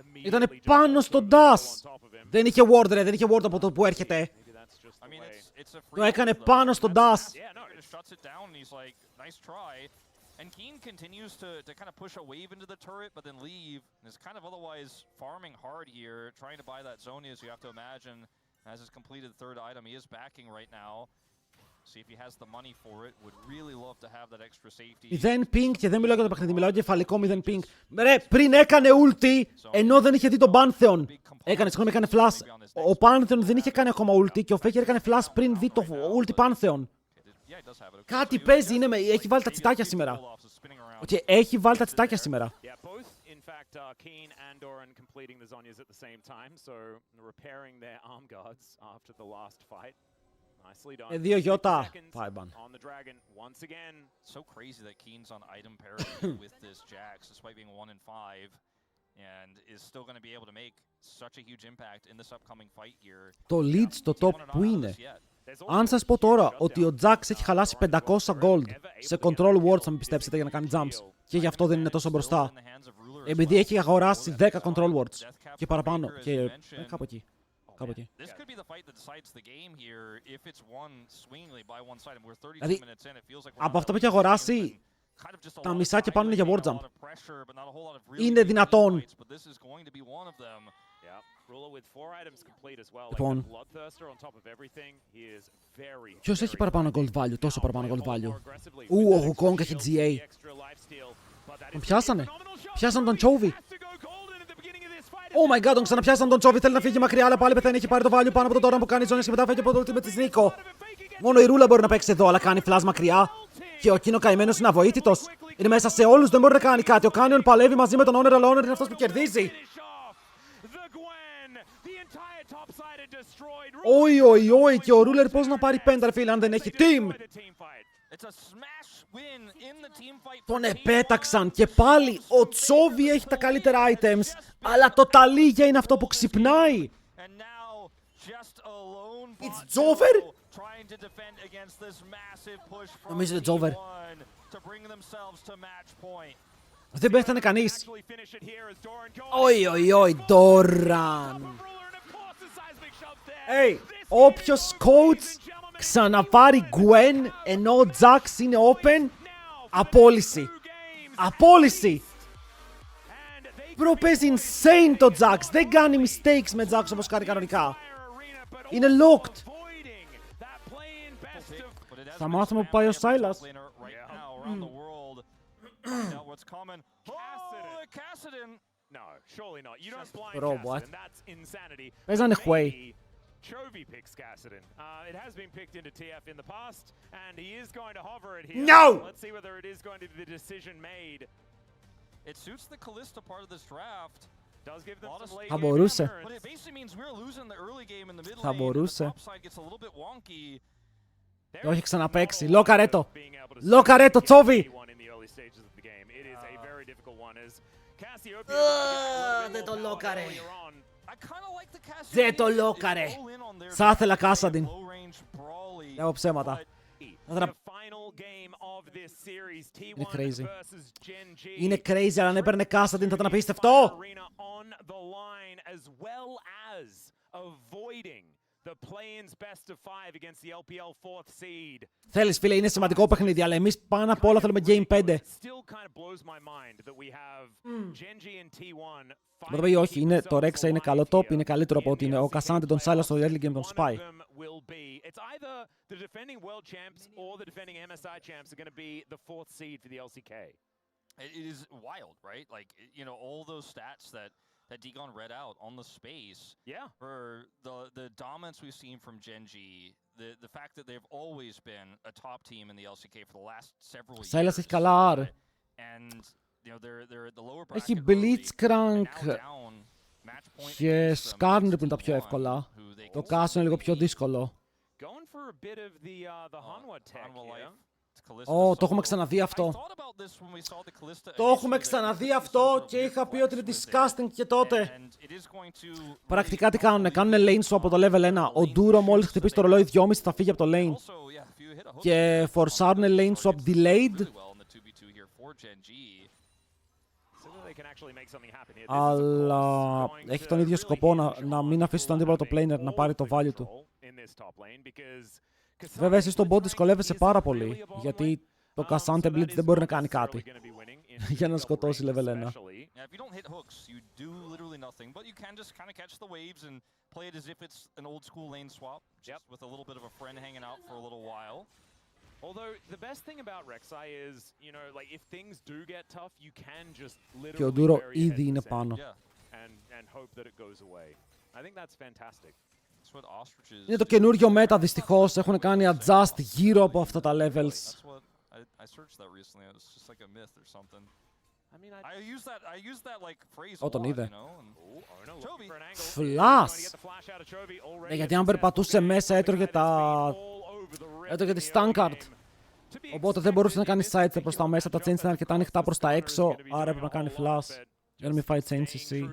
immediately. Ήτανε πάνω στον dash. Δεν είχε ward, ρε, δεν είχε ward από το που έρχεται. Το έκανε πάνω στον dash. And Keen continues to kind of push a wave into the turret, but then leave, and is kind of otherwise farming hard here, trying to buy that Zhonya's, you have to imagine, as his completed third item. He is backing right now. See if he has the money for it. Would really love to have that extra safety. 0 ping και δεν μιλάω για το παιχνίδι, μιλάω για κεφαλικό 0 ping. Ρε, πριν έκανε ulti, ενώ δεν είχε δει τον Pantheon. Έκανε flash. Ο Pantheon δεν είχε κάνει ακόμα ulti και ο Faker έκανε flash πριν δει το ulti Pantheon. Κάτι παίζει, έχει βάλει τα τσιτάκια σήμερα. Okay, έχει βάλει τα τσιτάκια σήμερα. Δύο γιώτα. Φάιμπαν. So crazy that Keen's on item parity with this Jax, despite being 1-5, and is still going to be able to make such a huge impact in this upcoming fight here. Το lead στο top που είναι. Αν σας πω τώρα ότι ο Jax έχει χαλάσει 500 gold σε control wards, θα με πιστέψετε, για να κάνει jumps, και γι' αυτό δεν είναι τόσο μπροστά. Επειδή έχει αγοράσει 10 control wards και παραπάνω. Και κάπου εκεί. Κάπου εκεί. Δηλαδή, από αυτά που έχει αγοράσει, τα μισά και πάνω είναι για ward jump. Είναι δυνατόν. Λοιπόν, ποιος έχει παραπάνω gold value, τόσο παραπάνω gold value? Ο Wukong έχει GA. Τον πιάσανε. Πιάσανε τον Chovy. Oh my god, τον ξαναπιάσανε τον Chovy. Θέλει να φύγει μακριά, αλλά πάλι πεθαίνει. Έχει πάρει το value πάνω από τον τώρα που κάνει ζώνες και μετά φεύγει από το ultimate της Νίκο. Μόνο η Ρούλα μπορεί να παίξει εδώ, αλλά κάνει flash μακριά. Και ο Kino καημένος είναι αβοήθητος. Είναι μέσα σε όλους, δεν μπορεί να κάνει κάτι. Ο Canyon παλεύει μαζί με τον Honor, αλλά ο Honor είναι αυτός που κερδίζει. Οι, και ο Ruler πώς να πάρει πέντα, φίλε, αν δεν έχει team. Τον επέταξαν και πάλι ο Chovy έχει τα καλύτερα items, αλλά το ταλίγια είναι αυτό που ξυπνάει. It's Jover. Νομίζω είναι Jover. Δεν πέθανε κανείς. Οι, Doran. Hey, όποιος coach ξαναπάρει Gwen ενώ ο Jax είναι open, απόλυση. Απόλυση. Bro, παίζει insane το Jax. Δεν κάνει mistakes με Jax όπως κάνει κανονικά. Είναι locked. Θα μάθουμε που πάει ο Silas. Bro, what? Παίζανε Huey. Chovy picks Kassadin. It has been picked into TF in the past, and he is going to hover it here. No! Let's see whether it is going to be the decision made. It suits the Kalista part of this draft. Does give them some late Θα μπορούσε. But it basically means we're losing the early game in the mid Θα lane. μπορούσε. The top side gets a little bit wonky. Όχι, ξαναπαίξει. Λόκαρε το. Λόκαρε το τσόβι! Δεν το λόκαρε. Δεν το λόκαρε. Θα ήθελα Κάσαντιν. Λέω ψέματα. Είναι crazy. Είναι crazy, αλλά αν έπαιρνε Κάσαντιν θα ήταν απίστευτο. Θέλεις φίλε, είναι σημαντικό παιχνίδι, αλλά εμείς πάνω απ' όλα θέλουμε Game 5. Μα το πει όχι, είναι, το Rexha είναι καλό top, είναι καλύτερο από ότι είναι ο Cassandra τον Sylas στο early game τον Spy. It is wild, right? Like, you know, all those stats that Degon read out on the space. Yeah. For the dominance we've seen from Genji, the fact that they've always been a top team in the LCK for the last several years. Sylas έχει καλά R. And, you know, they're at the lower bracket. Έχει Blitzcrank και Skarner που είναι τα πιο εύκολα. Το Cass είναι λίγο πιο δύσκολο. Ω, το έχουμε ξαναδεί αυτό. Το έχουμε ξαναδεί αυτό και είχα πει ότι είναι disgusting και τότε. Πρακτικά τι κάνουνε, κάνουνε lane swap από το level 1. Ο Duro μόλις χτυπήσει το ρολόι 2,5 θα φύγει από το lane. Και φορσάρουνε lane swap delayed. Αλλά έχει τον ίδιο σκοπό να μην αφήσει τον αντίπαλο το planer να πάρει το value του. Βέβαια, εσύ στον bot δυσκολεύεσαι πάρα πολύ, γιατί το Cassandra Blitz δεν μπορεί να κάνει κάτι για να σκοτώσει level 1. Και ο Duro ήδη είναι πάνω. Είναι το καινούριο μέτα, δυστυχώς. Έχουν κάνει adjust γύρω από αυτά τα levels. Ω, τον είδε. Flash! Γιατί αν περπατούσε μέσα έτρωγε τη Stankard. Οπότε δεν μπορούσε να κάνει sidestep προς τα μέσα. Τα chains ήταν αρκετά ανοιχτά προς τα έξω. Άρα έπρεπε να κάνει flash. Για να μην φάει chains CC.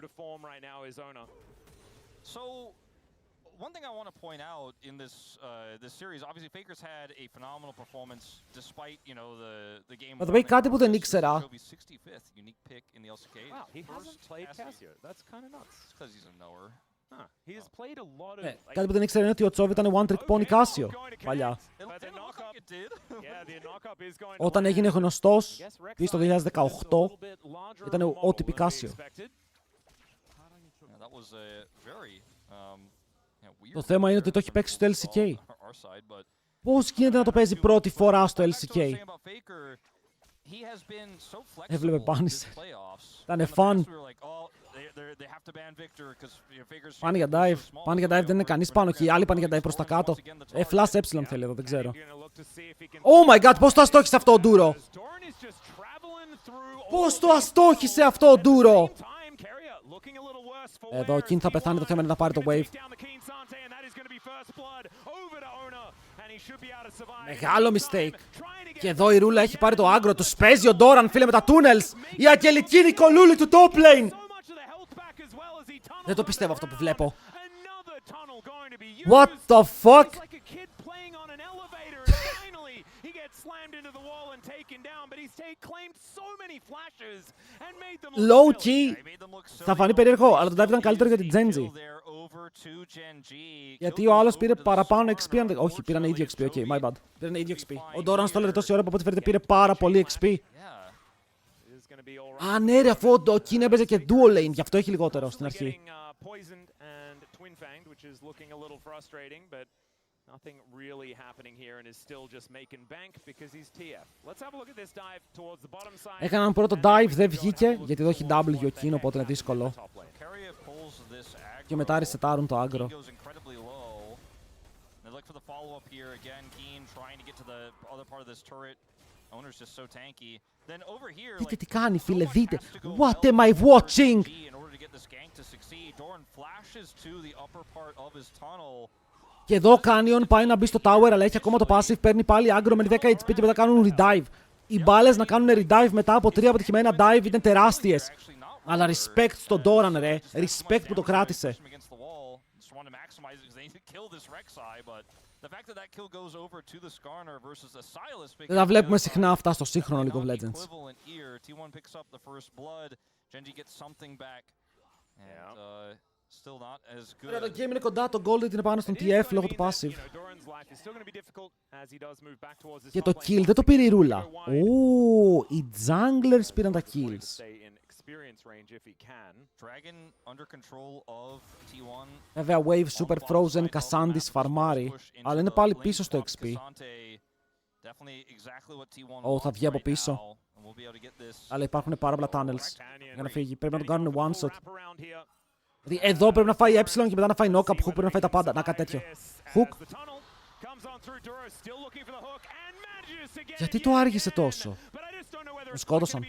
One thing I want to point out in this series, obviously Faker's had a phenomenal performance despite, you know, the game. Μα το πει κάτι που δεν ήξερα. Wow, he hasn't played Casio. That's kind of nuts. It's because he's a knower. Κάτι που δεν ήξερα είναι ότι ο Τσόβι ήταν one trick pony Casio παλιά. Όταν έγινε γνωστός, πίσω το 2018, ήταν ο OTP Casio. Το θέμα είναι ότι το έχει παίξει στο LCK. Πώς γίνεται να το παίζει πρώτη φορά στο LCK? Έβλεπε πάνησε. Ήτανε fun. Πάνε για dive. Πάνε για dive, δεν είναι κανείς πάνω και οι άλλοι πάνε για dive προς τα κάτω. Flash epsilon θέλει εδώ, δεν ξέρω. Oh my god, πώς το αστόχισε αυτό ο Duro! Πώς το αστόχισε αυτό ο Duro! Εδώ, ο King θα πεθάνει, το θέμα είναι να πάρει το wave. Μεγάλο mistake. Και εδώ η Ρούλα έχει πάρει το άγκρο, του παίζει ο Doran, φίλε, με τα tunnels. Η αγγελική Νικολούλη του top lane. Δεν το πιστεύω αυτό που βλέπω. What the fuck? Low key. Θα φανεί περίεργο, αλλά το dive ήταν καλύτερο για την Genji. Γιατί ο άλλος πήρε παραπάνω XP. Όχι, πήραν ίδιο XP, ok, my bad. Πήραν ίδιο XP. Ο Doran στο έλεγε τόση ώρα που από ό,τι φαίνεται πήρε πάρα πολύ XP. Α, ναι ρε, αφού ο King έπαιζε και dual lane, γι' αυτό έχει λιγότερο στην αρχή. Nothing really happening here and is still just making bank because he's TF. Let's have a look at this dive towards the bottom side. Έκαναν πρώτο dive, δεν βγήκε, γιατί εδώ έχει W εκείνο, οπότε είναι δύσκολο. Και μετά ρισετάρουν το άγκρο. Δείτε τι κάνει, φίλε, δείτε. What am I watching? Και εδώ ο Canyon πάει να μπει στο tower, αλλά έχει ακόμα το passive. Παίρνει πάλι aggro με 10 HP και μετά κάνουν redive. Οι μπάλες να κάνουν redive μετά από 3 αποτυχημένα dive ήταν τεράστιες. Αλλά respect στον Doran, ρε. Respect που το κράτησε. Δεν τα βλέπουμε συχνά αυτά στο σύγχρονο League of Legends. Τώρα το game είναι κοντά, το Gold είναι πάνω στον TF λόγω του passive. Και το kill δεν το πήρε η ρούλα. Ω, οι junglers πήραν τα kills. Βέβαια, Wave Super Frozen, Cassandis φαρμάρει, αλλά είναι πάλι πίσω στο XP. Ω, θα βγει από πίσω. Αλλά υπάρχουν πάρα πολλά tunnels για να φύγει. Πρέπει να τον κάνουν one shot. Δηλαδή εδώ πρέπει να φάει ε και μετά να φάει knock-up, hook πρέπει να φάει τα πάντα. Να, κάτι τέτοιο. Hook. Γιατί το άργησε τόσο? Τον σκότωσαν.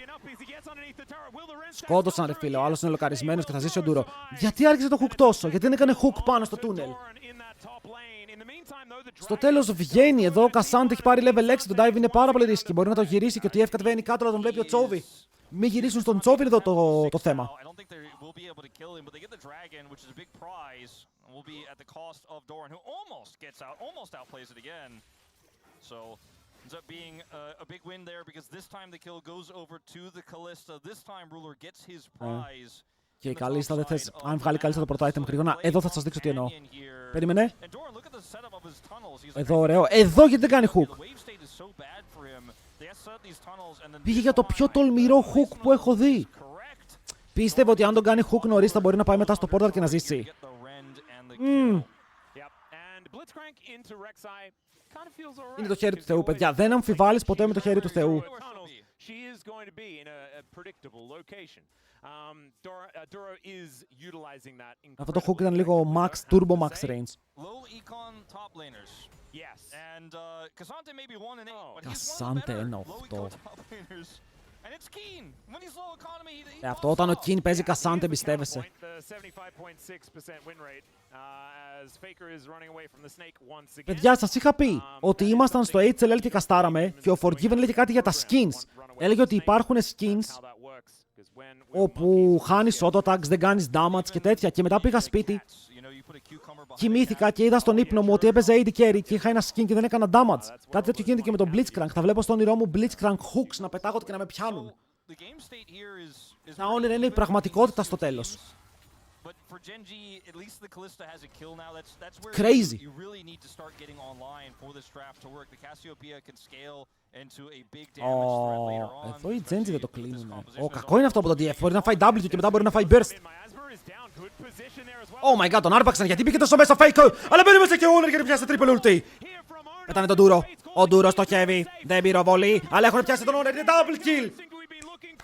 Σκότωσαν, ρε φίλε. Ο άλλος είναι λοκαρισμένος και θα ζήσει ο Ντούρο. Γιατί άργησε το hook τόσο? Γιατί δεν έκανε hook πάνω στο τούνελ? Στο τέλος βγαίνει εδώ. Ο Cassandra έχει πάρει level 6. Το dive είναι πάρα πολύ ρίσκι. Μπορεί να το γυρίσει και ο TF κατεβαίνει κάτω να τον βλέπει ο Τσόβι. Μην γυρίσουν στον Τσόβι εδώ το θέμα. Ends up being a big win there because this time the kill goes over to the Kalista. This time Ruler gets his prize. Και η Καλίστα δεν θες. Αν βγάλει Καλίστα το πρώτο item γρήγορα, εδώ θα σας δείξω τι εννοώ. Περίμενε. Εδώ ωραίο. Εδώ γιατί δεν κάνει hook? Πήγε για το πιο τολμηρό hook που έχω δει. Πίστευε ότι αν τον κάνει hook νωρίς θα μπορεί να πάει μετά στο portal και να ζήσει. Είναι το χέρι του Θεού, παιδιά. Δεν αμφιβάλλεις ποτέ με το χέρι του Θεού. Αυτό το hook ήταν λίγο max, turbo max range. Κασάντε 1-8. Αυτό όταν ο Κιν παίζει Κασάντε εμπιστεύεσαι. Παιδιά, σας είχα πει ότι ήμασταν στο HLL και καστάραμε και ο Forgiven έλεγε κάτι για τα skins. Έλεγε ότι υπάρχουν skins όπου χάνεις auto attacks, δεν κάνεις damage και τέτοια. Και μετά πήγα σπίτι, κοιμήθηκα και είδα στον ύπνο μου ότι έπαιζε AD carry και είχα ένα skin και δεν έκανα damage. Κάτι τέτοιο γίνεται και με τον Blitzcrank. Θα βλέπω στο όνειρό μου Blitzcrank hooks να πετάγονται και να με πιάνουν. Τα όνειρα είναι η πραγματικότητα στο τέλος. Crazy. Εδώ οι Genji δεν το κλείνουν. Κακό είναι αυτό από τον DF. Μπορεί να φάει W και μετά μπορεί να φάει Burst. Oh my god, τον άρπαξαν γιατί πήγε τόσο μέσα fake. Αλλά μπαίνει μέσα και ο Owner γιατί πιάσε triple ulti. Πετάνε τον Ντούρο. Ο Ντούρο στοχεύει. Δεν πυροβολεί. Αλλά έχουν πιάσει τον Owner. Είναι double kill.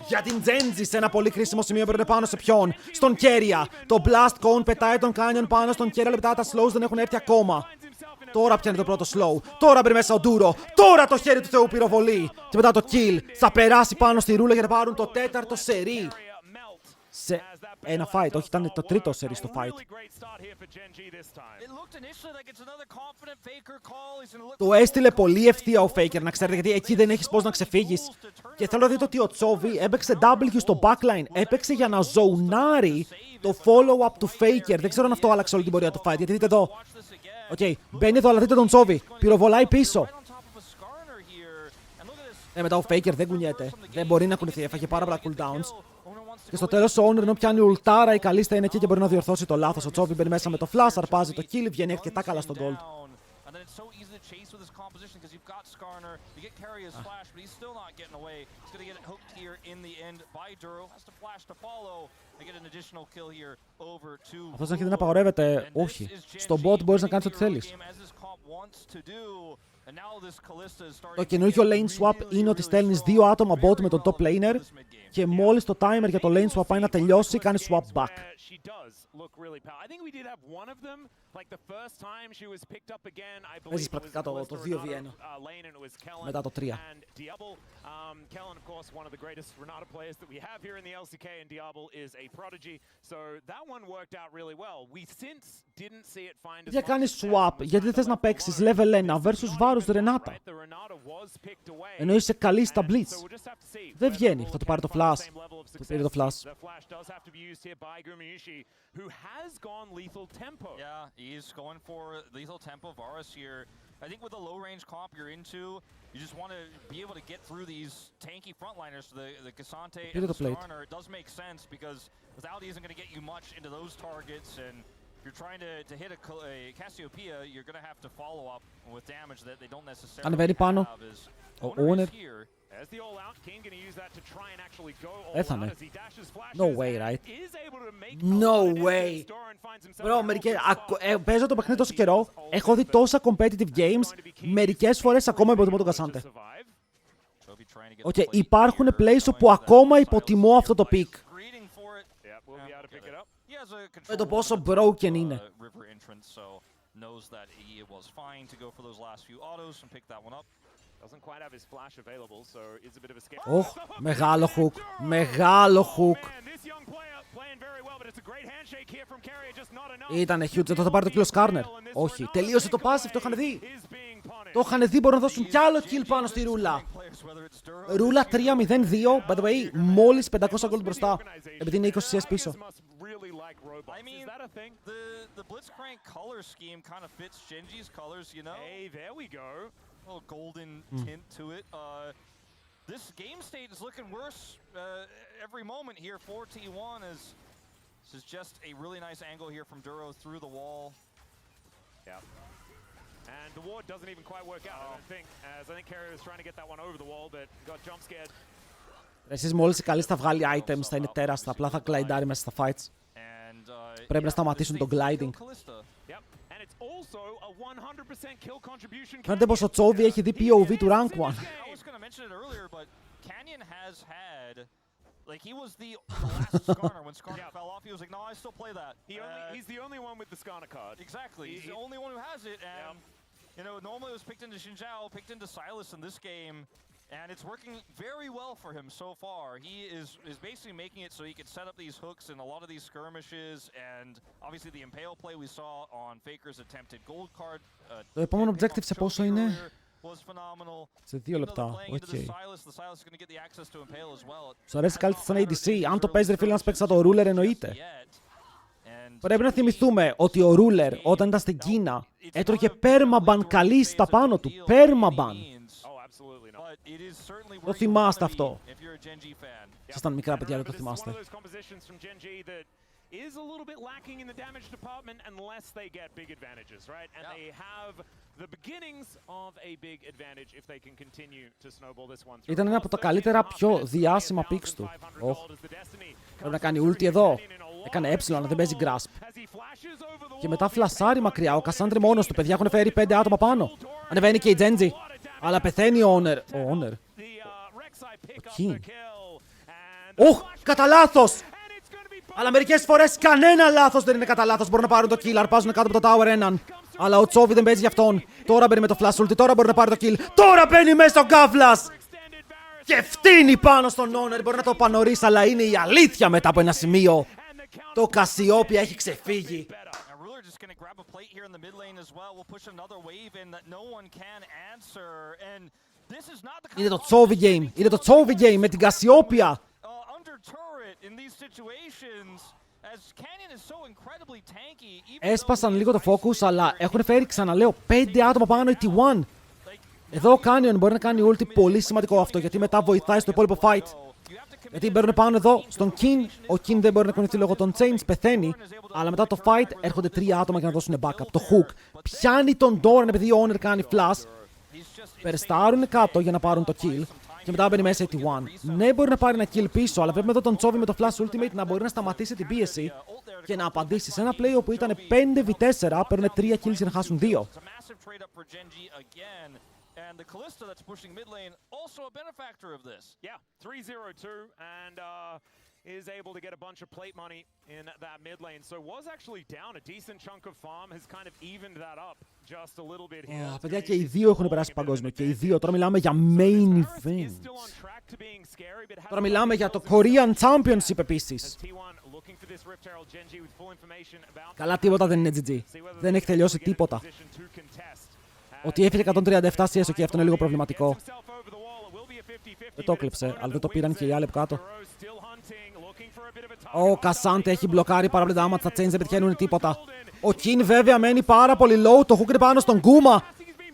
Για την Genji σε ένα πολύ κρίσιμο σημείο πρέπει πάνω σε ποιον? Στον Keria. Το Blast Cone πετάει τον Canyon πάνω στον Keria. Λεπτά τα slows δεν έχουν έρθει ακόμα. Τώρα πιάνει το πρώτο slow. Τώρα μπαίνει μέσα ο Ντούρο. Τώρα το χέρι του Θεού πυροβολεί. Και μετά το kill. Θα περάσει πάνω στη ρούλα για να πάρουν το τέταρτο σερί. Σε ένα fight, όχι ήταν το τρίτο σερί στο fight. Το έστειλε πολύ ευθεία ο Faker, να ξέρετε, γιατί εκεί δεν έχεις πώς να ξεφύγεις. Και θέλω να δείτε ότι ο Τσόβι έπαιξε W στο backline, έπαιξε για να ζωνάρει το follow-up του Faker. Δεν ξέρω αν αυτό άλλαξε όλη την πορεία του fight, γιατί δείτε εδώ. Οκ, μπαίνει εδώ, αλλά δείτε τον Τσόβι, πυροβολάει πίσω. Μετά ο Faker δεν κουνιέται, δεν μπορεί να κουνηθεί, έφαγε πάρα πολλά cooldowns. Και στο τέλος ο Owner ενώ πιάνει ουλτάρα, η Καλίστα είναι εκεί και μπορεί να διορθώσει το λάθος. Ο Τσόβι μπαίνει μέσα με το flash, αρπάζει το kill, βγαίνει αρκετά καλά στο gold. Αυτός αρχίζει να απαγορεύεται. Όχι. Στο bot μπορείς να κάνεις ό,τι θέλεις. Το καινούργιο lane swap είναι ότι στέλνεις δύο άτομα bot με τον top laner και μόλις το timer για το lane swap πάει να τελειώσει, κάνει swap back. Παίζεις πρακτικά το 2v1 μετά το 3. Για κάνεις swap, γιατί δεν θες να παίξεις level 1 versus βάρους Renata. Ενώ είσαι καλή στα blitz. Δεν βγαίνει, θα του πάρει το flash. Του πήρε το flash. Who has gone lethal tempo. Yeah, he's going for lethal tempo. Varus here, I think with the low range comp you're into, you just want to be able to get through these tanky frontliners, the Cassante and the Skarner. It does make sense because lethality isn't going to get you much into those targets, and if you're trying to hit a Cassiopeia, you're going to have to follow up with damage that they don't necessarily have. Is Owner here. Έθανε. No way, right? No way. Bro, παίζω το παιχνίδι τόσο καιρό. Έχω δει τόσα competitive games. Μερικές φορές ακόμα υποτιμώ τον Cassante. Okay, υπάρχουν plays όπου ακόμα υποτιμώ αυτό το pick. Με το πόσο broken είναι. Μεγάλο hook. Μεγάλο hook. Ήτανε huge, δεν θα πάρει το kill ο Skarner. Όχι, τελείωσε το passive, το είχαν δει. Το είχαν δει, μπορούν να δώσουν κι άλλο kill πάνω στη Ρούλα. Ρούλα 3-0-2, by the way, μόλις 500 gold μπροστά, επειδή είναι 20 CS πίσω. I mean, the Blitzcrank color scheme kind of fits Genji's colors, you know? Hey, there we go. A little golden tint to it. This game state is looking worse every moment here for T1 as this is just a really nice angle here from Duro through the wall. Yeah. And the ward doesn't even quite work out, I don't think, as I think Carrier was trying to get that one over the wall, but got jump scared. Εσείς μόλις η καλή θα βγάλει items, θα είναι τέραστα, απλά θα glidάρει μέσα στα fights. Πρέπει να σταματήσουν το gliding. Φαίνεται πως ο Τσόβι έχει δει POV του Rank 1. Like he was the last Skarner when Skarner fell off. He was like, "No, I still play that." He's the only one with the Skarner card. Exactly. He's the only one who has it, and you know, normally it was picked into Xinjiao, picked into Silas in this game, and it's working very well for him so far. He is basically making it so he can set up these hooks in a lot of these skirmishes, and obviously the impale play we saw on Faker's attempted gold card. Το επόμενο objective σε πόσο είναι? Σε 2 λεπτά. Okay. Σου αρέσει καλύτερα σαν ADC. Αν το παίζει ρε φίλε να παίξει σαν το Ruler εννοείται. Πρέπει να θυμηθούμε ότι ο Ruler όταν ήταν στην Κίνα έτρωγε permaban καλή στα πάνω του. Permaban. Το θυμάστε αυτό. Ήσασταν μικρά παιδιά, δεν το θυμάστε. Is a little bit lacking in the damage department unless they get big advantages, right? And they have the beginnings of a big advantage if they can continue to snowball this one. Ήταν ένα από τα καλύτερα, πιο διάσημα picks του. Πρέπει να κάνει ulti εδώ. Έκανε έψιλον, δεν παίζει grasp. Και μετά φλασάρει μακριά. Ο Cassandre μόνος του, παιδιά, έχουν φέρει 5 άτομα πάνω. Ανεβαίνει και η Genji. Αλλά πεθαίνει ο Owner. Ο Owner. Ο King. Οχ, κατά λάθος! Αλλά μερικές φορές κανένα λάθος δεν είναι κατά λάθος. Μπορούν να πάρουν το kill, αρπάζουν κάτω από το tower έναν. Αλλά ο Τσόβι δεν παίζει για αυτόν. Τώρα μπαίνει με το flash ulti, τώρα μπορεί να πάρει το kill. Τώρα μπαίνει μέσα στο Gavlas! Και φτύνει πάνω στον Owner. Μπορεί να το είπα νωρίς, αλλά είναι η αλήθεια μετά από ένα σημείο. Το Cassiopeia έχει ξεφύγει. Είναι το Τσόβι game. Είναι το Τσόβι game με την Cassiopeia. Έσπασαν λίγο το focus, αλλά έχουν φέρει, ξαναλέω, 5 άτομα πάνω η T1. Εδώ ο Canyon μπορεί να κάνει ulti, πολύ σημαντικό αυτό, γιατί μετά βοηθάει στο υπόλοιπο fight. Γιατί μπαίνουν πάνω εδώ στον King, ο King δεν μπορεί να κουνηθεί λόγω των chains, πεθαίνει, αλλά μετά το fight έρχονται 3 άτομα για να δώσουν backup. Το hook πιάνει τον Doran επειδή ο Owner κάνει flash, περιστάρουν κάτω για να πάρουν το kill. Και μετά μπαίνει μέσα η T1. Ναι, μπορεί να πάρει ένα kill πίσω, αλλά βλέπουμε εδώ τον Τσόβι με το Flash Ultimate να μπορεί να σταματήσει την πίεση και να απαντήσει σε ένα play όπου ήταν 5v4, παίρνουν 3 kills για να χάσουν 2. And the Kalista that's pushing mid lane, also a benefactor of this. Yeah, 3-0-2, and is able to get a bunch of plate money in that mid lane. So was actually down a decent chunk of farm, has kind of evened that up just a little bit here. Παιδιά, και οι δύο έχουν περάσει παγκόσμιο. Και οι δύο. Τώρα μιλάμε για main event. Τώρα μιλάμε για το Korean Championship επίσης. Καλά, τίποτα δεν είναι GG. Δεν έχει τελειώσει τίποτα. Ότι έφυγε 137 CS, και αυτό είναι λίγο προβληματικό. Δεν το κλείψε, αλλά δεν το πήραν και οι άλλοι από κάτω. Ο Κασάντε έχει μπλοκάρει πάρα πολύ damage, τα chains δεν πετυχαίνουν τίποτα. Ο Kin βέβαια μένει πάρα πολύ low, το hook είναι πάνω στον Γκούμα.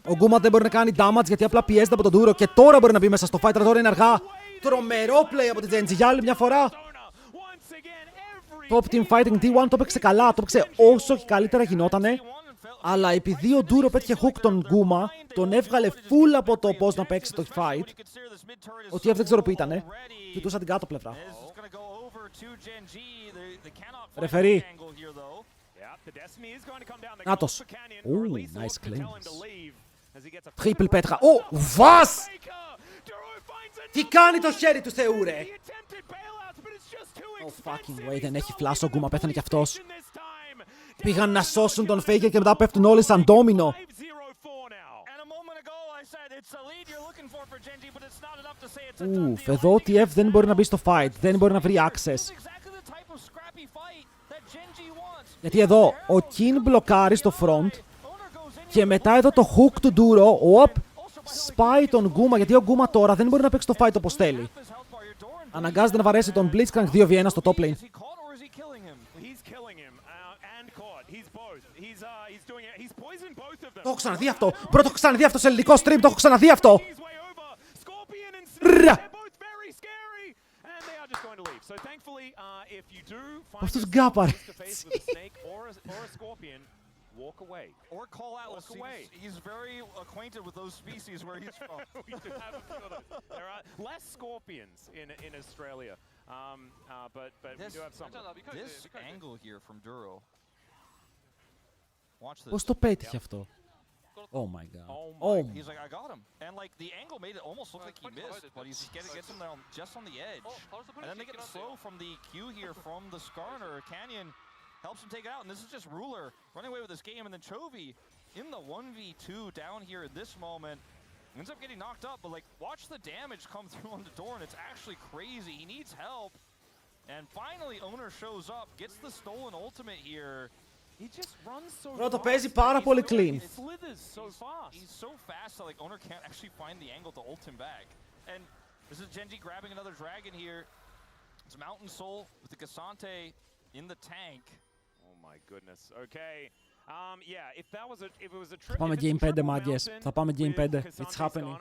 Ο Γκούμα δεν μπορεί να κάνει damage γιατί απλά πιέζεται από τον Duro και τώρα μπορεί να μπει μέσα στο fight, αλλά τώρα είναι αργά. Τρομερό play από την Geng για άλλη μια φορά. Top Team Fighting T1 το έπαιξε καλά, το έπαιξε όσο καλύτερα γινότανε. Αλλά επειδή ο Duro πέτυχε hook τον Γκούμα, τον έβγαλε full από το πώς να παίξει το fight. Ο TF δεν ξέρω που ήτανε. Κοιτούσα την κάτω πλευρά. Ρεφερί. Νάτος. Nice cleans. Triple πέτυχα. Βας! Τι κάνει το χέρι του Θεού, ρε! Oh fucking way, δεν έχει flash ο Γκούμα, πέθανε κι αυτός. Πήγαν να σώσουν τον Faker και μετά πέφτουν όλοι σαν ντόμινο. Εδώ ο TF δεν μπορεί να μπει στο fight, δεν μπορεί να βρει access. Γιατί εδώ ο Kin μπλοκάρει στο front και μετά εδώ το hook του Duro, σπάει τον Γκούμα, γιατί ο Γκούμα τώρα δεν μπορεί να παίξει το fight όπως θέλει. Αναγκάζεται να βαρέσει τον Blitzcrank 2v1 στο top lane. Το έχω ξαναδεί αυτό. Πρώτο έχω ξαναδεί αυτό σε ελληνικό stream. Το έχω ξαναδεί αυτό. Αυτός γκάπαρε. Walk away. Or call out. He's very acquainted with those species where he's from. We do have a few of those. There are less scorpions in Australia, but we do have some. This angle here from Duro. Watch this. Πώς το πέτυχε αυτό? Oh my god. He's like, I got him. And like the angle made it almost look like he missed, but he gets him there just on the edge. And then they get slow from the Q here from the Skarner. Canyon helps him take it out, and this is just Ruler running away with this game, and then Chovy in the 1v2 down here at this moment. Ends up getting knocked up, but like, watch the damage come through on the door, and it's actually crazy. He needs help. And finally, Owner shows up, gets the stolen ultimate here. He just runs so Bro, το παίζει πάρα πολύ clean. He's so fast that like Owner can't actually find the angle to ult him back. And this is Genji grabbing another dragon here. It's Mountain Soul with the Cassante in the tank. Oh my goodness. Okay. Yeah, if it was a Θα πάμε game 5, μάγκες. Θα πάμε game 5. It's happening.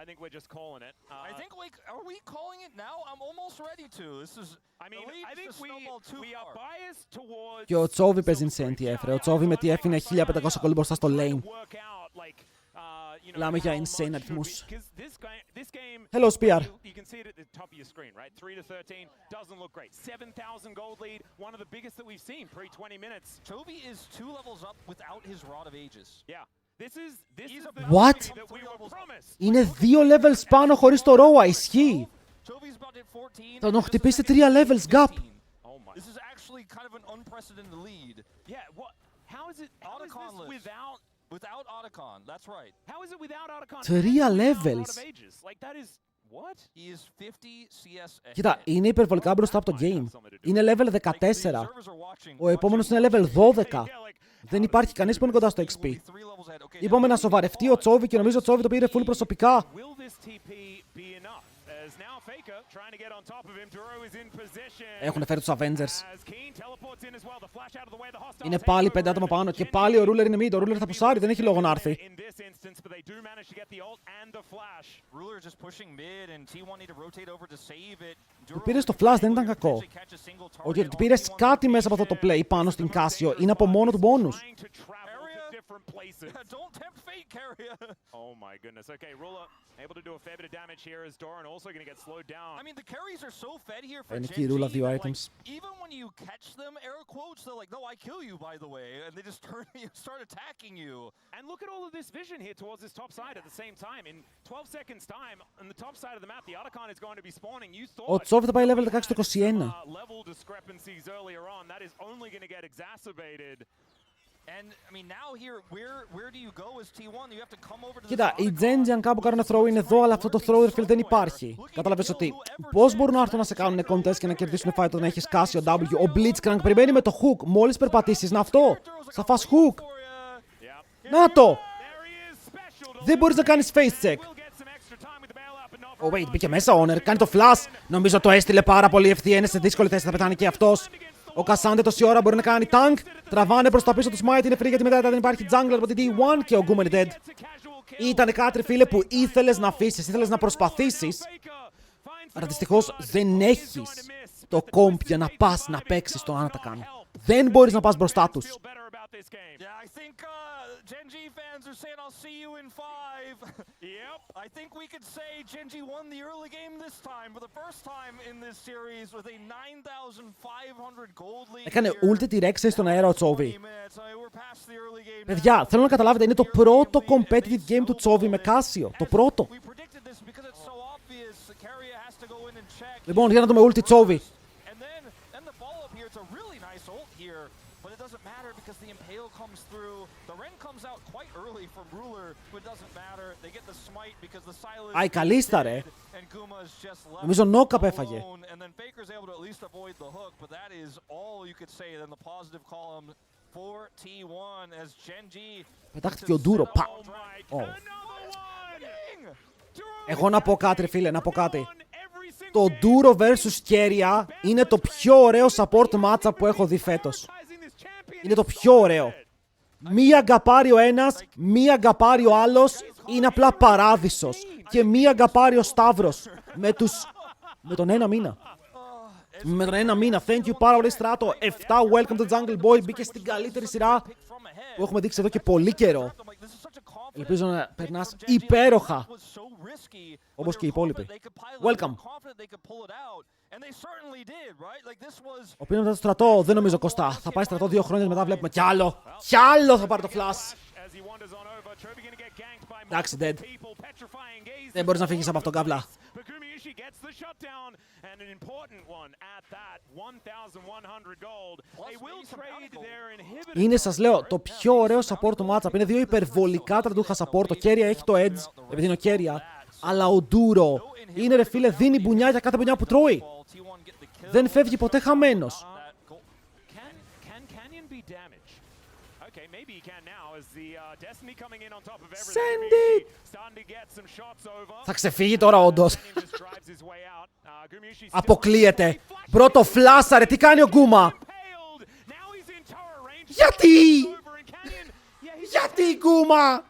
I think we're just calling it. I think, like, are we calling it now? I'm almost ready to. This is. I think we are biased towards. Και ο Chovy παίζει insane TF, ρε. Ο Chovy με TF είναι 1500 κολλή μπροστά στο lane. Μιλάμε για insane αριθμούς. Hello, Spear. You can see it at the top of your screen, right? 3-13 doesn't look great. 7,000 gold lead, one of the biggest that we've seen pre-20 minutes. Chovy is 2 levels up without his Rod of Ages. Yeah. This is the What? that we were promised. Είναι 2 levels πάνω χωρίς το Roa, ισχύει. Θα τον χτυπήσει 3 levels gap. This is actually kind of an unprecedented lead. Yeah, what? How is this without Otacon, that's right. How is it without Otacon? 3 levels. Like that is what? He is 50 CS ahead. Κοίτα, είναι υπερβολικά μπροστά από το game. Είναι level 14. Ο επόμενος είναι level 12. Δεν υπάρχει κανείς που είναι κοντά στο XP. Είπαμε να σοβαρευτεί ο Chovy και νομίζω ο Chovy το πήρε full προσωπικά. Έχουν φέρει τους Avengers. Είναι πάλι 5 άτομα πάνω και πάλι ο Ruler είναι mid. Ο Ruler θα πουσάρει, δεν έχει λόγο να έρθει. Του πήρες το flash, δεν ήταν κακό. Ότι του πήρες κάτι μέσα από αυτό το play πάνω στην Casio είναι από μόνο του bonus. different places. Yeah, don't tempt fate, Carrier. Oh my goodness. Okay, Ruler able to do a fair bit of damage here as Doran also going to get slowed down. I mean, the carries are so fed here for Είναι Geng και η Ρούλα δύο that, items. like, even when you catch them, air quotes, they're like, no, I kill you, by the way. And they just start attacking you. And look at all of this vision here towards this top side at the same time. In 12 seconds time, on the top side of the map, the Otacon is going to be spawning. You thought... Ο Τσόβι θα πάει level 16 το 21. Level discrepancies earlier on. That is only going to get exacerbated. And, I mean, now here, where do you go as T1? You have to come over to Κοίτα, this οι Genji αν κάπου κάνουν throw είναι εδώ, αλλά αυτό το throw field δεν υπάρχει. Κατάλαβες ότι πώς μπορούν να έρθουν να σε κάνουν contest και να κερδίσουν fight όταν έχεις κάσει ο W. Ο Blitzcrank περιμένει με το hook. Μόλις περπατήσεις, να αυτό. Θα φας hook. Να το. Δεν μπορείς να κάνεις face check. Oh wait, μπήκε μέσα ο Honor, κάνει το flash. Νομίζω το έστειλε πάρα πολύ ευθεία, είναι σε δύσκολη θέση, θα πεθάνει και αυτός. Ο Κασάντε τόση ώρα μπορεί να κάνει tank. Τραβάνε προς τα πίσω του Smite, είναι free γιατί μετά δεν υπάρχει jungler από την D1 και ο Γκούμα είναι dead. Ήτανε κάτι φίλε που ήθελες να αφήσεις, ήθελες να προσπαθήσεις. Αλλά δυστυχώς δεν έχεις το comp για να πας να παίξεις τον Anakan. Δεν μπορείς να πας μπροστά τους. Yeah, I think Genji fans are saying I'll see you in 5. Yep. I think we could say Genji won the early game this time for the first time in this series with a 9,500 gold lead. Έκανε ulti τη Rexay στον αέρα ο Τσόβι. We're past the early game. Παιδιά, θέλω να καταλάβετε, είναι το πρώτο competitive game του Τσόβι με Κάσιο. Το πρώτο. We predicted this because it's so obvious. Carrier has to go in and check. Λοιπόν, για να δούμε ulti Τσόβι. And then the follow-up here, it's a really nice ult here. But it doesn't matter because the Impale comes through. The Ren comes out quite early from Ruler, but it doesn't matter. They get the smite because the silence. Αι, καλίστα ρε. And Guma's just left. Νομίζω knock-up έφαγε. And then Faker's able to at least avoid the hook, but that is all you could say. Then the positive column for T1 as Genji. Πετάχτηκε ο Ντούρο. Πα. Εγώ να πω κάτι ρε φίλε, να πω κάτι. Το Ντούρο vs Keria είναι το πιο ωραίο support matchup που έχω δει φέτος. Είναι το πιο ωραίο. Μία γκαπάρει ο ένας, μία γκαπάρει ο άλλος, είναι απλά παράδεισος. Και μία γκαπάρει ο Σταύρος. Με τον ένα μήνα. Με τον ένα μήνα. Thank you πάρα πολύ Στράτο. 7 welcome to Jungle Boy. Μπήκε στην καλύτερη σειρά που έχουμε δείξει εδώ και πολύ καιρό. Ελπίζω να περνάς υπέροχα. Όπως και οι υπόλοιποι. Welcome. Ο οποίος μετά το στρατό, δεν νομίζω Κωστά. Θα πάει στρατό 2 χρόνια και μετά βλέπουμε κι άλλο. Κι άλλο θα πάρει το flash. Εντάξει, dead. Δεν μπορείς να φύγεις από αυτόν, καύλα. Είναι, σας λέω, το πιο ωραίο support του matchup. Είναι δύο υπερβολικά τραντούχα support. Το Keria έχει το edge, επειδή είναι ο Keria. Αλλά ο Ντούρο είναι ρε φίλε, δίνει μπουνιά για κάθε μπουνιά που τρώει. Δεν φεύγει ποτέ χαμένος. Σέντι! Θα ξεφύγει τώρα όντως. Αποκλείεται. Πρώτο φλάσαρε, τι κάνει ο Γκούμα. Γιατί! Γιατί Γκούμα!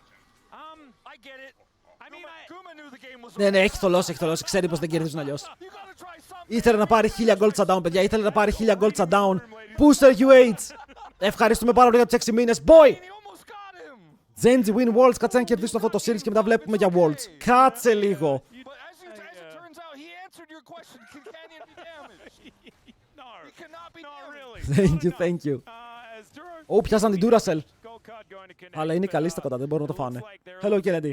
Ναι, έχει θολώσει, ξέρει πως δεν κερδίζουν αλλιώς. Ήθελε να πάρει 1000 gold shutdown, παιδιά, ήθελε να πάρει 1000 gold shutdown. Booster UH! Ευχαριστούμε πάρα πολύ για τους 6 μήνες. Boy! Genji win Worlds, κάτσε να κερδίσουν αυτό το series και μετά βλέπουμε για Worlds. Κάτσε λίγο. Thank you. Ω, πιάσαν την Duracell. Αλλά είναι καλή στα κοντά, δεν μπορούν να το φάνε. Hello, Kennedy.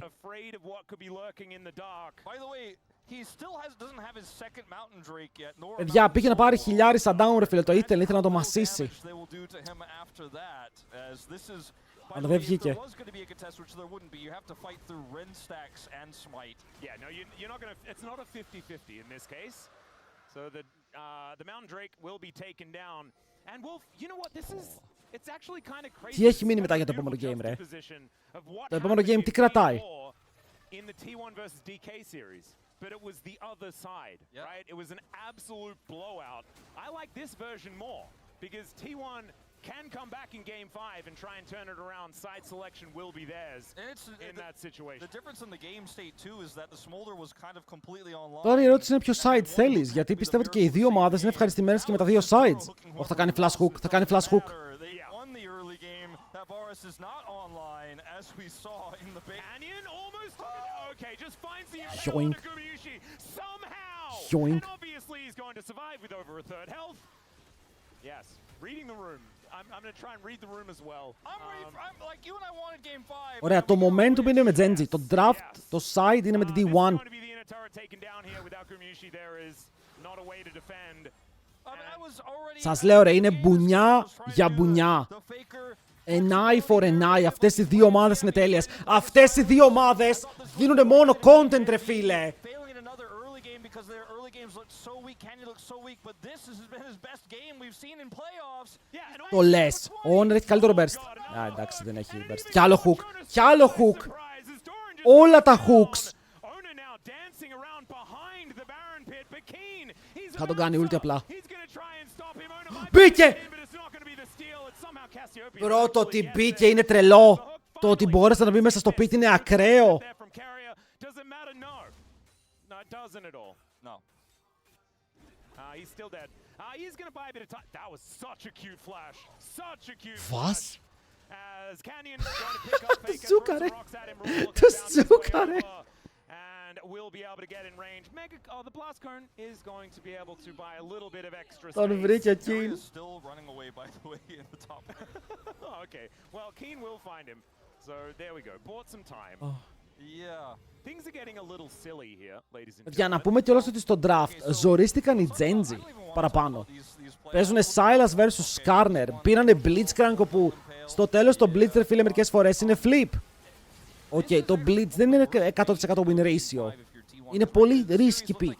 Παιδιά, πήγε να πάρει 1000 shutdown, ρε φίλε, το ήθελε να το μασίσει. Αλλά δεν βγήκε. Τι έχει μείνει μετά για το επόμενο game, ρε? Το επόμενο game τι κρατάει? But it was the other side, right? It was an absolute blowout. I like this version more because T1 can come back in game 5 and try and turn it around. Side selection will be theirs in that situation. The difference in the game state too is that the smolder was kind of completely online. Τώρα η ερώτηση είναι ποιο side θέλεις, γιατί πιστεύω ότι και οι δύο ομάδες είναι ευχαριστημένες και με τα δύο sides. Όχι, θα κάνει flash hook, θα κάνει flash hook. Thomas is not online, as we saw in the big... Canyon almost okay, just finds the Yoink. Gumiyushi somehow. Yoink. And obviously he's going to survive with over a third health. Yes, reading the room. I'm going to try and read the room as well. I'm like you and I wanted game 5. Ωραία, το momentum είναι με Genji. Το draft, το side είναι με τη D1. Σας λέω ρε, είναι μπουνιά για μπουνιά. An eye for an eye. Αυτές οι δύο ομάδες είναι τέλειες. Αυτές οι δύο ομάδες δίνουνε μόνο content ρε φίλε. Το λες. Ο Honor έχει καλύτερο burst. Α, εντάξει, δεν έχει burst. Κι άλλο hook. Κι άλλο hook. Όλα τα hooks. Θα τον κάνει ulti απλά. Μπήκε! Bro, το ότι μπήκε είναι τρελό. Το ότι μπόρεσε να μπει μέσα στο πίτι είναι ακραίο. Was? Το σούκαρε. Το σούκαρε. Τον βρήκε εκεί. Για να πούμε κιόλας ότι στο draft ζορίστηκαν οι Genji παραπάνω. Παίζουνε Silas vs Skarner. Πήρανε Blitzcrank όπου στο τέλος το Blitz ρε φίλε μερικές φορές είναι flip. Οκ, το Blitz δεν είναι 100% win ratio. Είναι πολύ risky pick.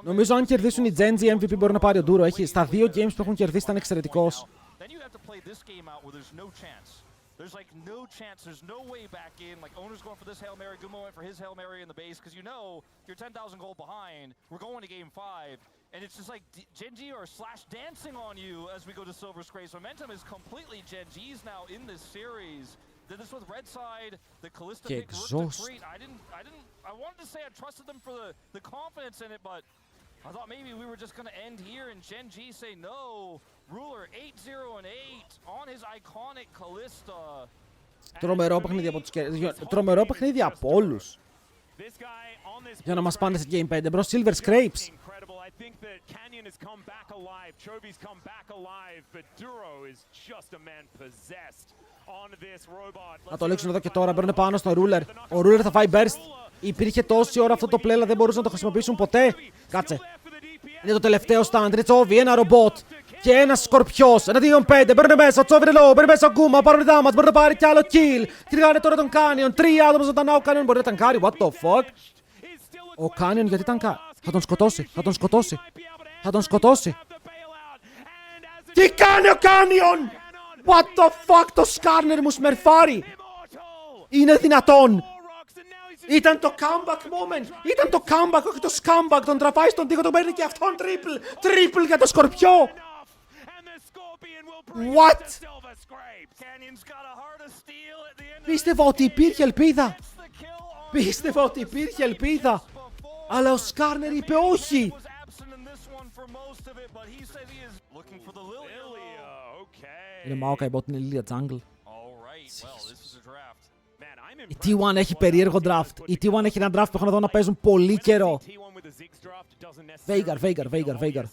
Νομίζω αν κερδίσουν οι Genji MVP μπορεί να πάρει ο Duro. Έχει στα δύο games που έχουν κερδίσει ήταν εξαιρετικός. There's like no chance, there's no way back in. Like, Owner's going for this Hail Mary, Gumo went for his Hail Mary in the base, because you know you're 10,000 gold behind. We're going to game 5, and it's just like Genji are slash dancing on you as we go to Silver Scrapes. Momentum is completely Genji's now in this series. Did this with Red Side, the Kalista pick worked a treat. I wanted to say I trusted them for the confidence in it, but I thought maybe we were just going to end here and Genji say no. Ruler 8-0 and 8 on his iconic Kalista. Τρομερό παιχνίδι από τους τρομερό παιχνίδι από όλους. Για να μας πάνε σε Game 5. Μπρος Silver Scrapes. Θα το λήξουν εδώ και τώρα. Μπαίνουν πάνω στο Ruler. Ο Ruler θα φάει burst. Υπήρχε τόση ώρα αυτό το play, αλλά δεν μπορούσαν να το χρησιμοποιήσουν ποτέ. Κάτσε. Είναι το τελευταίο stand. Είναι Τσόβι, ένα ρομπότ. Και ένας σκορπιός. 1-2-5. Μπαίνουν μέσα. Ο Τσόβι είναι low. Μπαίνουν μέσα ο Ακομα. Πάρουν damage. Μπορεί να πάρει κι άλλο kill. Κυνηγάνε τώρα τον Canyon. 3 άτομα ζωντανά. Ο Canyon μπορεί να ταγκάρει. What the fuck. Ο Canyon γιατί ταγκάρει. Θα τον σκοτώσει. Θα τον σκοτώσει. Θα τον σκοτώσει. Τι κάνει ο Canyon. What the fuck. Το Skarner μου σμερφάρει. Είναι δυνατόν. Ήταν το comeback moment! Ήταν το comeback, όχι το scumbag! Τον τραβάει στον τοίχο, τον παίρνει και αυτόν triple! Triple για το σκορπιό! What? Πίστευα ότι υπήρχε ελπίδα! Πίστευα ότι υπήρχε ελπίδα! Αλλά ο Skarner είπε όχι! Είναι Maokai bot, είναι Lilia jungle. Η T1 έχει περίεργο draft. Η T1 έχει ένα draft που έχω να δω να παίζουν πολύ καιρό. Veigar.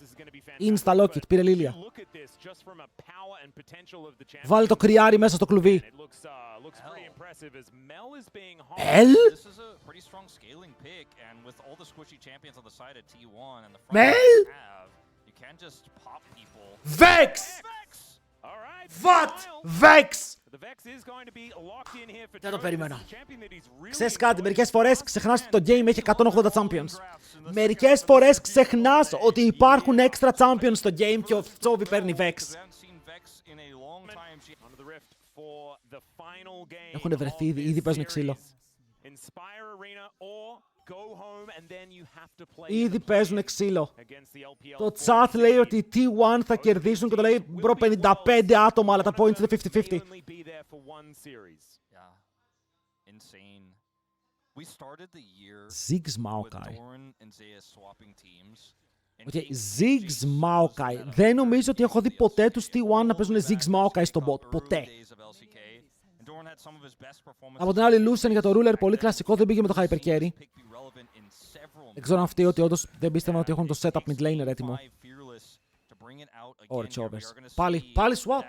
Insta Lockit, πήρε Lilia. Βάλε το κρυάρι μέσα στο κλουβί. Μελ? Μελ? Vex! What? Vex! Δεν το περίμενα. Ξέρεις κάτι, μερικές φορές ξεχνάς ότι το game έχει 180 champions. Μερικές φορές ξεχνάς ότι υπάρχουν extra champions στο game και ο Τσόβι παίρνει Vex. Έχουν βρεθεί ήδη παίζουν ξύλο. Ήδη παίζουν ξύλο. Το chat λέει ότι οι T1 θα κερδίσουν και το λέει μπρο 55 άτομα, αλλά τα points είναι 50-50. Ziggs Maokai. Okay, Ziggs Maokai. Δεν νομίζω ότι έχω δει ποτέ τους T1 να παίζουν Ziggs Maokai στο bot. Ποτέ. Από την άλλη, Lucian για το Ruler, πολύ κλασικό, δεν πήγε με το Hyper Carry. Δεν ξέρω αν αυτοί ότι όντως δεν πίστευαν ότι έχουν το setup mid laner έτοιμο. Ωραία, Chovers. Πάλι swap.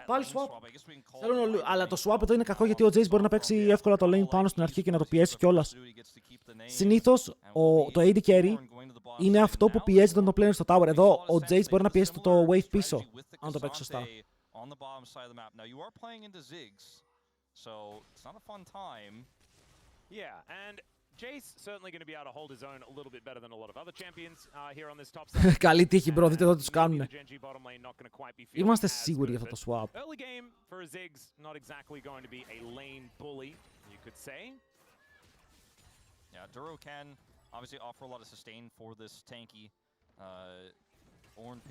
Αλλά το swap εδώ είναι κακό γιατί ο Jace μπορεί να παίξει εύκολα το lane πάνω στην αρχή και να το πιέσει κιόλας. Συνήθως το AD carry είναι αυτό που πιέζει τον player στο tower. Εδώ ο Jace μπορεί να πιέσει το wave πίσω, αν το παίξει σωστά. Jace certainly going to be able to hold his own a little bit better than a lot of other champions here on this top side. Καλή τύχη, bro. Δείτε εδώ τι κάνουν. Είμαστε σίγουροι για αυτό το swap. Early game for a Ziggs, not exactly going to be a lane bully, you could say. Yeah, Duro can obviously offer a lot of sustain for this tanky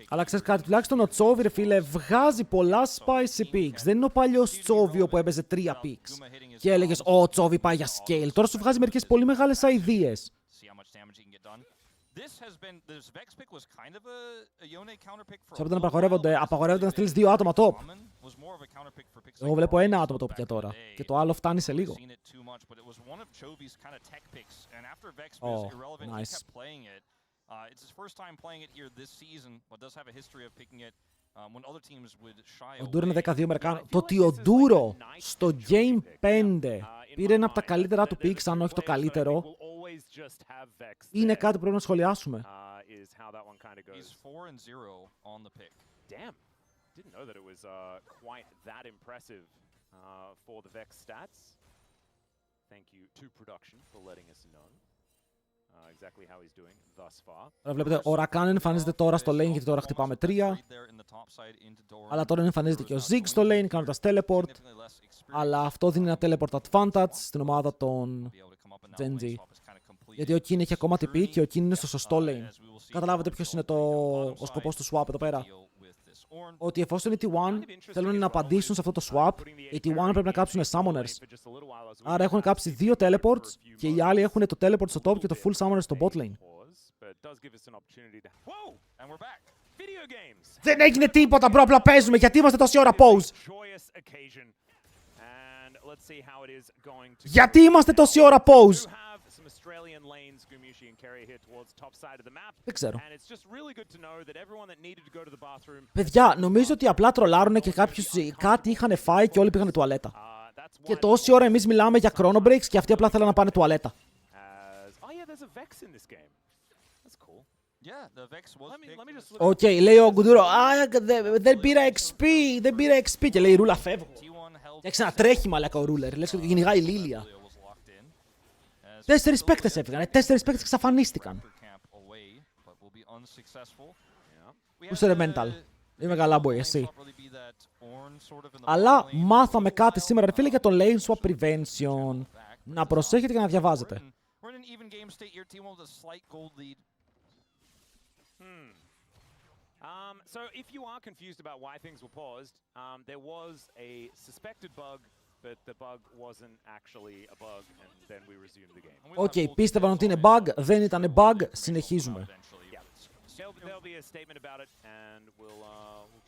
Αλλά ξέρεις κάτι, τουλάχιστον ο Τσόβι, ρε φίλε, βγάζει πολλά spicy picks. Δεν είναι ο παλιός Τσόβι που έπαιζε 3 picks και έλεγες «Ω, Τσόβι πάει για scale». Τώρα σου βγάζει μερικές πολύ μεγάλες ideas. Σε όταν απαγορεύονται να στείλεις 2 άτομα top. Εγώ βλέπω 1 άτομο top για τώρα και το άλλο φτάνει σε λίγο. Oh, nice. It's his first time playing it here this season, but does have a history of picking it when other teams would shy away. Ο Ντούρο είναι 12 Αμερικάνο. Το ότι ο Ντούρο στο Game 5 πήρε ένα από τα καλύτερα του picks, αν όχι το καλύτερο, είναι κάτι που πρέπει να σχολιάσουμε. He's 4-0 on the pick. Damn. Didn't know that it was quite that impressive for the Vex stats. Thank you to production for letting us know. Exactly how he's doing thus far. Βλέπετε, ο Rakan εμφανίζεται τώρα στο lane γιατί τώρα χτυπάμε 3. Αλλά τώρα εμφανίζεται και ο Ziggs στο lane κάνοντας teleport. Αλλά αυτό δίνει ένα teleport advantage στην ομάδα των Geng. Γιατί ο Kin έχει ακόμα TP και ο Kin είναι στο σωστό lane. Καταλάβετε ποιος είναι ο σκοπός του swap εδώ πέρα. Ότι εφόσον οι T1 θέλουν να απαντήσουν σε αυτό το swap, οι T1 πρέπει να κάψουν summoners. Άρα έχουν κάψει 2 teleports και οι άλλοι έχουν το teleport στο top και το full summoner στο bot lane. Δεν έγινε τίποτα, bro, απλά παίζουμε. Γιατί είμαστε τόση ώρα pause? Γιατί είμαστε τόση ώρα pause? Δεν ξέρω. Παιδιά, νομίζω ότι απλά τρολάρουνε και κάτι είχαν φάει και όλοι πήγανε τουαλέτα. Και τόση ώρα εμείς μιλάμε για chrono breaks και αυτοί απλά θέλουν να πάνε τουαλέτα. Οκ, λέει ο Γκουντούρο, δεν πήρα XP, και λέει η Ρούλα φεύγω. Και ξανατρέχει μαλάκα ο Ρούλερ, λες ότι κυνηγάει η Λίλια. 4 παίκτες έφυγαν, 4 παίκτες εξαφανίστηκαν. Πού είσαι ρε mental? Είμαι καλά boy, εσύ. Αλλά μάθαμε κάτι σήμερα ρε φίλε για το lane swap prevention. Να προσέχετε και να διαβάζετε. So if you are confused about why things were paused, there was a suspected bug, but the bug wasn't actually a bug, and then we resumed the game. Οκ, πίστευαν ότι είναι bug, δεν ήταν bug, συνεχίζουμε. There'll be a statement about it, and we'll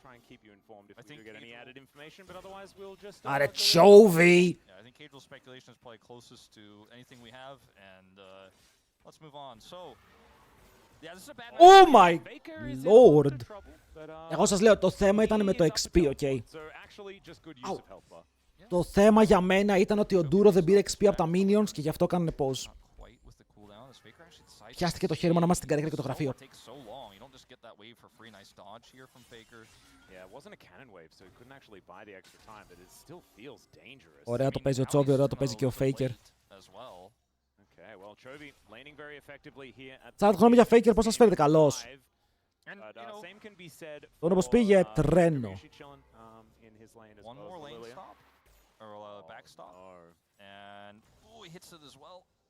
try and keep you informed if we do get any added information, but otherwise we'll just... Άρε Chovy! Yeah, I think casual speculation is probably closest to anything we have, and let's move on. So... Oh my lord! Εγώ σας λέω, το θέμα ήταν με το XP, ok? Το θέμα για μένα ήταν ότι ο Ντούρο δεν πήρε XP από τα minions και γι' αυτό κάνανε pause. Πιάστηκε το χέρι μου να είμαστε στην καρέκλα και το γραφείο. Ωραία το παίζει ο Τσόβι, ωραία το παίζει και ο Faker. Σαν το χρόνο για Faker, πώς σας φέρετε καλός? Τον όπως πήγε τρένο.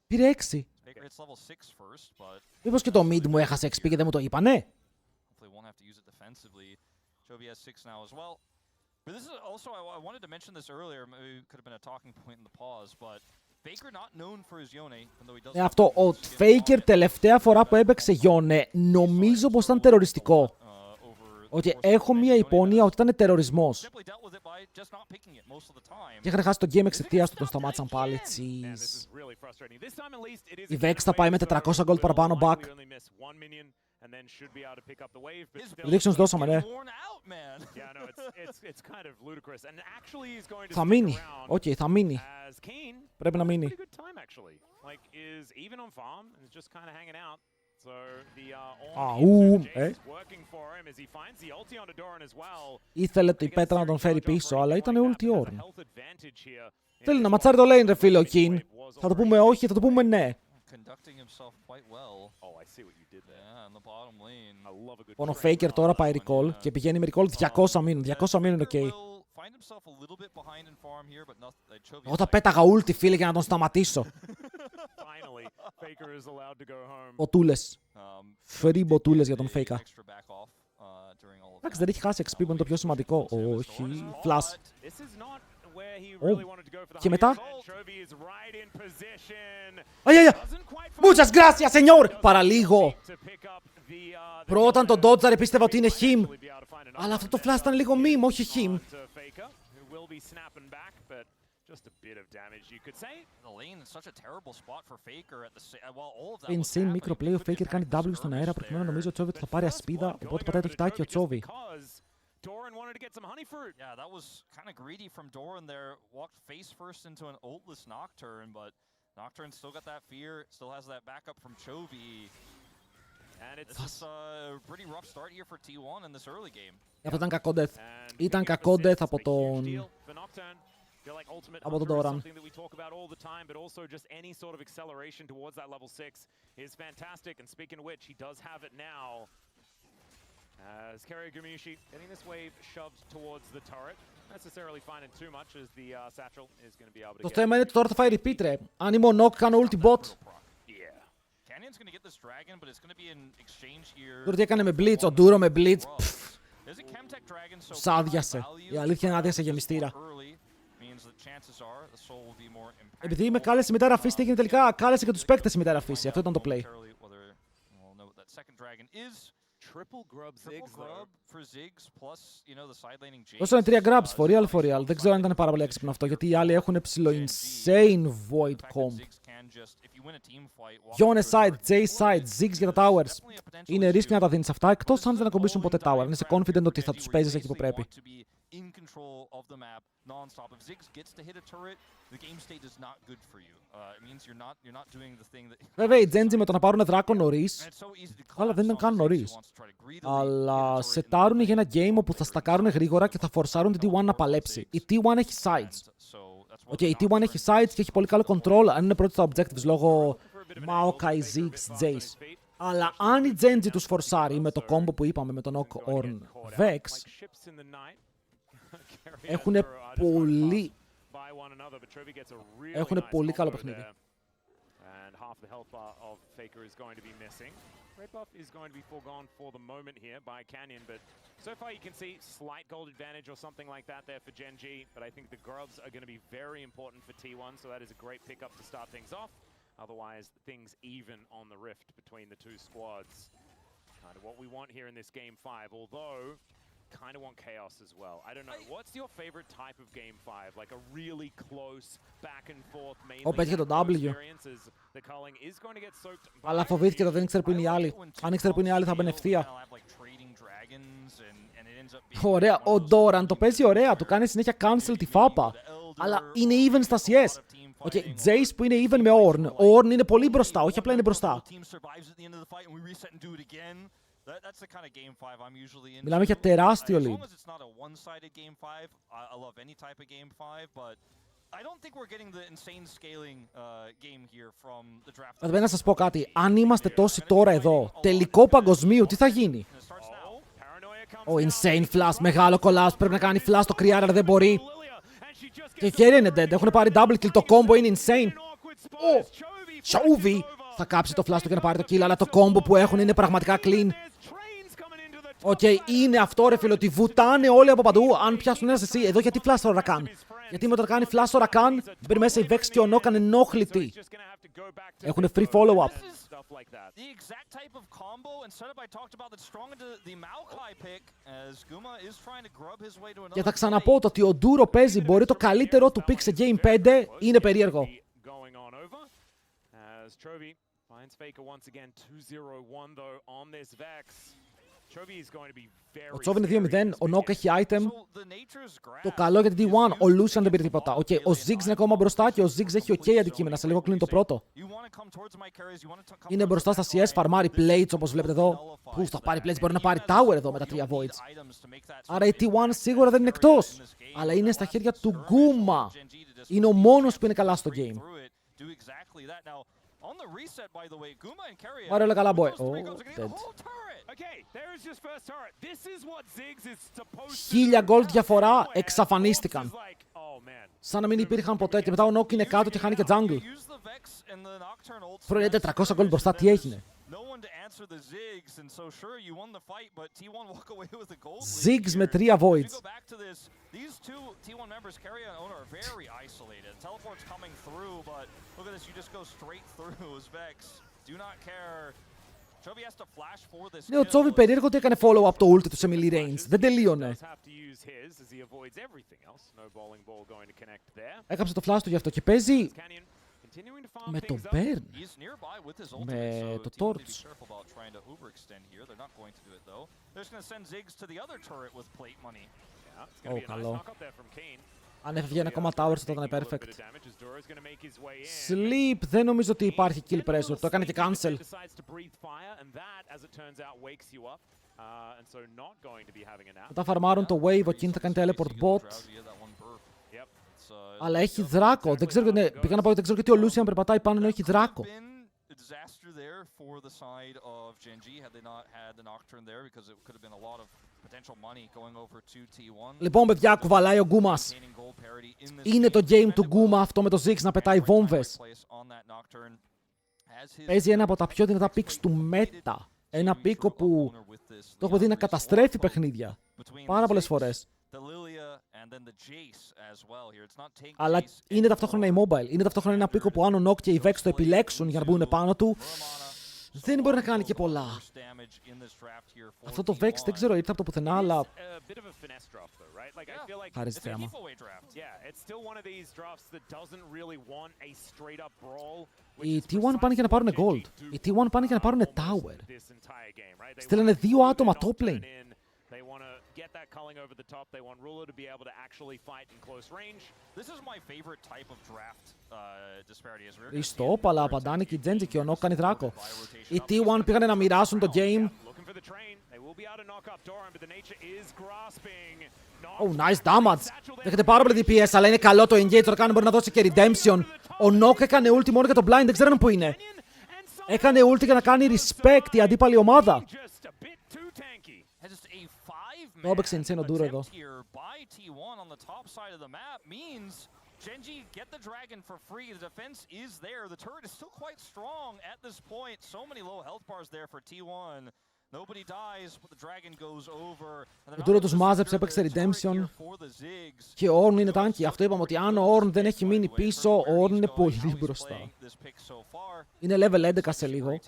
Πήρε 6. Μήπως και το mid μου έχασε XP και δεν μου το είπανε? Αυτό, ο Faker τελευταία φορά που έπαιξε Γιόνε, νομίζω πως ήταν τεροριστικό. Ότι έχω μία υπονοία ότι ήταν τερορισμός. Και είχαν χάσει το game εξαιτίας του, τον σταμάτησαν πάλι. Jeez. Η Vex θα πάει με 400 gold παραπάνω back. Predictions δώσαμε, ναι. Θα μείνει. Οκ, θα μείνει. Πρέπει να μείνει. Ήθελε η πέτρα να τον φέρει πίσω, αλλά ήταν ulti Ornn. Θέλει να ματσάρει το lane, ρε φίλε, ο King. Θα το πούμε όχι, θα το πούμε ναι. Ο Faker τώρα πάει recall και πηγαίνει με recall 200 μήνων. 200 μήνων είναι ok. Εγώ θα πέταγα ulti, φίλε, για να τον σταματήσω. Μποτούλες. Free μποτούλες για τον Faker. Εντάξει, δεν έχει χάσει XP που είναι το πιο σημαντικό. Όχι. Flash. Και μετά. Muchas gracias, señor! Παραλίγο. Πρώτα τον Dodger πίστευα ότι είναι him. Αλλά αυτό το flash ήταν λίγο meme, όχι him. Insane microplay, ο Faker κάνει W στον αέρα προκειμένου να νομίζω ο Chovy θα πάρει ασπίδα, οπότε πατάει το χιτάκι ο Chovy. Doran wanted to get some honey fruit. Yeah, that was kind of greedy from Doran there. Walked face first into an ultless Nocturne, but Nocturne still got that fear, still has that backup from Chovy. And it's a pretty rough start here for T1 in this early game. Αυτό ήταν κακό death. Ήταν κακό death από τον... από τον Doran. Something that we talk about all the time, but also just any sort of acceleration towards that level 6 is fantastic. And speaking of which, he does have it now. As Skirmishing getting this wave shoved towards the turret. Necessarily finding too much as the satchel is going to be able to. Το θέμα είναι ότι τώρα θα φάει repeat, ρε. Αν είμαι ο Nock, κάνω ulti bot. Τώρα τι έκανε με Blitz, ο Duro με Blitz. Σ' άδειασε. Η αλήθεια είναι άδειασε γεμιστήρα. Επειδή με κάλεσε η μητέρα φύση, τι έγινε τελικά, κάλεσε και τους παίκτες η μητέρα φύση. Αυτό ήταν το play. Δώσανε 3 grabs, for real. Δεν ξέρω αν ήταν πάρα πολύ έξυπνο αυτό, γιατί οι άλλοι έχουν ψηλό insane void comp. Yone side, J side, Ziggs για τα towers. Είναι ρίσκο να τα δίνεις αυτά, εκτός αν δεν ακομπήσουν ποτέ tower. Είναι σε confident ότι θα τους παίζεις εκεί που πρέπει. Βέβαια η Genji με το να πάρουν δράκο νωρίς, αλλά δεν ήταν καν νωρίς. Αλλά σετάρουν για ένα game όπου θα στακάρουν γρήγορα και θα φορσάρουν την T1 να παλέψει. Η T1 έχει sides. Η T1 έχει sides και έχει πολύ καλό control αν είναι πρώτη στα objectives λόγω Maokai, Ziggs, Jace. Αλλά αν η Genji τους φορσάρει με το combo που είπαμε με τον Ock Ornn Vex, έχουν πολύ καλό παιχνίδι. Red buff is going to be foregone for the moment here by Canyon, but so far you can see slight gold advantage or something like that there for Genji, but I think the grubs are going to be very important for T1, so that is a great pickup to start things off. Otherwise, things even on the rift between the two squads. Kind of what we want here in this game 5, although kind of want chaos as well. I don't know. What's your favorite type of game 5? Like a really close back and forth mainly experiences. The culling is going to get soaked. Αλλά φοβήθηκε ότι δεν ήξερε που είναι οι άλλοι. Αν ήξερε που είναι οι άλλοι θα μπαινε ευθεία. Ωραία, ο Doran το παίζει ωραία, του κάνει συνέχεια cancel τη φάπα. Αλλά είναι even στα CS. Jace που είναι even με Ornn. Ο Ornn είναι πολύ μπροστά, όχι απλά είναι μπροστά. Μιλάμε για τεράστιο lead. Πρέπει να σας πω κάτι. Αν είμαστε τόσοι τώρα εδώ, τελικό παγκοσμίου, τι θα γίνει? Ο insane flash, μεγάλο collapse. Πρέπει να κάνει flash το Kriar, αλλά δεν μπορεί. Και χέρι είναι dead. Έχουν πάρει double kill. Το combo είναι insane. Chovy θα κάψει το flash του και να πάρει το kill, αλλά το combo που έχουν είναι πραγματικά clean. Οκ, είναι αυτό ρε φίλε, ότι βουτάνε όλοι από παντού. Αν πιάσουν ένα εσύ, εδώ γιατί φλάσσα ο Ρακάν. Γιατί με το να κάνει φλάσσα ο Ρακάν, μπαίνει μέσα η Vex και ο Νόκαν ενόχλητοι. Έχουν free follow-up. Και θα ξαναπώ το ότι ο Ντούρο παίζει μπορεί το καλύτερο του pick σε Game 5 είναι περίεργο. Ο Τσόβι είναι 2-0, ο Νόκ έχει item. Το καλό για την D1, ο Λούσιαν δεν πήρε τίποτα. Okay, ο Ziggs είναι ακόμα μπροστά και ο Ziggs έχει ok αντικείμενα. Σε λίγο κλείνει το πρώτο. Είναι μπροστά στα CS, φαρμάρει plates όπως βλέπετε εδώ. Πού θα πάρει plates, μπορεί να πάρει tower εδώ με τα 3 voids. Άρα η T1 σίγουρα δεν είναι εκτός. Αλλά είναι στα χέρια του Γκούμα. Είναι ο μόνος που είναι καλά στο game. Άρα όλα καλά, boy. Dead. 1000 gold διαφορά εξαφανίστηκαν. Σαν να μην υπήρχαν ποτέ. Και μετά ο Νόκ είναι κάτω και χάνει και jungle. Πρώτα είναι 400 gold μπροστά, τι έγινε. Ziggs με 3 voids. Ναι, ο Τσόβι περίεργο ότι έκανε follow-up το ult του σε melee range. Δεν τελείωνε. Έκαψε το flash του γι' αυτό και παίζει με το Burn. Με το Torch. Ω, καλό. Αν έφευγε ένα ακόμα tower θα ήταν perfect. Sleep, δεν νομίζω ότι υπάρχει kill pressure. Το έκανε και cancel. Μετά φαρμάρουν το wave, ο King θα κάνει teleport bot. Αλλά έχει δράκο. Δεν ξέρω, πήγα να πω ότι δεν ξέρω γιατί ο Lucian περπατάει πάνω ενώ έχει δράκο. Λοιπόν, παιδιά, κουβαλάει ο Γκούμας. Είναι το game του Γκούμα αυτό με το Ziggs να πετάει βόμβες. Παίζει ένα από τα πιο δυνατά picks του Meta. Ένα πίκο που το έχω δει να καταστρέφει παιχνίδια πάρα πολλές φορές. Αλλά είναι ταυτόχρονα immobile. Είναι ταυτόχρονα ένα πίκο που αν ο Νόκ και η Vex το επιλέξουν για να μπουν πάνω του, δεν μπορεί να κάνει και πολλά. Αυτό το Vex δεν ξέρω, ήρθε από το πουθενά, αλλά χάρη θέαμα. Οι T1 πάνε για να πάρουν gold. Οι T1 πάνε για να πάρουν tower. Στέλνανε 2 άτομα top lane. Get that culling over the top. They want Ruler to be able to actually fight in close range. This is my favorite type of draft disparity. Stop, αλλά απαντάνε και η Genji και ο Νόκ κάνει δράκο. Οι T1 πήγανε να μοιράσουν το game. Oh, nice damage. Δέχεται πάρα πολύ DPS, αλλά είναι καλό το engage. Τώρα κάνει μπορεί να δώσει και redemption. Ο Νόκ έκανε ulti μόνο για το blind, δεν ξέρουν που είναι. Έκανε ulti για να κάνει respect η αντίπαλη ομάδα. Το έπαιξε insane ο Ντούρο εδώ. Genji get the dragon for free. The defense is there. The turret is still quite strong at this point. So many low health bars there for T1. Nobody dies, but the dragon goes over. Ο Ντούρο τους μάζεψε, έπαιξε redemption. Και ο Ornn είναι tanky. Αυτό είπαμε ότι αν ο Ornn δεν έχει μείνει πίσω, ο Ornn είναι πολύ μπροστά. Είναι level 11 σε λίγο.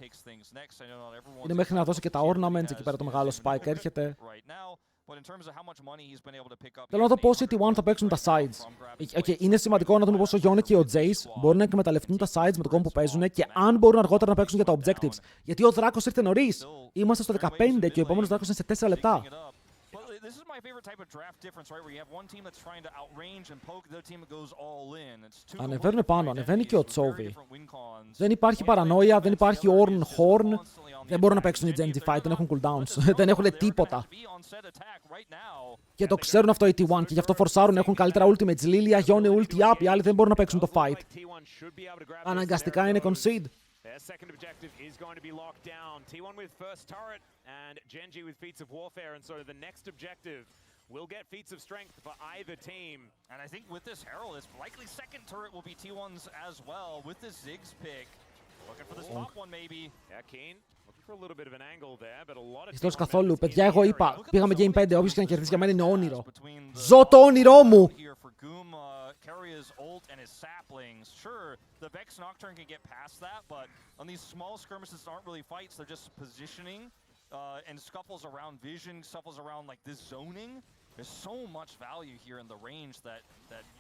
Είναι μέχρι να δώσει και τα ornaments. Εκεί πέρα το μεγάλο spike έρχεται. Θέλω να δω πόσοι T1 θα παίξουν τα sides. Okay, είναι σημαντικό να δούμε πόσο ο Yone και ο Jace μπορούν να εκμεταλλευτούν τα sides με το κόμμα που παίζουν και αν μπορούν αργότερα να παίξουν για τα objectives. Γιατί ο Δράκος ήρθε νωρίς. Είμαστε στο 15 και ο επόμενος Δράκος είναι σε 4 λεπτά. Ανεβαίνουν πάνω, ανεβαίνει και ο Τσόβι. Δεν υπάρχει παρανόια, δεν υπάρχει Ornn Horn. Δεν μπορούν να παίξουν οι Genji fight, δεν έχουν cooldowns. Δεν έχουν τίποτα. Και το ξέρουν αυτό οι T1 και γι' αυτό φορσάρουν, έχουν καλύτερα ultimates. Lilia, Yone, ulti up, οι άλλοι δεν μπορούν να παίξουν το fight. Αναγκαστικά είναι concede. Their second objective is going to be locked down. T1 with first turret and Genji with feats of warfare, and so the next objective will get feats of strength for either team. And I think with this Herald, it's likely second turret will be T1's as well with this Ziggs pick. Looking for this top one maybe. Yeah, Keen looking Έχεις δώσει καθόλου. Παιδιά, εγώ είπα, πήγαμε Game 5, όποιος και να κερδίσει για μένα είναι όνειρο. Ζω το όνειρό μου! And scuffles around vision, scuffles around like this zoning. There's so much value here in the range that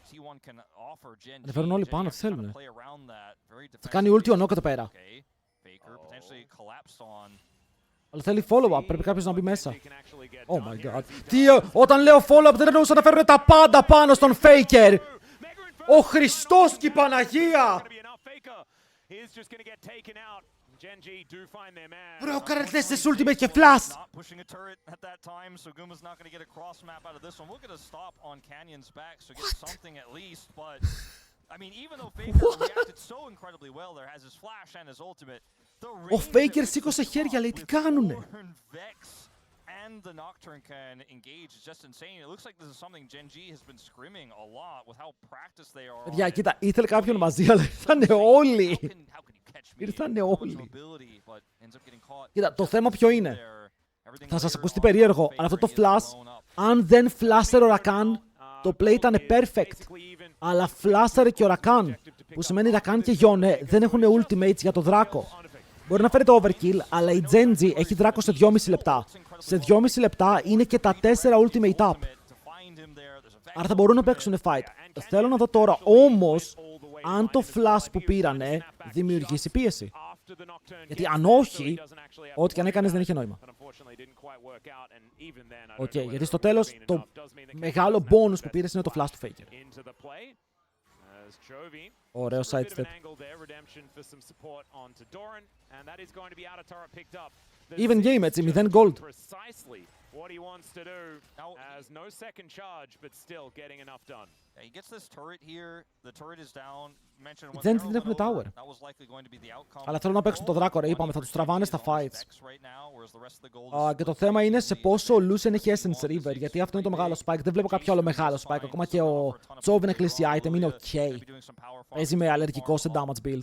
T1 can offer Gen G. Φέρουν όλοι πάνω, τι θέλουνε. Play around that very Θα κάνει ulti ο Νόκ εδώ πέρα. Faker potentially collapsed on. Αλλά θέλει follow-up, πρέπει κάποιος να μπει μέσα. Oh my god. Τι, όταν λέω follow-up δεν εννοούσα να φέρουν τα πάντα πάνω στον Faker. Ο Χριστός και η Παναγία. Βρε, ο Καρατές ultimate και flash. Ο Faker σήκωσε χέρια, λέει, τι κάνουνε. And the Nocturne can engage. It's just insane. It looks like this is something Gen G has been screaming a lot with how practiced they are. Παιδιά, κοίτα, ήθελε κάποιον μαζί, αλλά ήρθανε όλοι. Ήρθανε όλοι. Κοίτα, το θέμα ποιο είναι. Θα σας ακουστεί περίεργο, αλλά αυτό το flash, αν δεν φλάσερε ο Rakan, το play ήταν perfect. Αλλά φλάσερε και ο Rakan, που σημαίνει Rakan και Yone δεν έχουν ultimates για το δράκο. Μπορεί να φέρει το overkill, αλλά η Gen G έχει δράκο σε 2,5 λεπτά. Σε 2,5 λεπτά είναι και τα 4 ultimate up. Άρα θα μπορούν να παίξουν fight. Θέλω να δω τώρα όμως αν το flash που πήρανε δημιουργήσει πίεση. Γιατί αν όχι, ό,τι και αν έκανες δεν είχε νόημα. Οκ, γιατί στο τέλος το μεγάλο bonus που πήρες είναι το flash του Faker. Ωραίο sidestep. Even game, έτσι, 0 gold. Δεν έχουν tower. Αλλά θέλω να παίξουν το δράκο, ρε, είπαμε, θα τους τραβάνε στα fights. Και το θέμα είναι σε πόσο ο Lucian έχει Essence River, γιατί αυτό είναι το μεγάλο spike. Δεν βλέπω κάποιο άλλο μεγάλο spike. Ακόμα και ο Chov είναι κλείσει item, είναι ok. Παίζει με αλλεργικό σε damage build.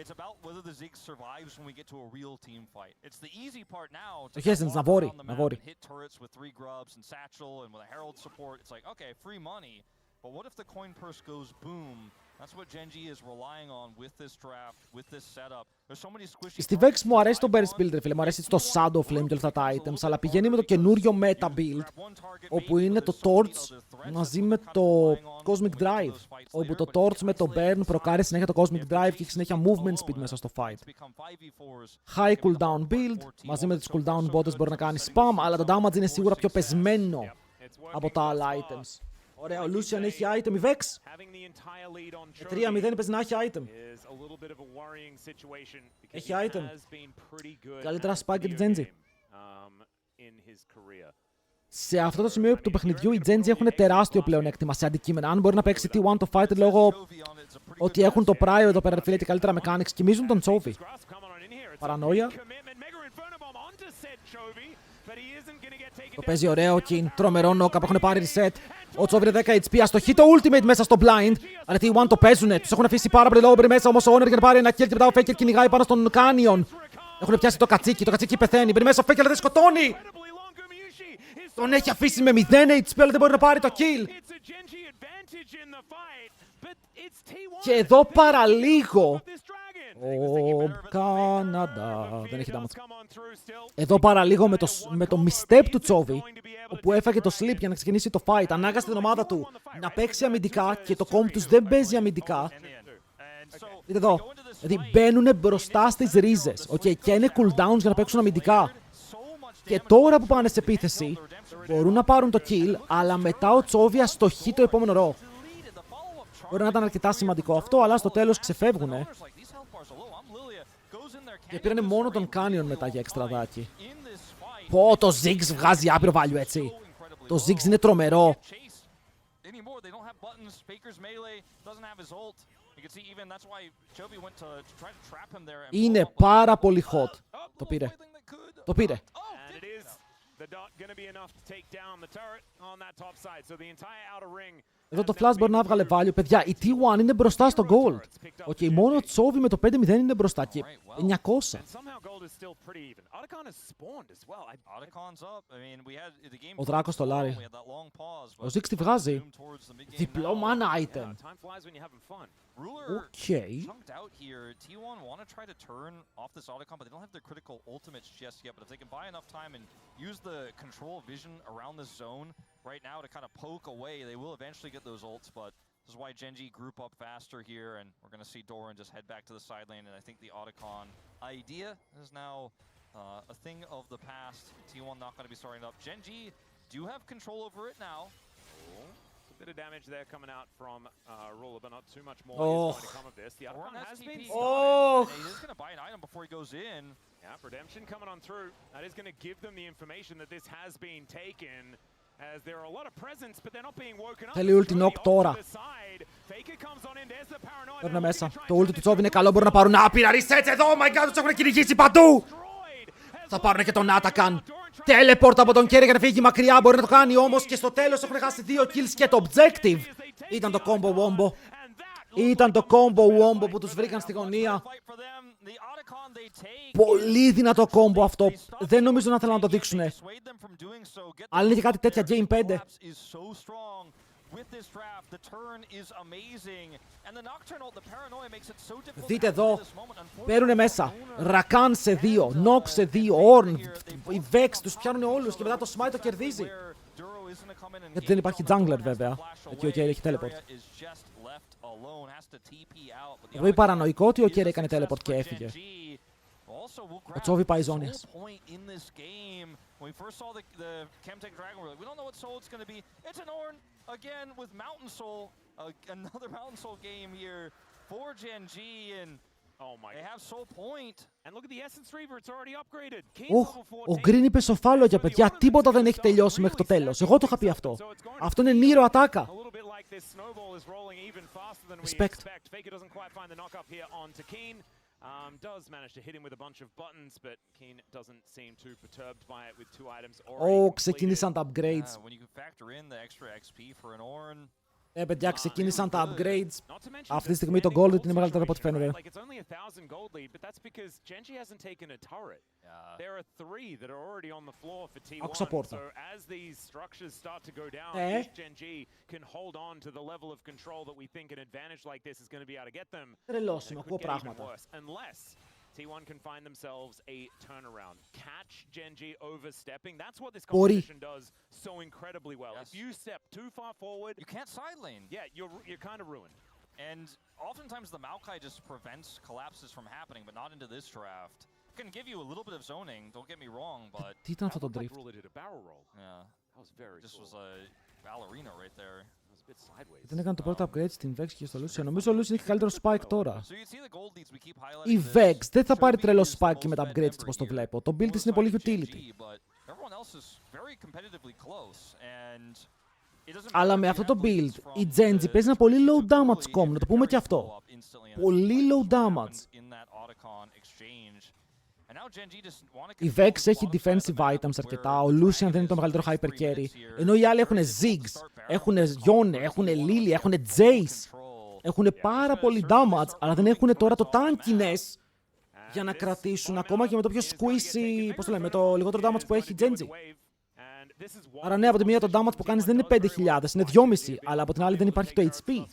It's about whether the Zig survives when we get to a real team fight. It's the easy part now to walk around the map and hit turrets with 3 grubs and satchel and with a herald support. It's like, okay, free money, but what if the coin purse goes boom? That's what Gen G is relying on with this draft, with this setup. There's so many squishy. Στη Vex μου αρέσει το Burst Builder, φίλε. Μου αρέσει το Shadow Flame και όλα αυτά τα items, αλλά πηγαίνει με το καινούριο meta build, όπου είναι το Torch μαζί με το Cosmic Drive. Όπου το Torch με το Burn προκάρει συνέχεια το Cosmic Drive και έχει συνέχεια movement speed μέσα στο fight. High cooldown build, μαζί με τις cooldown bosses μπορεί να κάνει spam, αλλά το damage είναι σίγουρα πιο πεσμένο από τα άλλα items. Ωραία, ο Lucian έχει item, η Vex. 3-0 παίζει να έχει item. Έχει item. Καλύτερα spike και τη Gen G. Σε αυτό το σημείο του παιχνιδιού οι Gen G έχουν τεράστιο πλεονέκτημα σε αντικείμενα. Αν μπορεί να παίξει T1 το fight λόγω ότι έχουν το Prio εδώ πέρα, φίλε, και καλύτερα mechanics, κοιμίζουν τον Chovy. Παρανόια. Το παίζει ωραίο, Kin. Τρομερό knock-up, έχουν πάρει reset. Ο Chovy είναι 10 HP, αστοχεί το ultimate μέσα στο blind. Αλλά T1 το παίζουνε, τους έχουν αφήσει πάρα πολύ low μέσα, όμως ο Honor για να πάρει ένα kill και μετά ο Faker κυνηγάει πάνω στον Canyon. Έχουν πιάσει το κατσίκι πεθαίνει, μπαίνει μέσα ο Faker αλλά δεν σκοτώνει. Τον έχει αφήσει με 0 HP, αλλά δεν μπορεί να πάρει το kill. Και εδώ παραλίγο ο Καναδά δεν έχει damage. Εδώ παραλίγο με το misstep του Chovy, όπου έφαγε το sleep για να ξεκινήσει το fight, ανάγκασε την ομάδα του να παίξει αμυντικά και το comp τους δεν παίζει αμυντικά. Δείτε εδώ, δηλαδή μπαίνουνε μπροστά στις ρίζες, okay, και είναι cooldowns για να παίξουν αμυντικά. Και τώρα που πάνε σε επίθεση, μπορούν να πάρουν το kill, αλλά μετά ο Chovy αστοχεί το επόμενο ρο. Μπορεί να ήταν αρκετά σημαντικό αυτό, αλλά στο τέλος ξεφεύγουνε. Και πήρανε μόνο τον Canyon μετά για εξτραδάκι. Πω, το Ziggs βγάζει άπειρο value, έτσι. Το Ziggs είναι τρομερό. Είναι πάρα πολύ hot. Το πήρε. Το πήρε. Εδώ το Flash μπορεί να βγάλε value. Παιδιά, η T1 είναι μπροστά στο Gold. Οκ, μόνο ο Τσόβι με το 5-0 είναι μπροστά και 900. Ο Δράκος στο Λάρι. Ο Ziggs τη βγάζει. Διπλό mana item. Οκ. Chunked out here. T1 want to try to turn off this Otacon, but they don't have their critical ultimates just yet. But if they can buy enough time and use the control vision around this zone right now to kind of poke away, they will eventually get those ults. But this is why Genji group up faster here, and we're going to see Doran just head back to the side lane. And I think the Otacon idea is now a thing of the past. T1 not going to be starting up. Genji do have control over it now. Bit of damage there coming out from Ruler, but not too much more Oh. is going to come of this. The Otacon has been Oh. He is going to buy an item before he goes in. Yeah, Redemption coming on through. That is going to give them the information that this has been taken, as there are a lot of presents, but they're not being woken up. Θέλει ulti knock τώρα. Faker comes on in, there's the paranoia. Παίρνω μέσα. Το ulti του Τσόβι είναι καλό, μπορούν να πάρουν άπειρα resets εδώ. Oh my god, τους έχουν κυνηγήσει παντού. Θα πάρουν και τον Atakan. Teleport από τον Kerry για να φύγει μακριά. Μπορεί να το κάνει όμως και στο τέλος έχουν χάσει 2 kills και το objective. Ήταν το combo wombo. Ήταν το combo wombo που τους βρήκαν στη γωνία. Πολύ δυνατό combo αυτό. Δεν νομίζω να θέλουν να το δείξουνε. Αλλά είναι και κάτι τέτοια Game 5. Δείτε εδώ, παίρνουνε μέσα, Rakan σε 2, Nox σε 2, Ornn, οι Vex τους πιάνουν όλους και μετά το Smite το κερδίζει. Γιατί δεν υπάρχει jungler βέβαια, εκεί ο Kerry έχει teleport. Εγώ είμαι παρανοϊκό ότι ο Kerry έκανε teleport και έφυγε. Ο Τσόβι πάει ζώνιας. When we first saw the Chemtech Dragon, we're like, we don't know what soul it's going to be. It's an Ornn, again, with Mountain Soul. Another Mountain Soul game here for Genji, and they have Soul Point. And look at the Essence Reaver, it's already upgraded. Ο Green είπε σοφάλογια, παιδιά, τίποτα δεν έχει τελειώσει μέχρι το τέλος. Εγώ το είχα πει αυτό. Αυτό είναι Νίρο Ατάκα. Respect. Faker doesn't quite find the knock up here onto Keen. Does manage to hit him with a bunch of buttons, but Keen doesn't seem too perturbed by it with 2 items already. Ξεκίνησαν τα upgrades. When you factor in the extra XP for an Ornn. Παιδιά, ξεκίνησαν τα upgrades. Αυτή τη στιγμή το gold είναι μεγαλύτερο από ό,τι φαίνεται. Άκουσα πόρτα. Τρελός είμαι, ακούω πράγματα. T1 can find themselves a turnaround. Catch Genji overstepping. That's what this Μπορεί. competition does so incredibly well. If you step too far forward, You can't side lane. yeah, you're kind of ruined. And oftentimes the Maokai just prevents collapses from happening, but not into this draft. Can give you a little bit of zoning, don't get me wrong, but Τι ήταν αυτό το drift? Ruler did a barrel roll. yeah, That was very just cool. was a ballerina right there. It was a bit sideways. Δεν έκανε το πρώτο upgrade στην Vex και στο Lucian. Νομίζω ο Lucian έχει καλύτερο spike τώρα. So you see the gold leads we keep highlighting. Η Vex δεν θα πάρει τρελό spike και με τα upgrades όπως το βλέπω. Το build της είναι πολύ utility. Αλλά με αυτό το build, η Genji παίζει ένα πολύ low damage comp, να το πούμε και αυτό. Πολύ low damage. Η Vex έχει defensive items αρκετά, ο Lucian δεν είναι το μεγαλύτερο hyper carry, ενώ οι άλλοι έχουν Ziggs, έχουν Yone, έχουν Lily, έχουν Jace. Έχουν πάρα πολύ damage, αλλά δεν έχουν τώρα το tankiness για να κρατήσουν ακόμα και με το πιο squishy, πώς το λέμε, με το λιγότερο damage που έχει η Genji. Άρα ναι, από τη μία το damage που κάνεις δεν είναι 5.000, είναι 2.500, αλλά από την άλλη δεν υπάρχει το HP.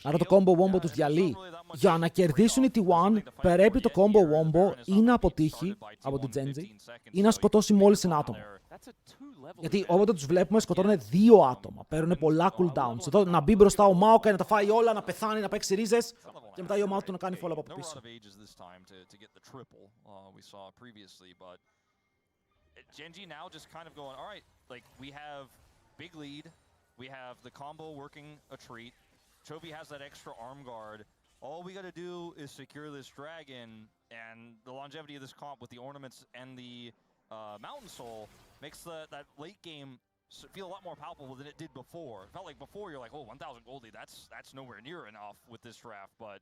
Άρα το combo wombo τους διαλύει. Για να κερδίσουν οι T1, πρέπει το combo wombo ή να αποτύχει από την Genji ή να σκοτώσει μόλις ένα άτομο. Γιατί όποτε τους βλέπουμε σκοτώνουν 2 άτομα, παίρνουν πολλά cooldowns. Εδώ να μπει μπροστά ο Maokai, να τα φάει όλα, να πεθάνει, να παίξει ρίζες και μετά η ομάδα του να κάνει follow από πίσω. Genji now just kind of going, all right, like we have big lead, we have the combo working a treat, Chovy has that extra arm guard, all we gotta do is secure this dragon, and the longevity of this comp with the ornaments and the Mountain Soul makes that late game feel a lot more palpable than it did before. It felt like before you're like, oh, 1,000 gold lead, that's nowhere near enough with this draft, but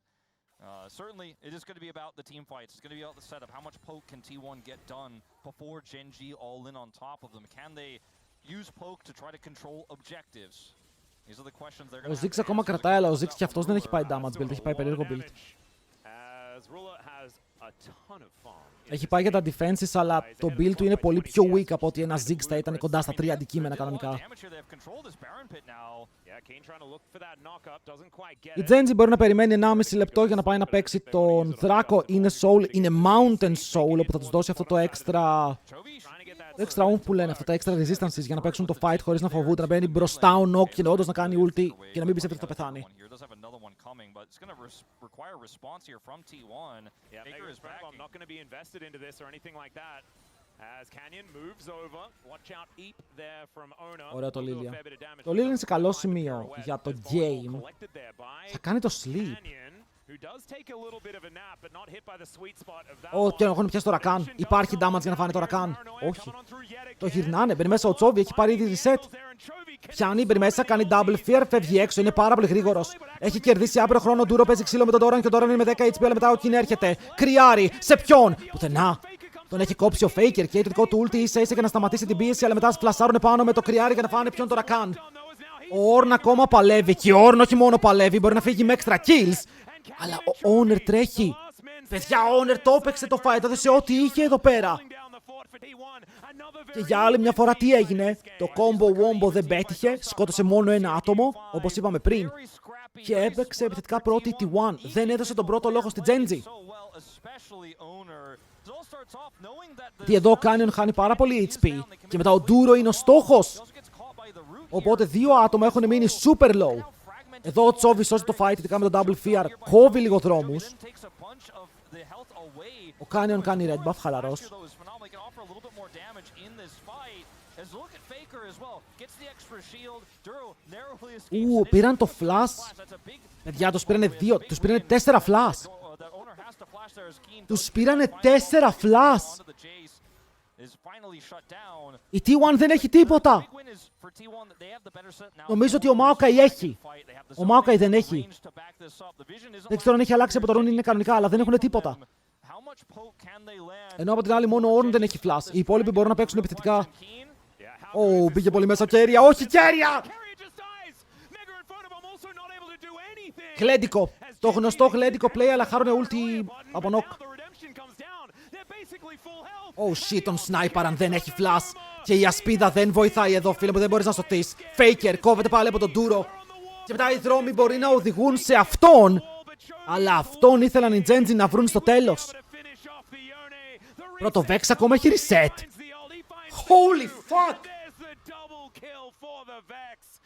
certainly, it is going to be about the team fights. It's going to be about the setup. How much poke can T1 get done before Genji all in on top of them? Can they use poke to try to control objectives? These are the questions they're Ο going to Ziggs ακόμα κρατάει, αλλά ο Ziggs και αυτός δεν έχει πάει damage build, έχει πάει περίεργο build. Έχει πάει για τα defenses, αλλά το build του είναι πολύ πιο weak από ότι ένα Ziggs θα ήταν κοντά στα 3 αντικείμενα κανονικά. Η Genji μπορεί να περιμένει 1,5 λεπτό για να πάει να παίξει τον Δράκο. Είναι Soul, είναι Mountain Soul, όπου θα τους δώσει αυτό το extra oomph που λένε, αυτά τα extra resistances για να παίξουν το fight χωρίς να φοβούνται, να μπαίνει μπροστά ο Nock και όντως να κάνει ulti και να μην πιστεύει ότι θα πεθάνει. Ωραίο το Lilia. Το Lilia είναι σε καλό σημείο για το game. Θα κάνει το sleep. Και έχουν πιάσει το Rakan. Υπάρχει damage για να φάνε το Rakan. Όχι. Το γυρνάνε. Μπαίνει μέσα ο Chovy. Έχει πάρει ήδη reset. Πιάνει, μπαίνει μέσα, κάνει double fear. Φεύγει έξω. Είναι πάρα πολύ γρήγορος. Έχει κερδίσει άπειρο χρόνο. Ντούρο παίζει ξύλο με τον Doran και ο Doran είναι με 10 HP. Αλλά μετά ο Kin έρχεται. Κρυάρει. Σε ποιον? Πουθενά. Τον έχει κόψει ο Faker και το δικό του ulti ίσα ίσα για να σταματήσει την πίεση. Αλλά μετά φλασάρουν πάνω με το κρυάρι για να φάνε ποιον το Rakan. Ο Ornn ακόμα παλεύει. Και ο Ornn όχι μόνο παλεύει. Μπορεί να φύγει με extra kills. Αλλά ο Owner τρέχει. Παιδιά, ο Owner το έπαιξε το fight, έδωσε ό,τι είχε εδώ πέρα. Και για άλλη μια φορά τι έγινε? Το combo wombo δεν πέτυχε, σκότωσε μόνο ένα άτομο, όπως είπαμε πριν. Και έπαιξε επιθετικά πρώτη η T1. Δεν έδωσε τον πρώτο λόγο στη Genji. Τι εδώ ο Canyon χάνει πάρα πολύ HP. Και μετά ο Duro είναι ο στόχος. Οπότε δύο άτομα έχουν μείνει super low. Εδώ ο Chovy σώζει το fight, ειδικά με το double fear, κόβει λίγο δρόμους. Ο Canyon κάνει red buff, χαλαρός. Πήραν το flash. Παιδιά, τους πήρανε 2, τους πήρανε 4 flash. Τους πήρανε 4 flash. Η T1 δεν έχει τίποτα. Νομίζω ότι ο Maokai έχει. Ο Maokai δεν έχει. Δεν ξέρω αν έχει αλλάξει από το Rune, είναι κανονικά, αλλά δεν έχουν τίποτα. Ενώ από την άλλη μόνο ο Ornn δεν έχει flash. Οι υπόλοιποι μπορούν να παίξουν επιθετικά. Πήγε πολύ μέσα ο Keria. Όχι Keria! Γλέντικο. Το γνωστό γλέντικο play, αλλά χάρουνε ulti από knock. Shit, τον sniper δεν έχει flash. Και η ασπίδα δεν βοηθάει εδώ, φίλε μου, δεν μπορείς να σωθείς. Faker, κόβεται πάλι από τον Duro. Και μετά οι δρόμοι μπορεί να οδηγούν σε αυτόν. Αλλά αυτόν ήθελαν οι Genji να βρουν στο τέλος. Πρώτο Vex ακόμα έχει reset. Holy fuck!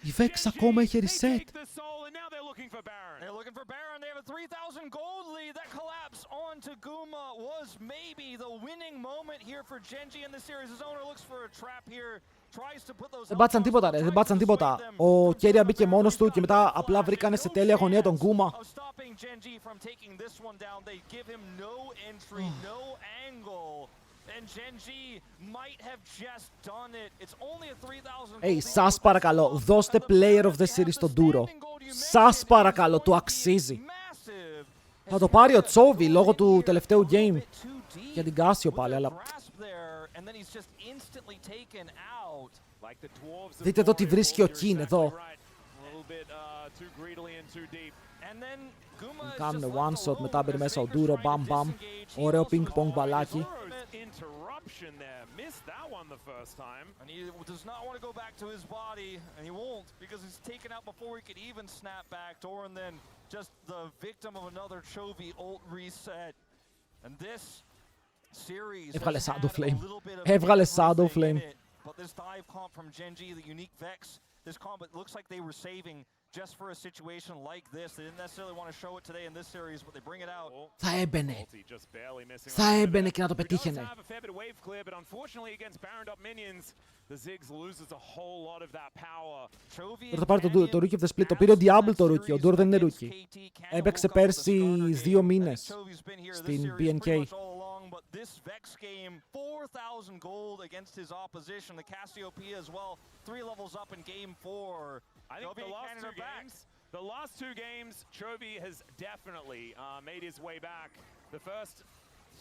Η Vex ακόμα έχει reset. They're looking for Baron. They have a 3,000 gold lead. That collapse onto Guma was maybe the winning moment here for Genji in the series. His owner looks for a trap here. Tries to put those. Δεν πάτησαν τίποτα, ρε. Δεν πάτησαν τίποτα. Ο Keria μπήκε μόνος του και μετά απλά βρήκανε σε τέλεια αγωνία τον Guma. Σας παρακαλώ, δώστε Player of the Series στον Duro. Σας παρακαλώ, το αξίζει. Θα το πάρει ο Chovy λόγω του τελευταίου game. Για την Casio πάλι, αλλά... Δείτε εδώ τι βρίσκει ο Kin, εδώ. Κάνουν one shot, μετά μπαίνει μέσα ο Duro, μπαμ μπαμ. Ωραίο ping pong μπαλάκι. Missed that one the first time. And he does not want to go back to his body, and he won't, because he's taken out before he could even snap back. Doran then just the victim of another Chovy ult reset. And this series Έβγαλε has had Shadow a Flame. little bit of Έβγαλε Shadow everything Flame. in it. But this dive comp from Genji, the unique Vex, this comp, it looks like they were saving just for a situation like this. They didn't necessarily want to show it today in this series, but they bring it out. Θα έμπαινε. Θα έμπαινε και να το πετύχαινε. Τώρα θα πάρει το Rookie of the Split. Το πήρε ο Diablo το Rookie. Ο Duro δεν είναι Rookie. Έπαιξε πέρσι 2 μήνες στην BNK. But this Vex game, 4,000 gold against his opposition. The Cassiopeia as well, 3 levels up in game 4. I think the last two games, Chovy has definitely made his way back. The first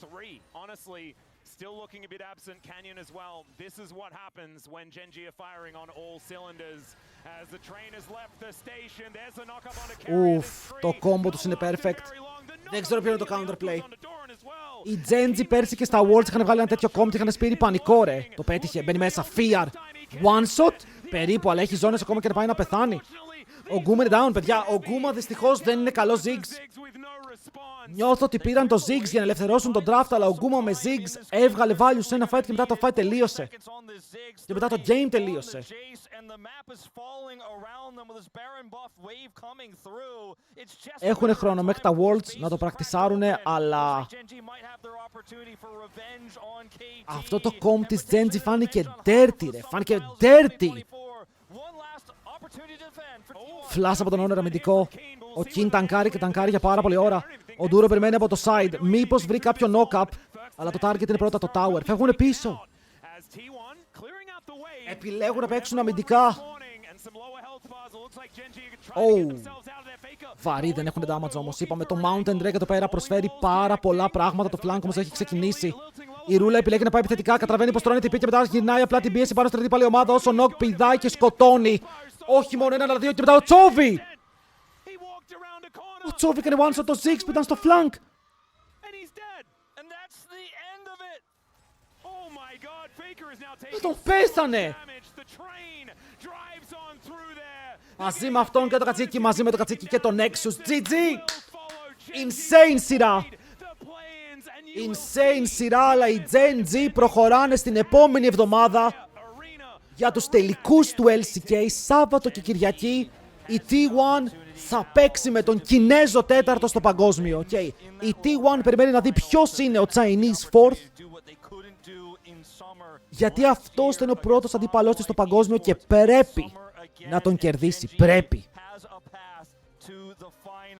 3, honestly, Still looking a bit absent, Canyon as well. This is what happens when Genji are firing on all cylinders. As the train has left the station, there's a knock up on the carry. Ουφ, το κόμπο τους είναι perfect. Δεν ξέρω ποιο είναι το counterplay. Οι Genji πέρσι και στα Worlds είχαν βγάλει ένα τέτοιο κόμπο και είχαν σπείρει πανικό, ρε. Το πέτυχε, μπαίνει μέσα, fear. One shot, περίπου, αλλά έχει ζώνες ακόμα και να πάει να πεθάνει. Ο Γκούμα είναι down, παιδιά. Ο Γκούμα δυστυχώς δεν είναι καλό Ziggs. Νιώθω ότι πήραν το Ziggs για να ελευθερώσουν τον draft, αλλά ο Γκούμα με Ziggs έβγαλε value σε ένα fight και μετά το fight τελείωσε. Και μετά το game τελείωσε. Έχουν χρόνο μέχρι τα Worlds να το πρακτισάρουνε, αλλά αυτό το comp της Genji φάνηκε dirty, ρε. Φάνηκε dirty. Φλάς από τον όνειρο αμυντικό. Ο King τανκάρει και τανκάρει για πάρα πολλή ώρα. Ο Ντούρο περιμένει από το side. Μήπως βρει κάποιο knock-up. Αλλά το target είναι πρώτα το tower. Φεύγουν πίσω. Επιλέγουν να παίξουν αμυντικά. Βαρύ, δεν έχουν damage όμως. Είπαμε το Mountain Drake εδώ πέρα προσφέρει πάρα πολλά πράγματα. Το flank όμως έχει ξεκινήσει. Η Ρούλα επιλέγει να πάει επιθετικά. Καταλαβαίνει πως τρώνε TP και μετά γυρνάει απλά την πίεση πάνω στην αντίπαλη ομάδα. Όσο Νοκ πηδάει και σκοτώνει. Όχι μόνο ένα, αλλά δύο και μετά ο Τσόβι! Ο Τσόβι έκανε one shot το Ziggs που ήταν στο flank. Τον πέθανε! Μαζί με αυτόν και το κατσίκι, μαζί με το κατσίκι και το Nexus. GG! Insane σειρά! Insane σειρά, αλλά οι Gen G προχωράνε στην επόμενη εβδομάδα για τους τελικούς του LCK, Σάββατο και Κυριακή. Η T1 θα παίξει με τον Κινέζο τέταρτο στο παγκόσμιο. Okay. Η T1 περιμένει να δει ποιος είναι ο Chinese fourth, γιατί αυτός είναι ο πρώτος αντίπαλός της στο παγκόσμιο και πρέπει να τον κερδίσει. Πρέπει.